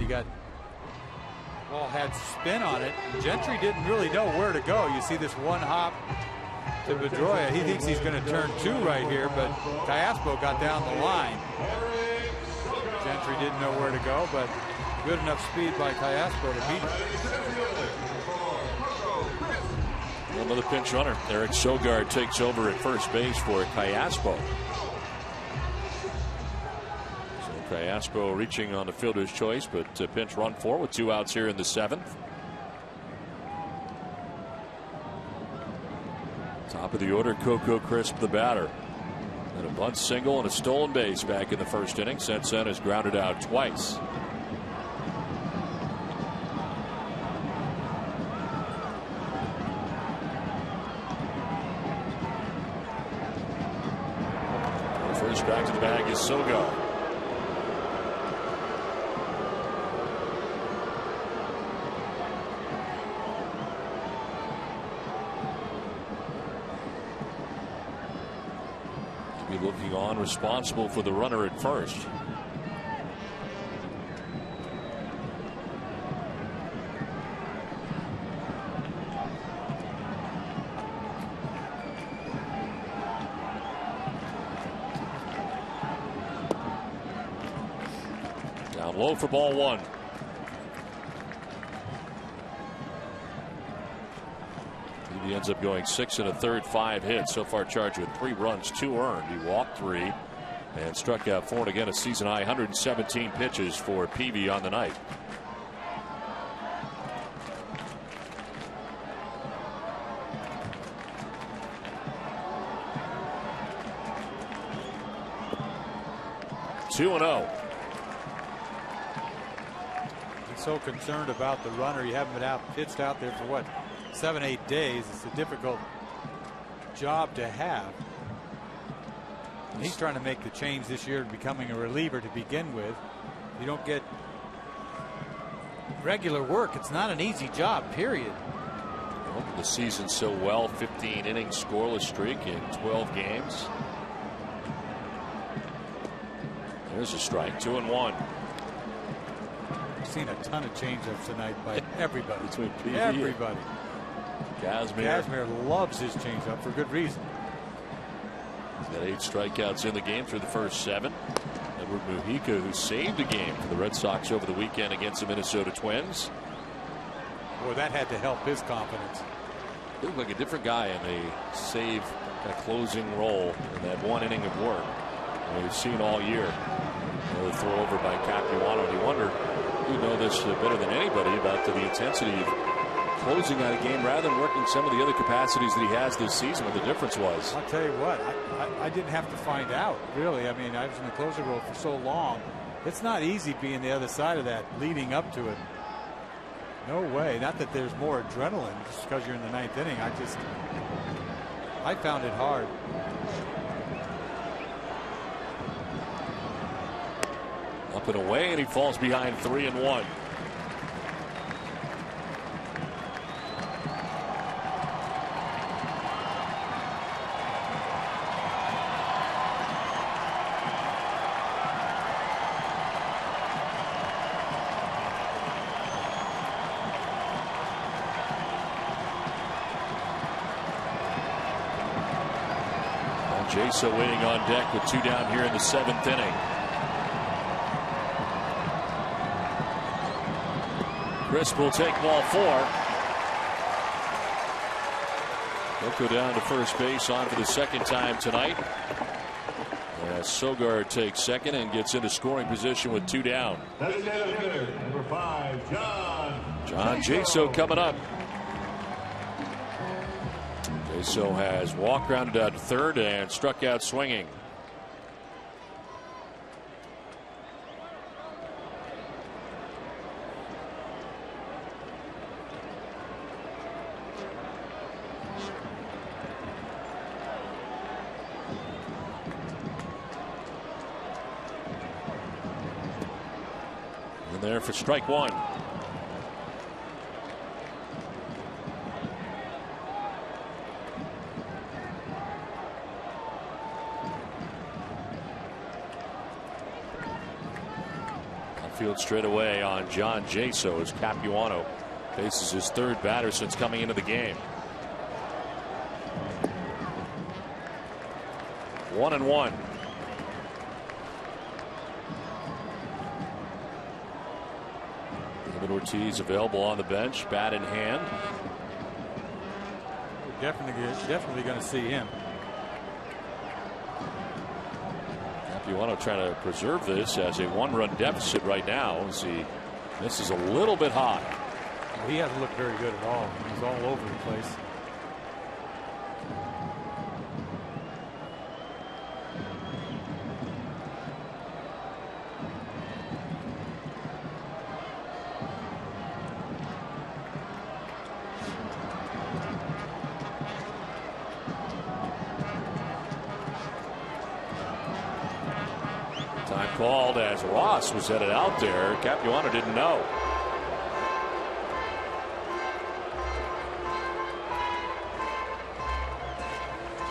Ball had spin on it. Gentry didn't really know where to go. You see this one hop to Pedroia. He thinks he's going to turn 2 right here, but Callaspo got down the line. Gentry didn't know where to go, but good enough speed by Callaspo to beat him. Another pinch runner. Eric Sogard takes over at first base for Callaspo. So Callaspo reaching on the fielder's choice, but pinch run 4 with 2 outs here in the 7th. Top of the order, Coco Crisp, the batter. And a bunt single and a stolen base back in the first inning. Since then has grounded out twice. First back to the bag is Sogard. Looking on, responsible for the runner at first. Down low for ball 1. He ends up going 6 1/3, 5 hits. So far charged with 3 runs, 2 earned. He walked 3 and struck out 4. And again, a season high 117 pitches for Peavy on the night. Two and 0. He's so concerned about the runner. You haven't been pitched out there for what, 7-8 days. It's a difficult job to have. He's trying to make the change this year to becoming a reliever to begin with. You don't get regular work. It's not an easy job, period. The season so well, 15 innings scoreless streak in 12 games. There's a strike, 2-1. I've seen a ton of changeups tonight by everybody. Between PV everybody. Kazmir loves his changeup for good reason. He's got 8 strikeouts in the game through the first 7. Edward Mujica, who saved a game for the Red Sox over the weekend against the Minnesota Twins. Boy, that had to help his confidence. He looked like a different guy in the save, that closing role in that 1 inning of work we've seen all year. The throw over by Capuano, and you wonder, you know this better than anybody about the intensity of closing out a game rather than working some of the other capacities that he has this season, what the difference was. I'll tell you what, I didn't have to find out, really. I mean, I was in the closer role for so long. It's not easy being the other side of that leading up to it. No way. Not that there's more adrenaline just because you're in the 9th inning. I found it hard. Up and away, and he falls behind 3-1. Jaso waiting on deck with 2 down here in the 7th inning. Crisp will take ball 4. He'll go down to first base on for the 2nd time tonight. As Sogard takes second and gets into scoring position with 2 down. Number 5, John Jaso coming up. Jaso has walked grounded out to third and struck out swinging. And there for strike 1. Field straight away on John Jaso as Capuano faces his 3rd batter since coming into the game. 1-1. David Ortiz available on the bench, bat in hand. We're definitely going to see him. Capuano trying to preserve this as a 1-run deficit right now as he misses a little bit high. He hasn't looked very good at all. He's all over the place. Time called as Ross was headed out there. Capuano didn't know.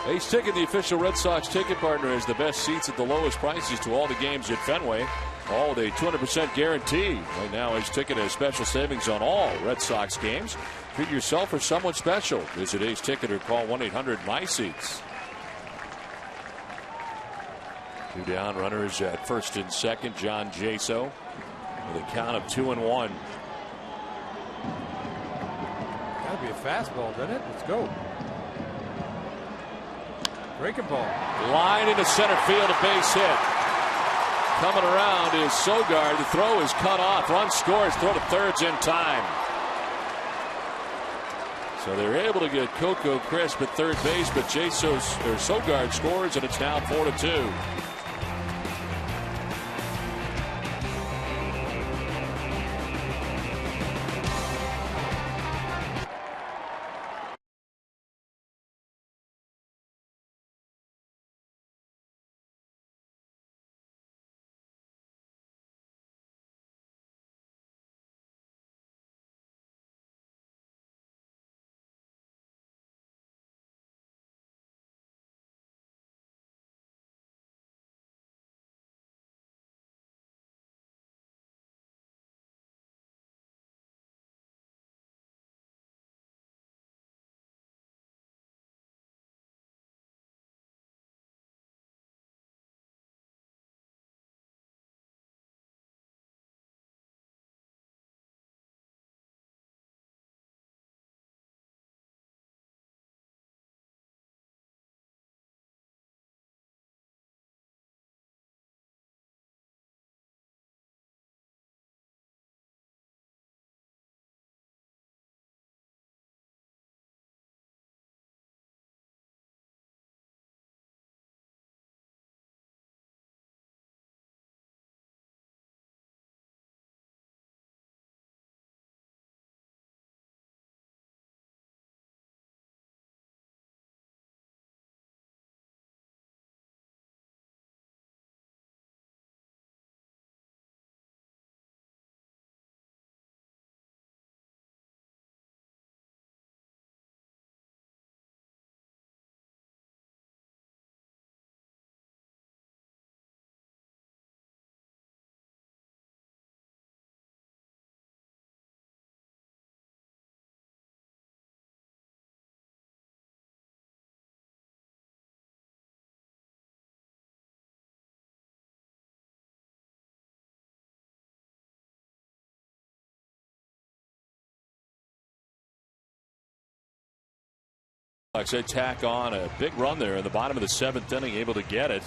Ace Ticket, the official Red Sox ticket partner, has the best seats at the lowest prices to all the games at Fenway. All with a 200% guarantee. Right now, Ace Ticket has special savings on all Red Sox games. Treat yourself or someone special. Visit Ace Ticket or call 1-800-MySeats. 2 down, runners at first and second. John Jaso with a count of 2-1. Gotta be a fastball, doesn't it? Let's go. Breaking ball. Line into center field, a base hit. Coming around is Sogard. The throw is cut off. Run scores. Throw to thirds in time. So they're able to get Coco Crisp at third base, but Sogard scores, and it's now 4-2. They tack on a big run there in the bottom of the 7th inning, able to get it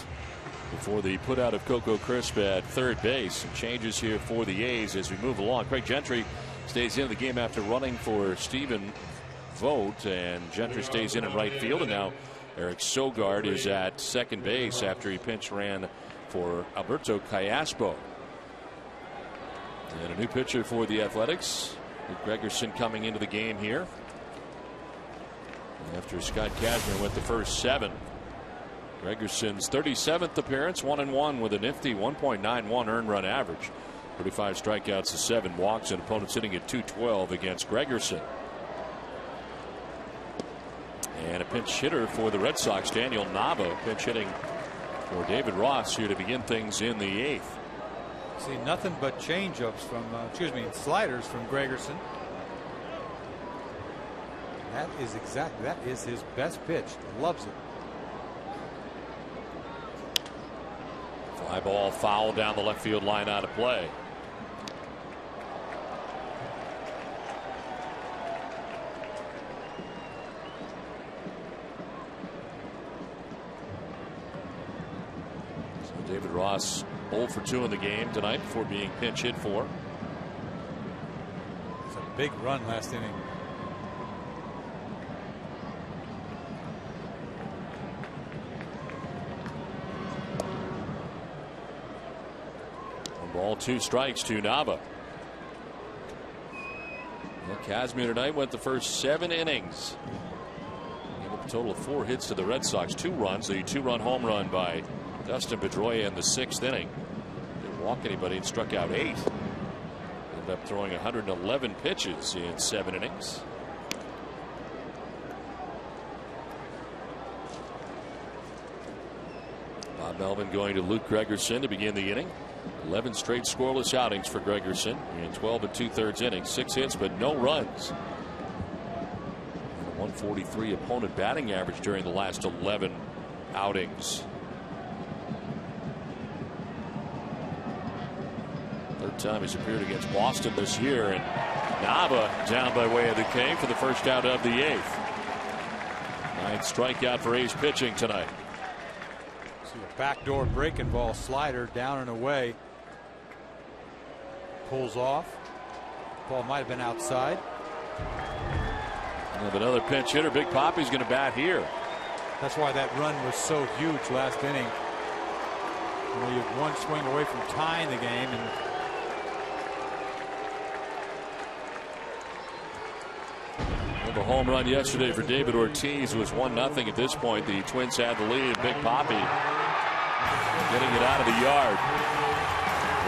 before the put out of Coco Crisp at third base. Some changes here for the A's as we move along. Craig Gentry stays in the game after running for Stephen Vogt, and Gentry stays in right field, and now Eric Sogard is at second base after he pinch ran for Alberto Callaspo. And a new pitcher for the Athletics, Luke Gregerson, coming into the game here after Scott Kazmir went the first 7. Gregerson's 37th appearance, 1-1 with a nifty 1.91 earned run average. 35 strikeouts to 7 walks, and opponents sitting at 212 against Gregerson. And a pinch hitter for the Red Sox, Daniel Nava, pinch hitting for David Ross here to begin things in the 8th. See nothing but changeups from, sliders from Gregerson. That is his best pitch. Loves it. Fly ball foul down the left field line, out of play. So David Ross 0 for 2 in the game tonight before being pinch hit for. It's a big run last inning. Ball 2 strikes to Nava. Kazmir tonight went the first 7 innings. Gave up a total of 4 hits to the Red Sox, 2 runs, the 2-run home run by Dustin Pedroia in the 6th inning. Didn't walk anybody and struck out 8. Ended up throwing 111 pitches in 7 innings. Bob Melvin going to Luke Gregerson to begin the inning. 11 straight scoreless outings for Gregerson in 12 2/3 innings. 6 hits but no runs. And a 143 opponent batting average during the last 11 outings. Third time he's appeared against Boston this year, and Nava down by way of the K for the first out of the 8th. 9th strikeout for A's pitching tonight. Backdoor breaking ball slider down and away. Pulls off. Ball might have been outside. And another pinch hitter. Big Papi's going to bat here. That's why that run was so huge last inning. You're one swing away from tying the game, and the home run yesterday for David Ortiz was 1-0 at this point. The Twins had the lead. Big Papi getting it out of the yard.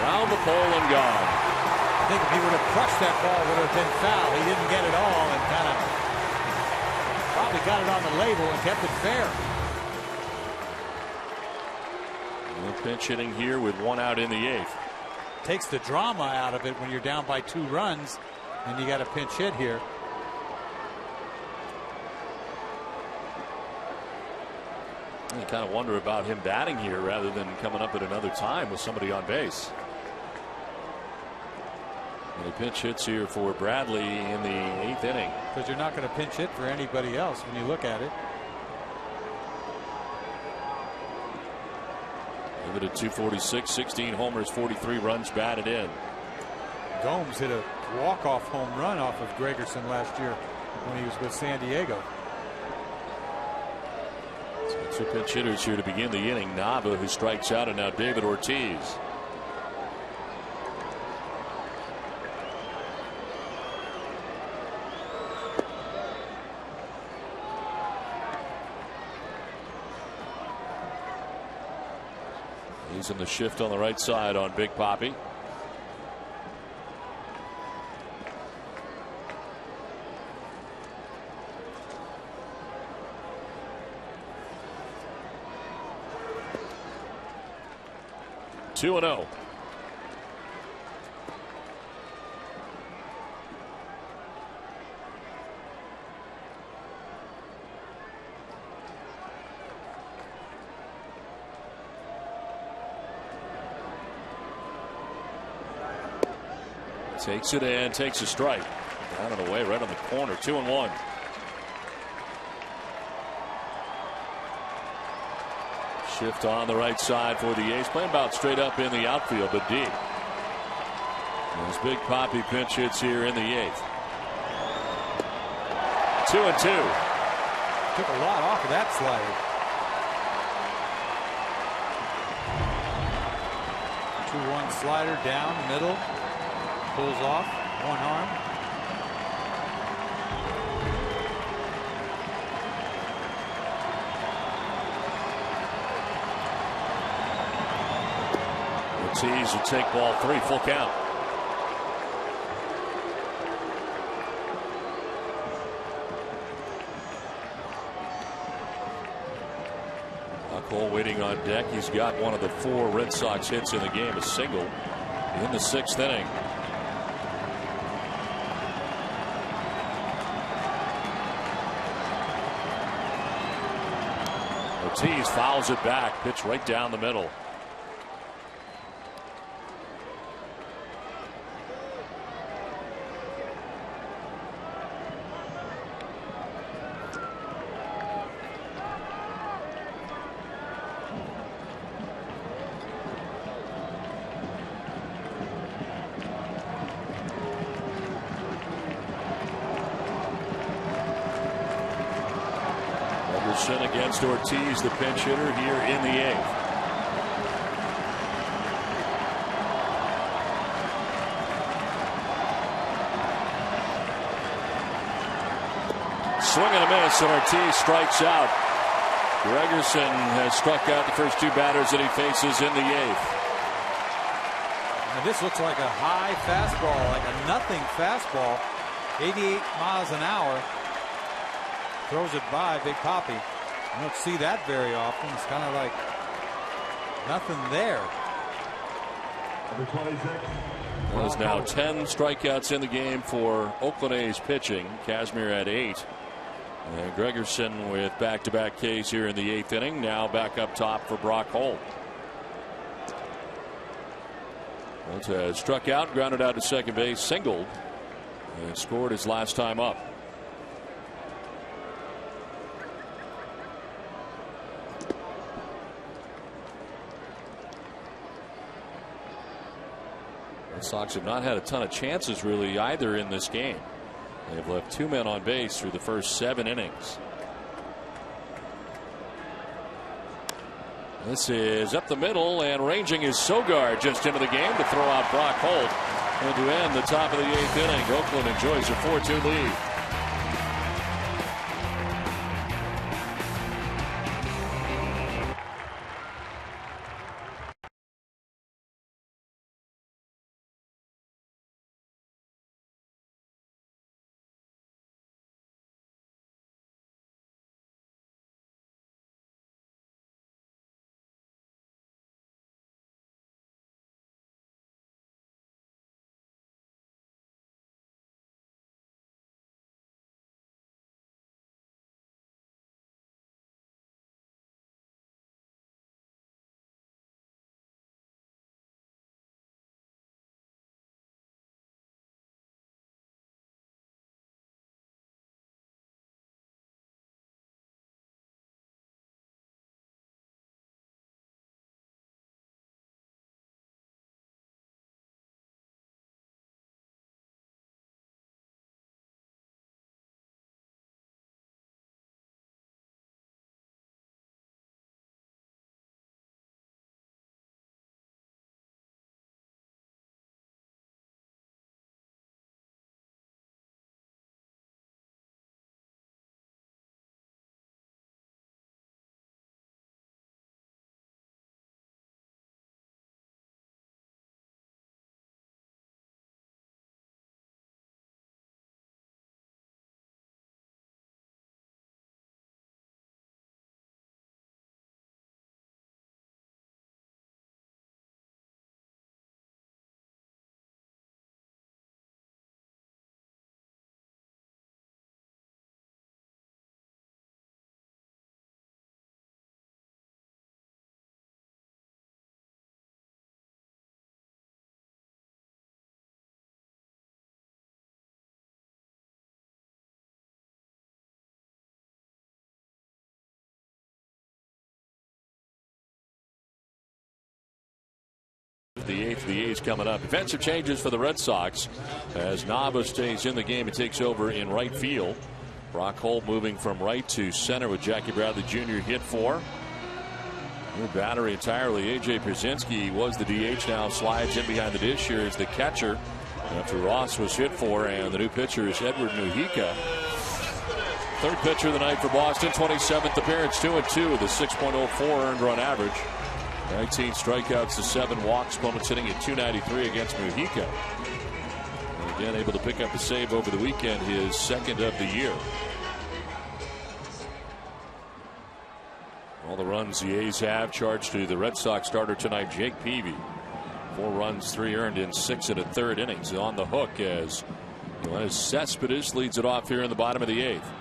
Round the pole and gone. I think if he would have crushed that ball, it would have been foul. He didn't get it all, and kind of probably got it on the label and kept it fair. And pinch hitting here with 1 out in the 8th. Takes the drama out of it when you're down by 2 runs and you got a pinch hit here. You kind of wonder about him batting here rather than coming up at another time with somebody on base. And he pinch hits here for Bradley in the 8th inning. Because you're not going to pinch hit for anybody else when you look at it. Limited 246, 16 homers, 43 runs batted in. Gomes hit a walk-off home run off of Gregerson last year when he was with San Diego. So 2 pinch hitters here to begin the inning. Nava, who strikes out, and now David Ortiz. He's in the shift on the right side on Big Papi. Two and 0. Takes it and takes a strike. Down and away right on the corner. 2 and 1. Shift on the right side for the A's. Playing about straight up in the outfield, but deep. Those big poppy pinch hits here in the 8th. 2-2. Took a lot off of that slider. 2-1 slider down middle. Pulls off one arm. Ortiz will take ball 3, full count. Cole waiting on deck. He's got one of the 4 Red Sox hits in the game, a single in the 6th inning. Ortiz fouls it back, pitch right down the middle. Against Ortiz, the pinch hitter here in the 8th. Swing and a miss, and Ortiz strikes out. Gregerson has struck out the first 2 batters that he faces in the 8th. Now this looks like a high fastball, like a nothing fastball. 88 miles an hour. Throws it by Big Poppy. You don't see that very often. It's kind of like nothing there. There's now 10 strikeouts in the game for Oakland A's pitching. Kazmir at 8. And Gregerson with back-to-back Ks here in the 8th inning. Now back up top for Brock Holt. Holt has struck out, grounded out to second base, singled, and scored his last time up. The Sox have not had a ton of chances really either in this game. They've left 2 men on base through the first 7 innings. This is up the middle, and ranging is Sogard just into the game to throw out Brock Holt. And to end the top of the 8th inning, Oakland enjoys a 4-2 lead. The 8th of the A's coming up. Defensive changes for the Red Sox as Nava stays in the game and takes over in right field. Brock Holt moving from right to center with Jackie Bradley Jr. hit for. New battery entirely. A.J. Pierzynski was the DH, now slides in behind the dish here as the catcher after Ross was hit for, and the new pitcher is Edward Mujica. Third pitcher of the night for Boston, 27th appearance, 2-2 with a 6.04 earned run average. 19 strikeouts to 7 walks. Opponents hitting at .293 against Mujica. And again, able to pick up a save over the weekend, his second of the year. All the runs the A's have charged to the Red Sox starter tonight, Jake Peavy. 4 runs, 3 earned in 6 1/3 innings. On the hook as Cespedes leads it off here in the bottom of the 8th.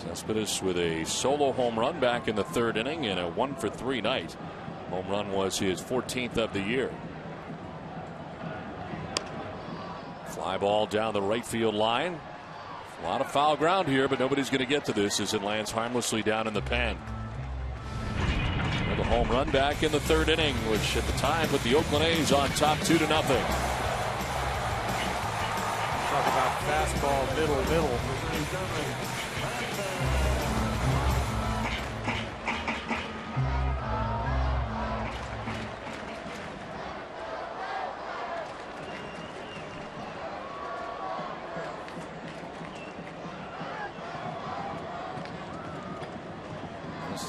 Cespedes with a solo home run back in the 3rd inning and a 1-for-3 night. Home run was his 14th of the year. Fly ball down the right field line. A lot of foul ground here, but nobody's going to get to this as it lands harmlessly down in the pen. With a home run back in the 3rd inning, which at the time put the Oakland A's on top 2-0. Talk about fastball, middle.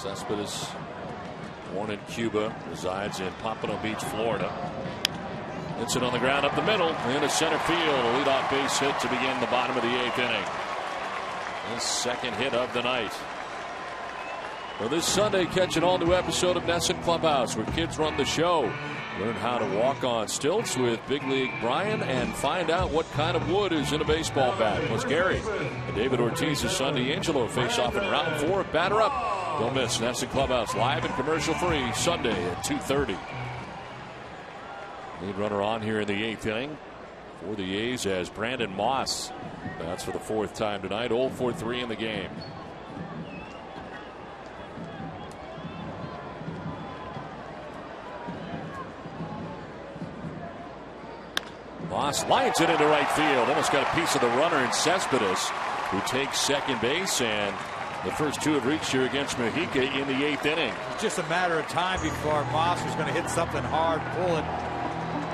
Cespedes, born in Cuba, resides in Pompano Beach, Florida. Hits it on the ground up the middle into center field. A leadoff base hit to begin the bottom of the 8th inning. His second hit of the night. Well, this Sunday, catch an all-new episode of Nesson Clubhouse, where kids run the show. Learn how to walk on stilts with Big League Brian and find out what kind of wood is in a baseball bat. Plus Gary and David Ortiz's son D'Angelo face off in round 4. Batter up. Don't miss Nesson Clubhouse live and commercial free Sunday at 2:30. Lead runner on here in the 8th inning for the A's as Brandon Moss. That's for the 4th time tonight. 0-for-3 in the game. Moss lines it into right field. Almost got a piece of the runner in Cespedes, who takes second base, and the first 2 have reached here against Mujica in the 8th inning. It's just a matter of time before Moss was going to hit something hard, pull it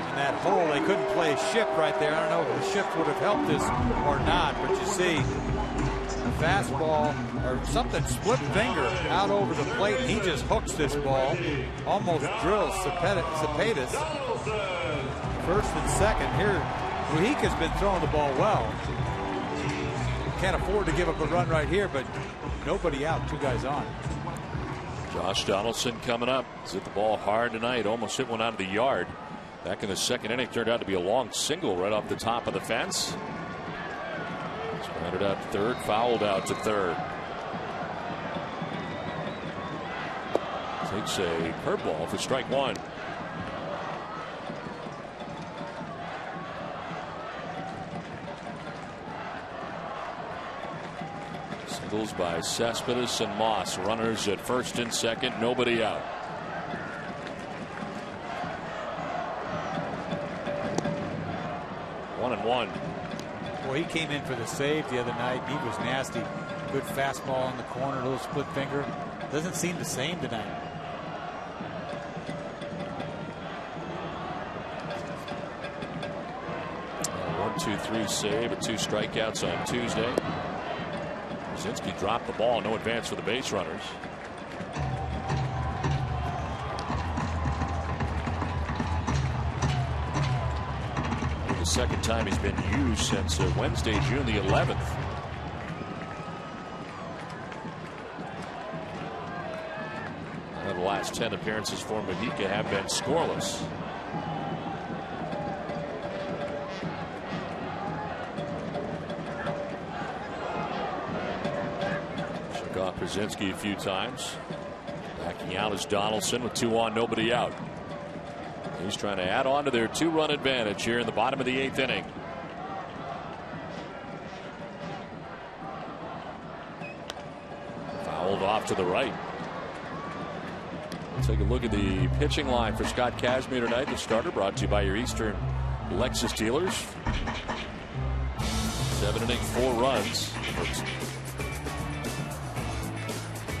in that hole. They couldn't play a shift right there. I don't know if the shift would have helped this or not, but you see a fastball or something, split finger out over the plate. He just hooks this ball, almost drills Cespedes. First and second here. Mujica's been throwing the ball well. Can't afford to give up a run right here, but nobody out, 2 guys on. Josh Donaldson coming up. He's hit the ball hard tonight. Almost hit one out of the yard. Back in the 2nd inning, turned out to be a long single right off the top of the fence. Grounded out to 3rd, fouled out to 3rd. Takes a curveball for strike 1. Singles by Cespedes and Moss. Runners at 1st and 2nd. Nobody out. One and one. Boy, he came in for the save the other night. He was nasty. Good fastball in the corner, little split finger. Doesn't seem the same tonight. A 1-2-3 save, with 2 strikeouts on Tuesday. Pierzynski dropped the ball. No advance for the base runners. The second time he's been used since Wednesday, June the 11th. The last 10 appearances for Mujica have been scoreless. Shook off Pierzynski a few times. Backing out is Donaldson with 2 on, nobody out. He's trying to add on to their 2-run advantage here in the bottom of the 8th inning. Fouled off to the right. Take a look at the pitching line for Scott Kazmir tonight. The starter brought to you by your Eastern Lexus dealers. 7 innings, 4 runs.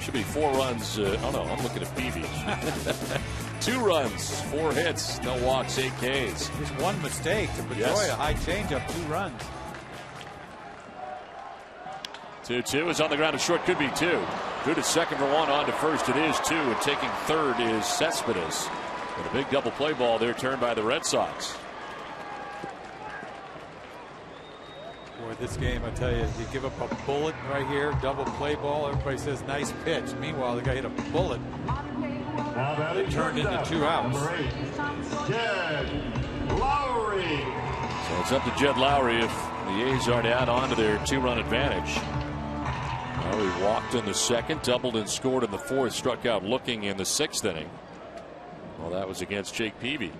Should be 4 runs. Oh no, I'm looking at Peavy. 2 runs, 4 hits, no walks, 8 Ks. Just one mistake to Pedroia. Yes. High changeup, 2 runs. 2-2 is on the ground at short. Could be 2. Good at second for 1. On to first. It is 2. And taking third is Cespedes. And a big double play ball there turned by the Red Sox. Boy, this game, I tell you, you give up a bullet right here, double play ball. Everybody says nice pitch. Meanwhile, the guy hit a bullet. It turned into 2 outs. Number 8, Jed Lowry. So it's up to Jed Lowry if the A's are down onto their 2-run advantage. Lowry walked in the second, doubled and scored in the fourth, struck out looking in the 6th inning. Well, that was against Jake Peavy.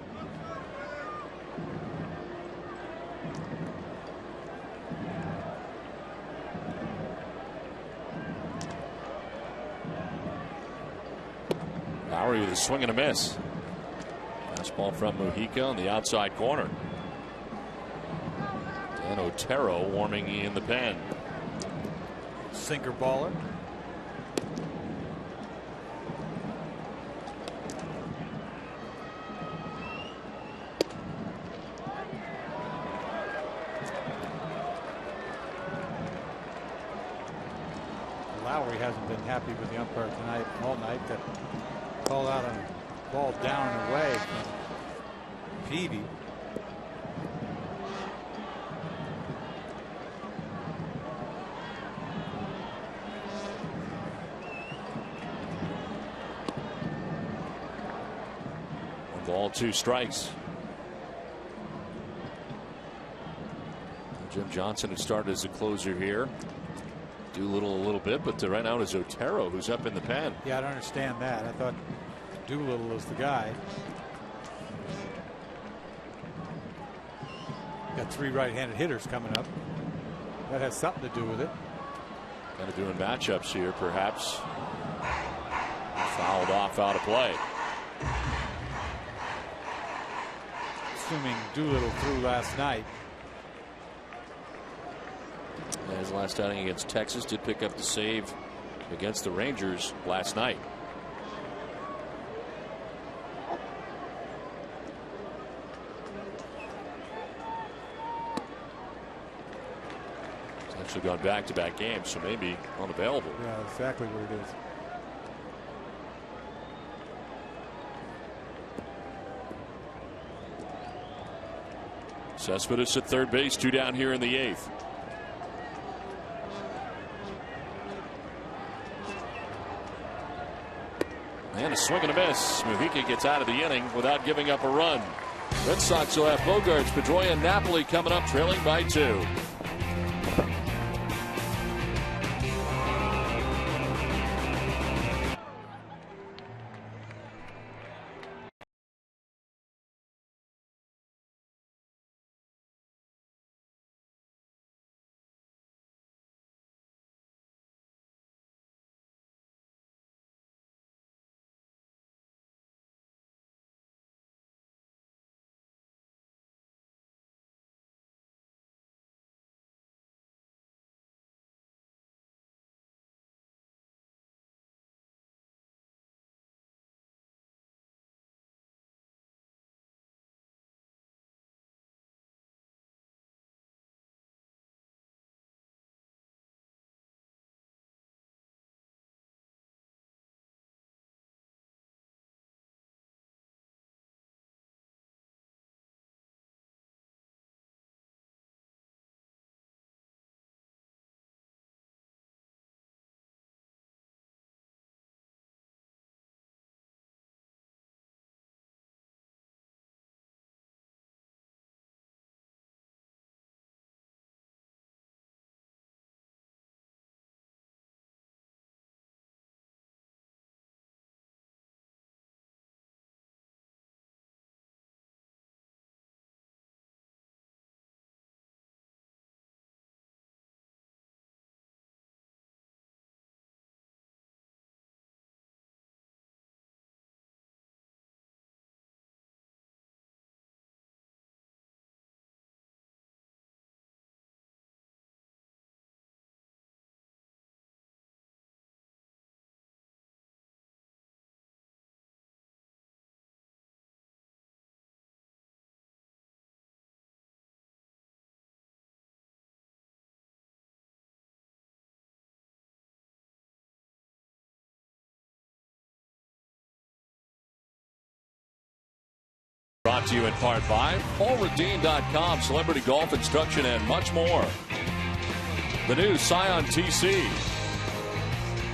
Lowry with a swing and a miss. Fastball from Mujica on the outside corner. Dan Otero warming in the pen. Sinker baller. Lowry hasn't been happy with the umpire tonight, all night. That call out on a ball down and away from Peavy. Ball, 2 strikes. Jim Johnson had started as a closer here. Doolittle a little bit, but right now it is Otero who's up in the pen. Yeah, I don't understand that. I thought Doolittle was the guy. Got 3 right-handed hitters coming up. That has something to do with it. Kind of doing matchups here, perhaps. Fouled off, out of play. Assuming Doolittle threw last night. His last outing against Texas did pick up the save against the Rangers last night. He's actually gone back-to-back games, so maybe unavailable. Yeah, exactly what it is. Cespedes at third base, 2 down here in the 8th. And a swing and a miss. Mujica gets out of the inning without giving up a run. Red Sox will have Bogaerts, Pedroia, and Napoli coming up, trailing by 2. Brought to you in part by PaulRedeen.com, celebrity golf instruction, and much more. The new Scion TC.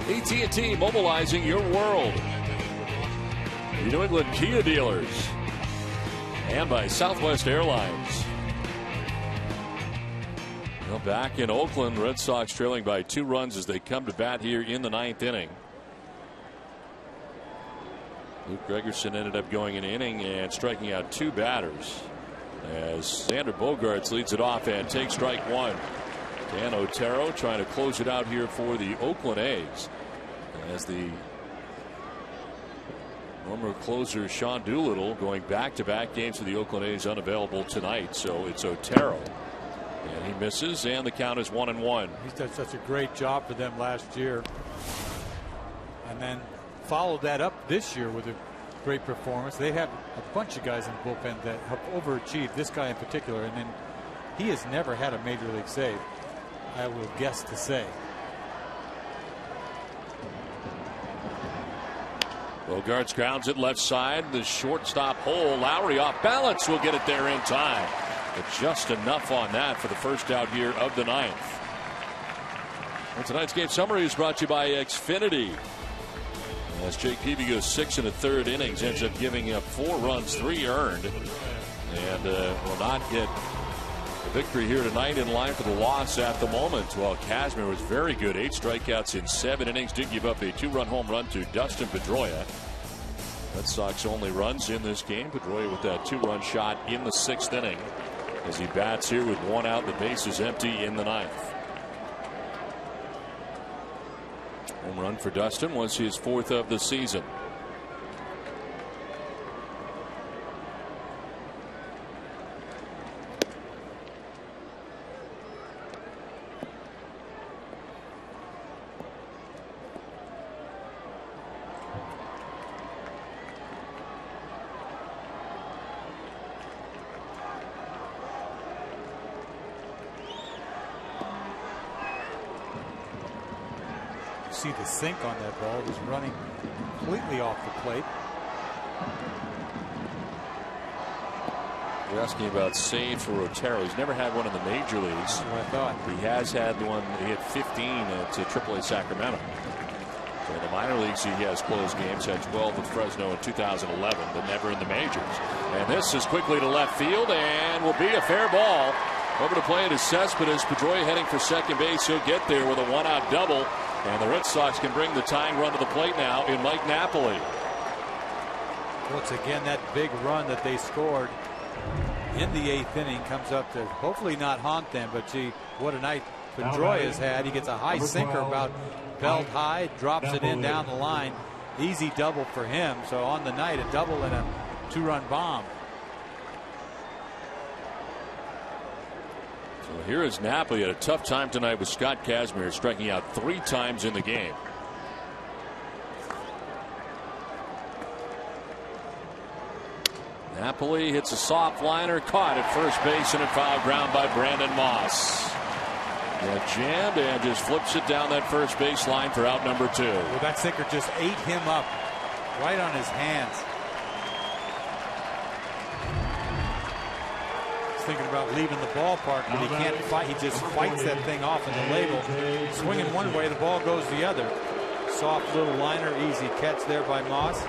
AT&T, mobilizing your world. The New England Kia dealers. And by Southwest Airlines. Well, back in Oakland, Red Sox trailing by 2 runs as they come to bat here in the 9th inning. Luke Gregerson ended up going an inning and striking out 2 batters as Xander Bogaerts leads it off and takes strike 1. Dan Otero trying to close it out here for the Oakland A's as the former closer Sean Doolittle going back-to-back games for the Oakland A's unavailable tonight. So it's Otero, and he misses, and the count is 1-1. He's done such a great job for them last year, and then followed that up this year with a great performance. They have a bunch of guys in the bullpen that have overachieved, this guy in particular, and then he has never had a major league save, I will guess to say. Bogaerts grounds it left side, the shortstop hole. Lowry off balance will get it there in time, but just enough on that for the first out here of the 9th. And tonight's game summary is brought to you by Xfinity. As Jake Peavy goes 6 1/3 innings, ends up giving up 4 runs, 3 earned, and will not get the victory here tonight, in line for the loss at the moment. While Kazmir was very good, 8 strikeouts in 7 innings, did give up a 2-run home run to Dustin Pedroia. Red Sox only runs in this game. Pedroia with that 2-run shot in the 6th inning as he bats here with 1 out, the bases empty in the 9th. Home run for Dustin was his 4th of the season. See the sink on that ball. It was running completely off the plate. You're asking about save for Otero. He's never had one in the major leagues. That's what I thought. He has had one. He had 15 at AAA Sacramento. So in the minor leagues, he has closed games. Had 12 with Fresno in 2011, but never in the majors. And this is quickly to left field and will be a fair ball. Over to play it is Cespedes. Pedroia heading for second base. He'll get there with a 1-out double. And the Red Sox can bring the tying run to the plate now in Mike Napoli. Once again, that big run that they scored in the 8th inning comes up to hopefully not haunt them. But gee, what a night Pedroia has had. He gets a high sinker about belt high, drops it in down the line. Easy double for him. So on the night, a double and a 2-run bomb. So here is Napoli. Had a tough time tonight with Scott Kazmir, striking out 3 times in the game. Napoli hits a soft liner, caught at first base, and a foul ground by Brandon Moss. Yeah, jammed and just flips it down that first base line for out number 2. Well, that sinker just ate him up right on his hands. Thinking about leaving the ballpark, but he can't fight. He just fights that thing off in the label. Swinging one way, the ball goes the other. Soft little liner, easy catch there by Moss.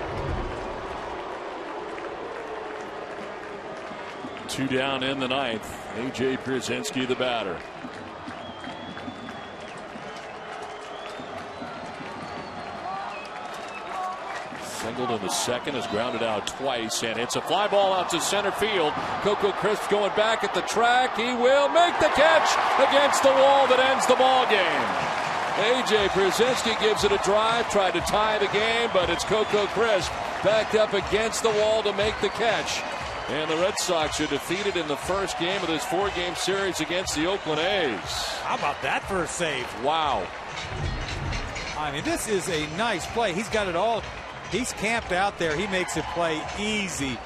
2 down in the 9th. A.J. Pierzynski, the batter. Singled in the second, has grounded out twice and hits a fly ball out to center field. Coco Crisp going back at the track. He will make the catch against the wall that ends the ball game. A.J. Pierzynski gives it a drive, tried to tie the game, but it's Coco Crisp backed up against the wall to make the catch. And the Red Sox are defeated in the first game of this 4-game series against the Oakland A's. How about that for a save? Wow. I mean, this is a nice play. He's got it all. He's camped out there. He makes it play easy.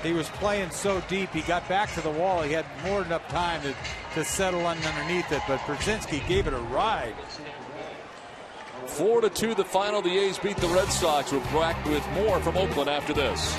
He was playing so deep. He got back to the wall. He had more than enough time to settle underneath it. But Pierzynski gave it a ride. 4-2 the final. The A's beat the Red Sox. We're back with more from Oakland after this.